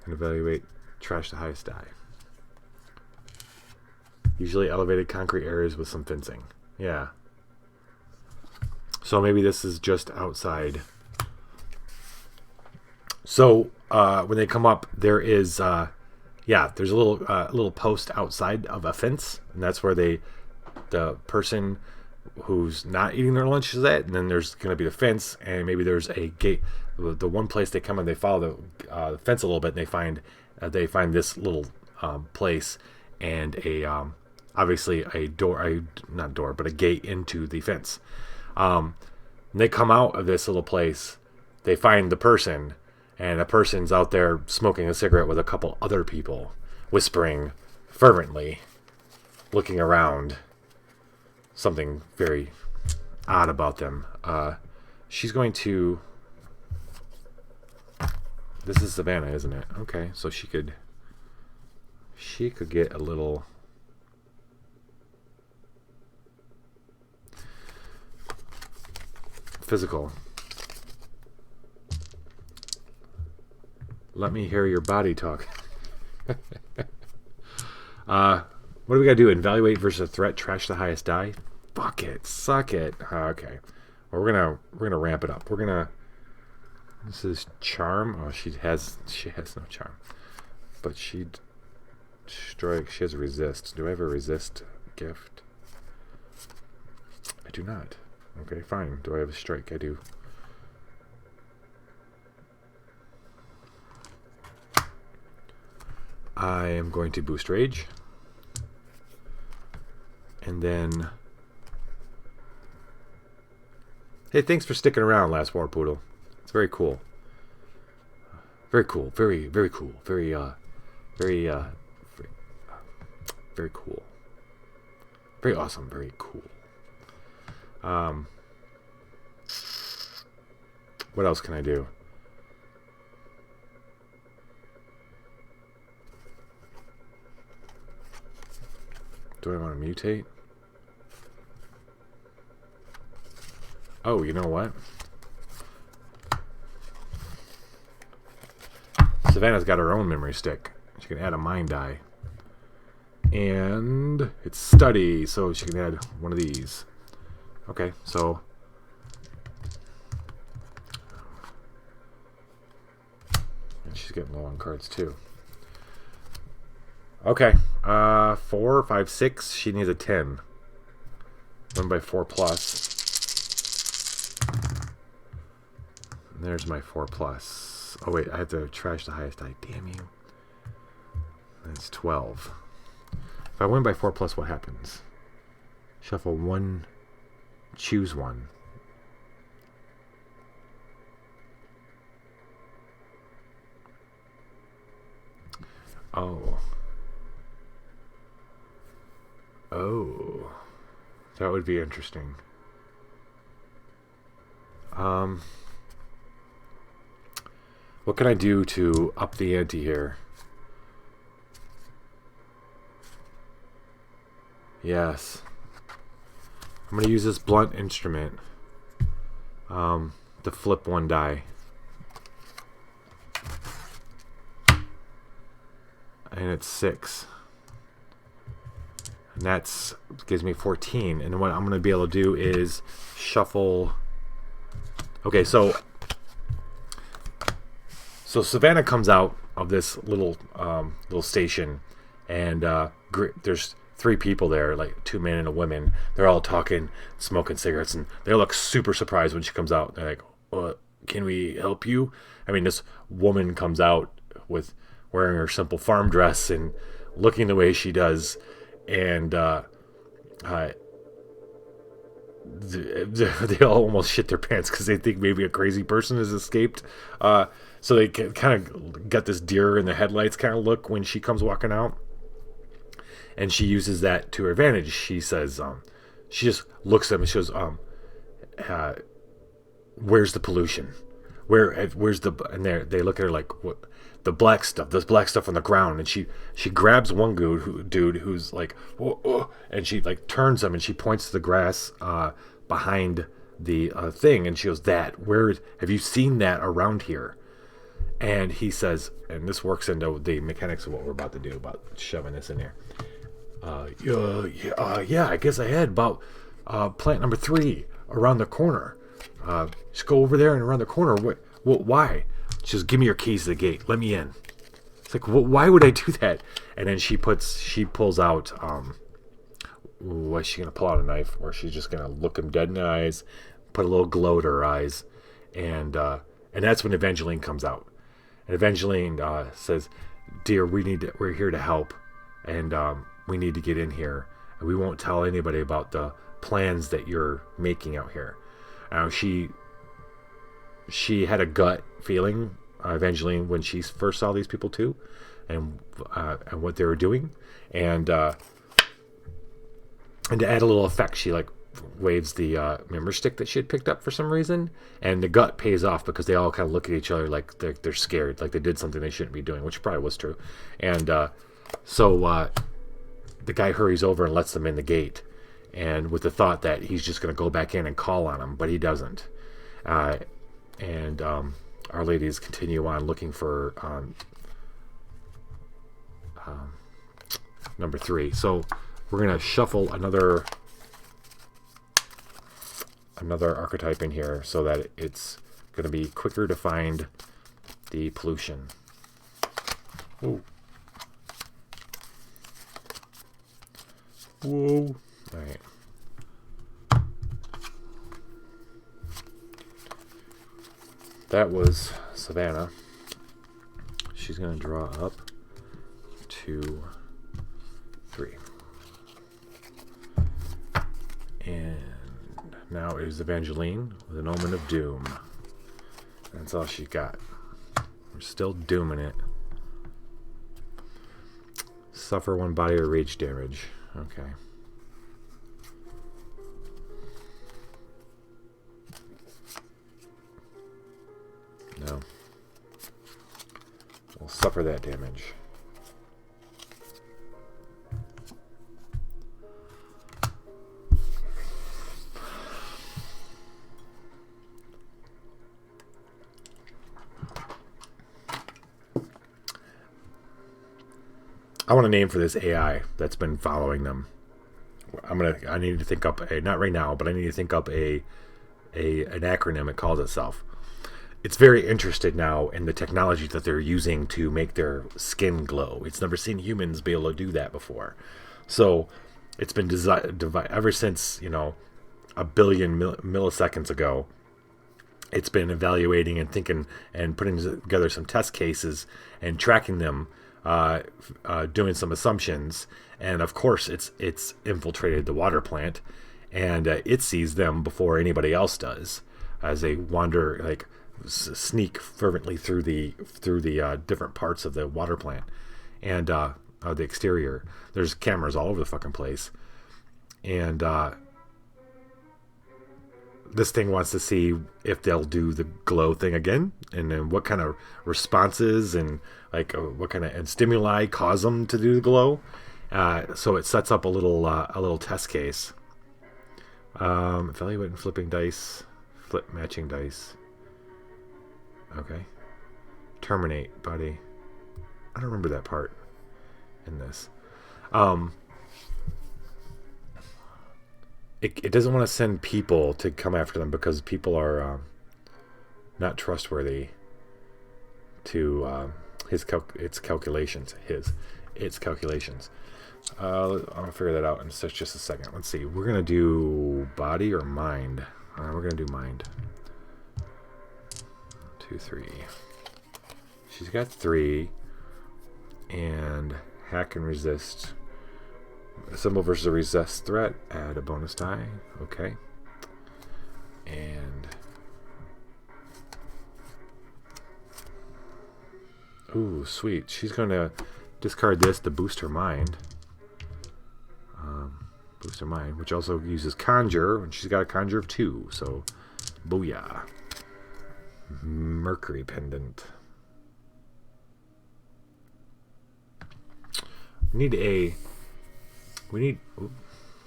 B: And evaluate, trash the highest die. Usually elevated concrete areas with some fencing. Yeah. So maybe this is just outside. So when they come up, there is, there's a little post outside of a fence, and that's where the person who's not eating their lunch is at. And then there's going to be the fence, and maybe there's a gate. The one place they come in, they follow the fence a little bit, and they find this little place and obviously a door, not door, but a gate into the fence. They come out of this little place, they find the person, and the person's out there smoking a cigarette with a couple other people, whispering fervently, looking around. Something very odd about them. She's going to... This is Savannah, isn't it? Okay, so she could get a little... physical. Let me hear your body talk. What do we gotta do? Evaluate versus a threat. Trash the highest die. Fuck it. Suck it. Okay. Well, we're gonna ramp it up. This is charm. Oh, she has no charm. But she has a resist. Do I have a resist gift? I do not. Okay, fine. Do I have a strike? I do. I am going to boost rage. And then... Hey, thanks for sticking around, Last War Poodle. It's very cool. Very cool. Very, very cool. Very cool. Very awesome. Very cool. What else can I do? Do I want to mutate? Oh, you know what? Savannah's got her own memory stick. She can add a mind die. And it's study, so she can add one of these. Okay, so... And she's getting low on cards, too. Okay, 4, 5, 6. She needs a 10. 1 by 4 plus. And there's my 4 plus. Oh wait, I have to trash the highest die. Damn you. That's 12. If I win by 4 plus, what happens? Shuffle 1. Choose 1. Oh. Oh. That would be interesting. What can I do to up the ante here? Yes. I'm going to use this blunt instrument to flip 1 die. And it's 6. And that gives me 14. And what I'm going to be able to do is shuffle... Okay, so Savannah comes out of this little station, and there's 3 people there, like 2 men and a woman. They're all talking, smoking cigarettes, and they look super surprised when she comes out. They're like, can we help you? I mean, this woman comes out with wearing her simple farm dress and looking the way she does, and they all almost shit their pants because they think maybe a crazy person has escaped. So they kind of got this deer in the headlights kind of look when she comes walking out. And she uses that to her advantage. She says, she just looks at him and she goes, where's the pollution? Where's the, and they look at her like, what, the black stuff, there's black stuff on the ground. And she grabs one dude who's like, whoa, and she like turns him and she points to the grass behind the thing. And she goes, where have you seen that around here? And he says, and this works into the mechanics of what we're about to do about shoving this in here. Yeah, I guess I had about plant number 3 around the corner. Just go over there and around the corner. Why? Just give me your keys to the gate. Let me in. It's like, why would I do that? And then she pulls out, was she going to pull out a knife, or she's just going to look him dead in the eyes, put a little glow to her eyes, and that's when Evangeline comes out. And Evangeline says, dear, we're here to help, and we need to get in here. And we won't tell anybody about the plans that you're making out here. She had a gut feeling, Evangeline, when she first saw these people too, and what they were doing, and to add a little effect, she like waves the memory stick that she had picked up for some reason, and the gut pays off because they all kind of look at each other like they're scared, like they did something they shouldn't be doing, which probably was true. And so the guy hurries over and lets them in the gate, and with the thought that he's just going to go back in and call on them, but he doesn't. And our ladies continue on looking for number 3. So we're going to shuffle another archetype in here so that it's going to be quicker to find the pollution. Ooh. Whoa. All right. That was Savannah. She's going to draw up 2, 3. And now is Evangeline with an Omen of Doom. That's all she got. We're still dooming it. Suffer 1 body or rage damage. Okay. No. We'll suffer that damage. I want a name for this AI that's been following them. I need to think up a, not right now, but I need to think up an acronym it calls itself. It's very interested now in the technology that they're using to make their skin glow. It's never seen humans be able to do that before. So it's been designed ever since, a billion milliseconds ago. It's been evaluating and thinking and putting together some test cases and tracking them, doing some assumptions. And of course, it's infiltrated the water plant, and it sees them before anybody else does as they wander, sneak fervently through the different parts of the water plant and the exterior. There's cameras all over the fucking place, and this thing wants to see if they'll do the glow thing again, and then what kind of responses and what kind of stimuli cause them to do the glow. So it sets up a little test case. Evaluate and flipping dice, flip matching dice. Okay. Terminate, buddy. I don't remember that part in this. It doesn't want to send people to come after them because people are not trustworthy to its calculations. I'll figure that out in just a second. Let's see. We're gonna do body or mind. We're gonna do mind. 2, 3. She's got 3, and hack and resist. Symbol versus a resist threat. Add a bonus die. Okay. And ooh, sweet. She's gonna discard this to boost her mind. Boost her mind, which also uses conjure, and she's got a conjure of 2. So, booyah. Mercury pendant. We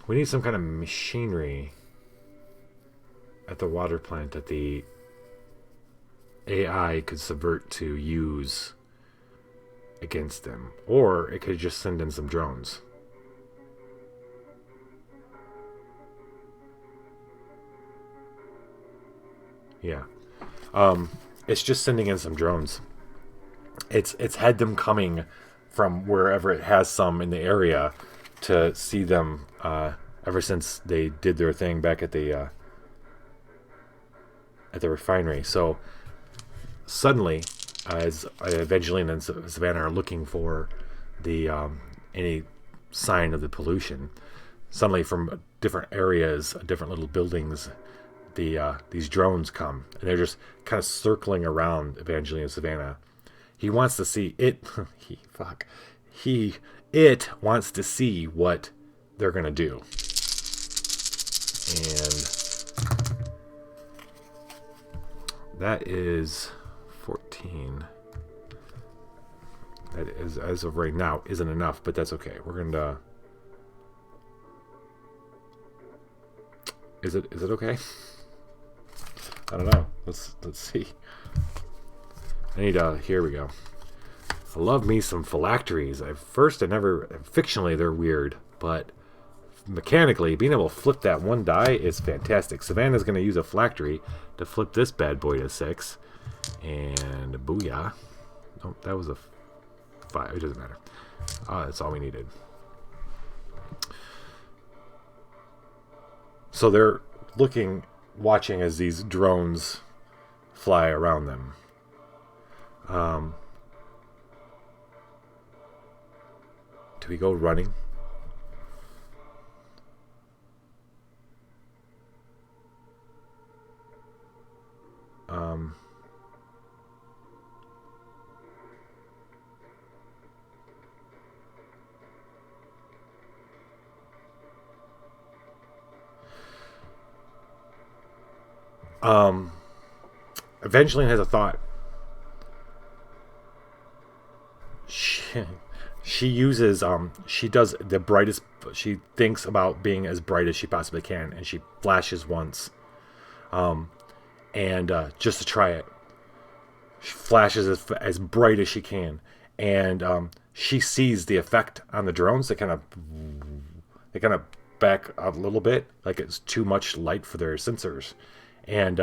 B: need some kind of machinery at the water plant that the AI could subvert to use against them, or it could just send in some drones. Yeah. It's just sending in some drones. It's had them coming from wherever it has some in the area to see them ever since they did their thing back at the refinery. So suddenly, as Evangeline and Savannah are looking for the any sign of the pollution, suddenly from different areas, different little buildings, these drones come, and they're just kind of circling around Evangeline and Savannah. He wants to see it. It wants to see what they're gonna do, and that is 14. That is, as of right now, isn't enough, but that's okay. We're gonna. Is it okay? I don't know. Let's see. I need here we go. I love me some phylacteries. Fictionally they're weird, but mechanically being able to flip that one die is fantastic. Savannah's going to use a phylactery to flip this bad boy to 6, and booyah. Oh, that was a 5. It doesn't matter. That's all we needed. So they're watching as these drones fly around them. Do we go running? Evangeline has a thought. She uses she does the brightest. She thinks about being as bright as she possibly can, and she flashes once, and just to try it, she flashes as bright as she can, and she sees the effect on the drones. They kind of back a little bit, like it's too much light for their sensors, and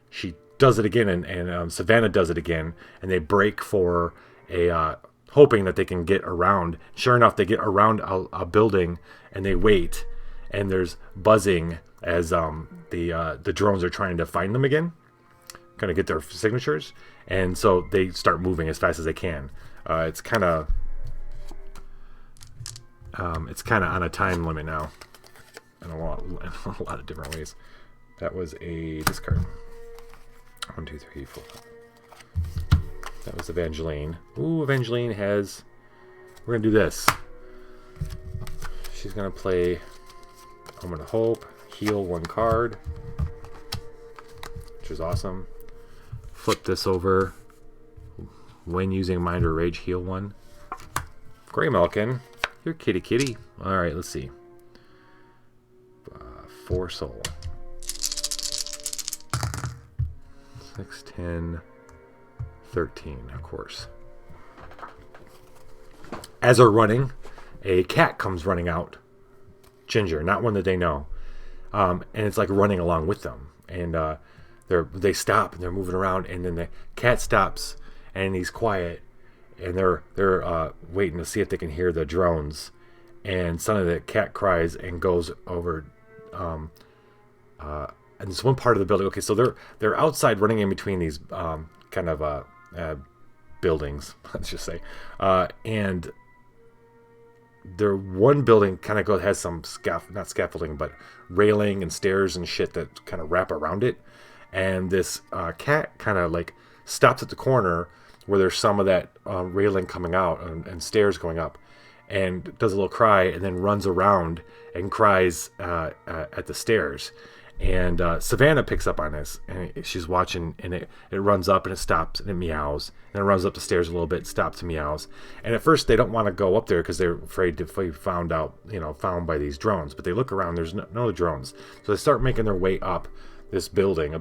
B: she does it again, and Savannah does it again, and they break for a hoping that they can get around. Sure enough, they get around a building, and they wait, and there's buzzing as the drones are trying to find them again, kind of get their signatures, and so they start moving as fast as they can. It's kind of on a time limit now, in a lot of different ways. That was a discard. 1, 2, 3, 4. That was Evangeline. Ooh, Evangeline has... We're going to do this. She's going to play Omen of Hope, heal 1 card, which is awesome. Flip this over. When using Mind or Rage, heal 1. Grey Malkin, you're kitty. Alright, let's see. 4 soul. 6, 10, 13, of course. As they're running, a cat comes running out. Ginger, not one that they know. And it's like running along with them. And they stop and they're moving around, and then the cat stops and he's quiet, and they're waiting to see if they can hear the drones. And suddenly the cat cries and goes over and this one part of the building. Okay, so they're outside running in between these kind of buildings, let's just say, and their one building kind of has some not scaffolding, but railing and stairs and shit that kind of wrap around it. And this cat kind of like stops at the corner where there's some of that railing coming out and stairs going up, and does a little cry, and then runs around and cries at the stairs. And Savannah picks up on this, and she's watching, and it runs up and it stops and it meows, and it runs up the stairs a little bit, stops and meows. And at first they don't want to go up there because they're afraid to be found by these drones. But they look around, there's no drones, so they start making their way up this building,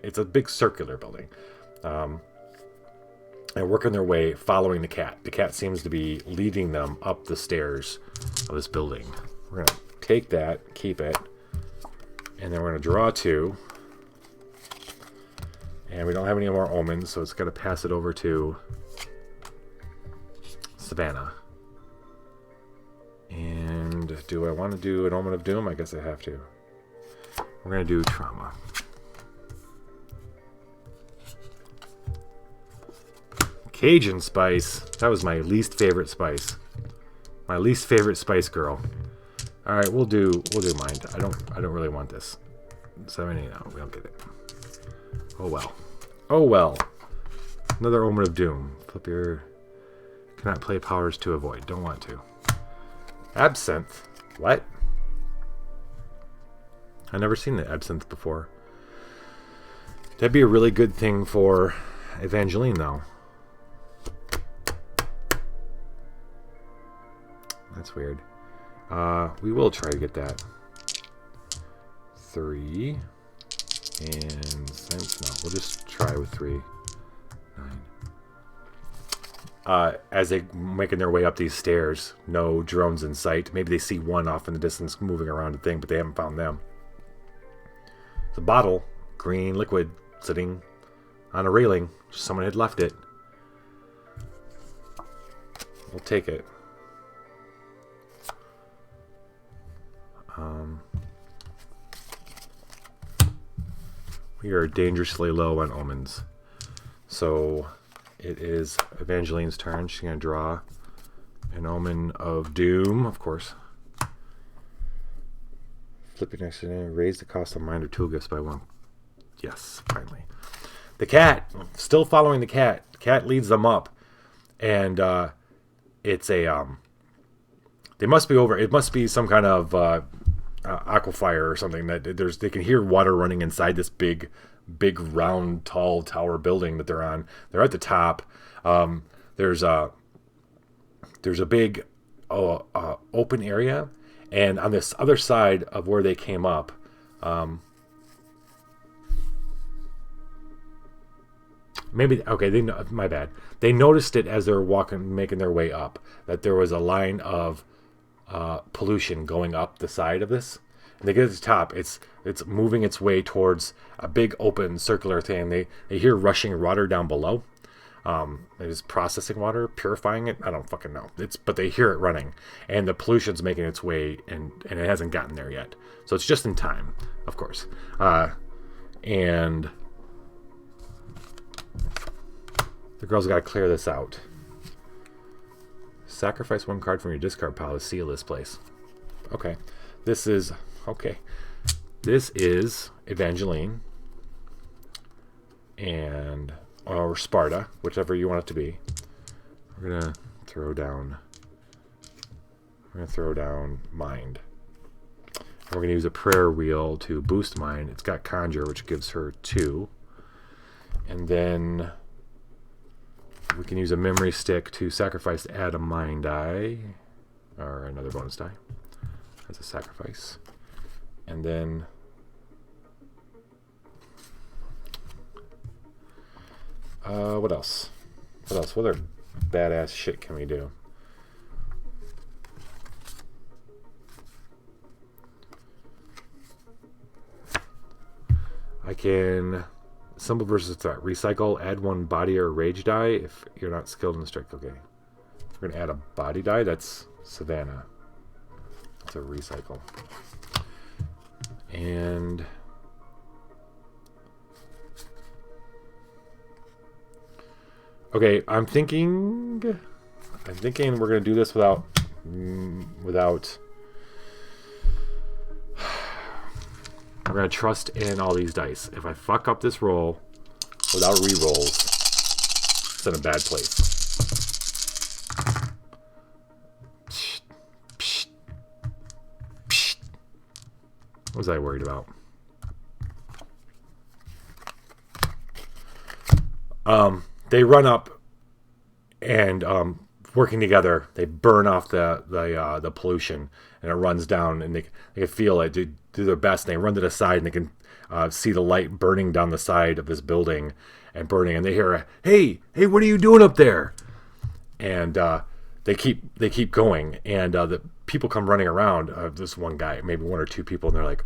B: it's a big circular building, and working their way, following the cat. The cat seems to be leading them up the stairs of this building. We're gonna take that, keep it. And then we're going to draw 2. And we don't have any more omens, so it's going to pass it over to Savannah. And do I want to do an Omen of Doom? I guess I have to. We're going to do Trauma. Cajun Spice. That was my least favorite spice. My least favorite Spice Girl. All right, we'll do Mind. I don't really want this. 70, no, we don't get it. Oh well. Another Omen of Doom. Flip your... Cannot play powers to avoid. Don't want to. Absinthe. What? I've never seen the Absinthe before. That'd be a really good thing for Evangeline, though. That's weird. We will try to get that. 3. And sense. No, we'll just try with 3. 9. As they making their way up these stairs, no drones in sight. Maybe they see one off in the distance moving around a thing, but they haven't found them. It's a bottle, green liquid, sitting on a railing. Someone had left it. We'll take it. We are dangerously low on omens. So it is Evangeline's turn. She's going to draw an Omen of Doom, of course. Flip your next name. Raise the cost of mind or tool gifts by 1. Yes, finally. The cat. Still following the cat. The cat leads them up. And it's a... They must be over... It must be some kind of... aquifer or something that they can hear water running inside this big round tall tower building that they're on. They're at the top. There's a big open area, and on this other side of where they came up, Maybe, okay, my bad. They noticed it as they were walking, making their way up, that there was a line of pollution going up the side of this. And they get to the top, it's moving its way towards a big open circular thing. They hear rushing water down below. It is processing water, purifying it. I don't fucking know. But they hear it running, and the pollution's making its way, and it hasn't gotten there yet. So it's just in time, of course. And the girl's got to clear this out. Sacrifice one card from your discard pile to seal this place. Okay. This is Evangeline or Sparta, whichever you want it to be. We're gonna throw down Mind. And we're gonna use a prayer wheel to boost Mind. It's got Conjure, which gives her 2. And then we can use a memory stick to sacrifice to add a Mind die, or another bonus die. As a sacrifice. And then what else? What other badass shit can we do? I can symbol versus threat. Recycle, add 1 body or rage die if you're not skilled in the strike. Okay. We're gonna add a body die. That's Savannah. It's a recycle. And okay, I'm thinking we're gonna do this without we're gonna trust in all these dice. If I fuck up this roll without re-rolls, it's in a bad place. What was I worried about? They run up and working together, they burn off the pollution, and it runs down, and they can feel it. They do their best, and they run to the side, and they can see the light burning down the side of this building and burning, and they hear, "Hey, what are you doing up there?" And they keep going, and the people come running around. This one guy, maybe 1 or 2 people, and they're like,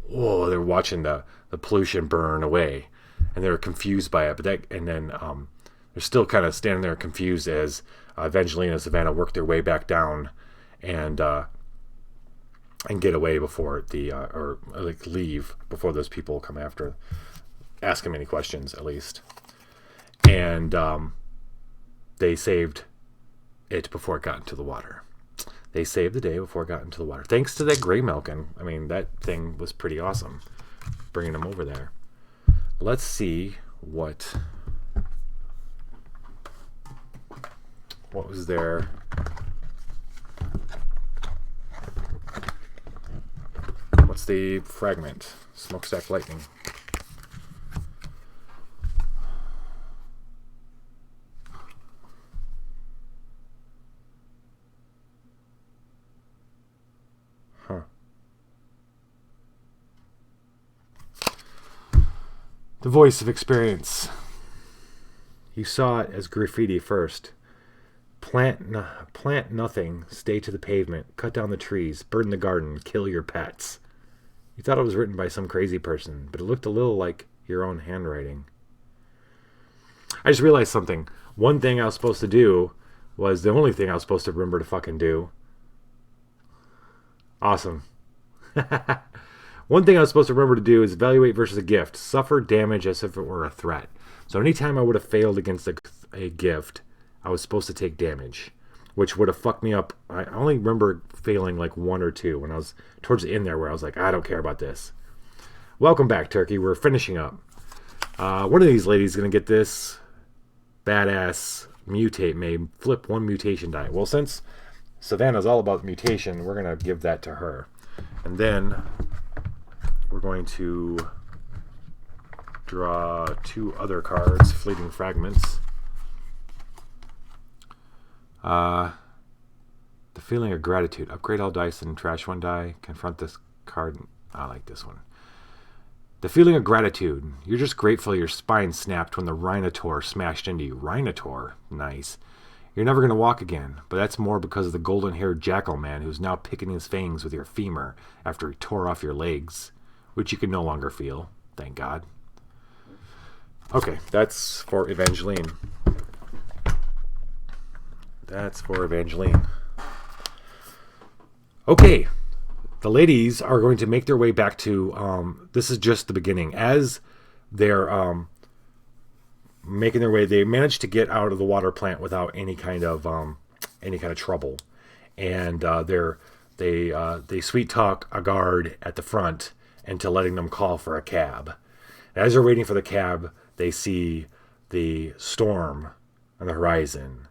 B: "Whoa!" They're watching the pollution burn away, and they're confused by it. And then they're still kind of standing there confused as Evangeline and Savannah work their way back down and get away before leave before those people come after, ask them any questions at least. And they saved it before it got into the water. They saved the day before it got into the water. Thanks to that gray milking. I mean, that thing was pretty awesome, bringing them over there. Let's see what was there. What's the fragment? Smokestack Lightning. The voice of experience. You saw it as graffiti first. Plant nothing, stay to the pavement, cut down the trees, burn the garden, kill your pets. You thought it was written by some crazy person, but it looked a little like your own handwriting. I just realized something. One thing I was supposed to do was the only thing I was supposed to remember to fucking do. Awesome. One thing I was supposed to remember to do is evaluate versus a gift. Suffer damage as if it were a threat. So anytime I would have failed against a gift, I was supposed to take damage, which would have fucked me up. I only remember failing like 1 or 2 when I was towards the end there where I was like, I don't care about this. Welcome back, Turkey. We're finishing up. One of these ladies is going to get this badass mutate made. Flip 1 mutation die. Well, since Savannah's all about mutation, we're going to give that to her. And then we're going to draw 2 other cards, Fleeting Fragments. The feeling of gratitude. Upgrade all dice and trash 1 die. Confront this card. I like this one. The feeling of gratitude. You're just grateful your spine snapped when the Rhinotaur smashed into you. Rhinotaur? Nice. You're never going to walk again, but that's more because of the golden-haired jackal man who's now picking his fangs with your femur after he tore off your legs, which you can no longer feel, thank God. Okay, that's for Evangeline. Okay, the ladies are going to make their way back to, this is just the beginning. As they're making their way, they manage to get out of the water plant without any kind of trouble. And they sweet talk a guard at the front into letting them call for a cab. As they're waiting for the cab, they see the storm on the horizon,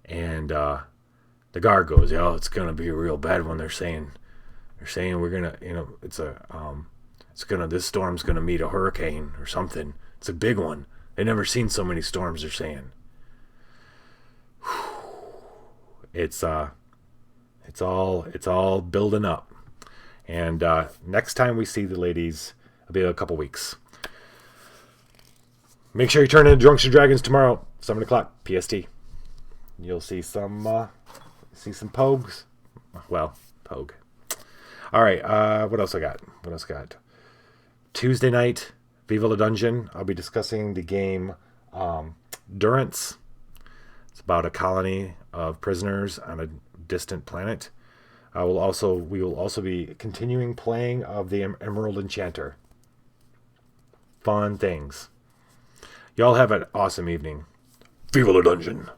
B: and the guard goes, "Oh, it's gonna be a real bad one." They're saying we're gonna, this storm's gonna meet a hurricane or something. It's a big one. They've never seen so many storms. They're saying, it's all building up, and next time we see the ladies, it'll be a couple weeks. Make sure you turn in Drunks and Dragons tomorrow, 7 o'clock PST. You'll see some pogues. Well, pogue. All right. What else I got? Tuesday night, Viva la Dungeon. I'll be discussing the game Durance. It's about a colony of prisoners on a distant planet. We will also be continuing playing of the Emerald Enchanter. Fun things. Y'all have an awesome evening. Viva la Dungeon.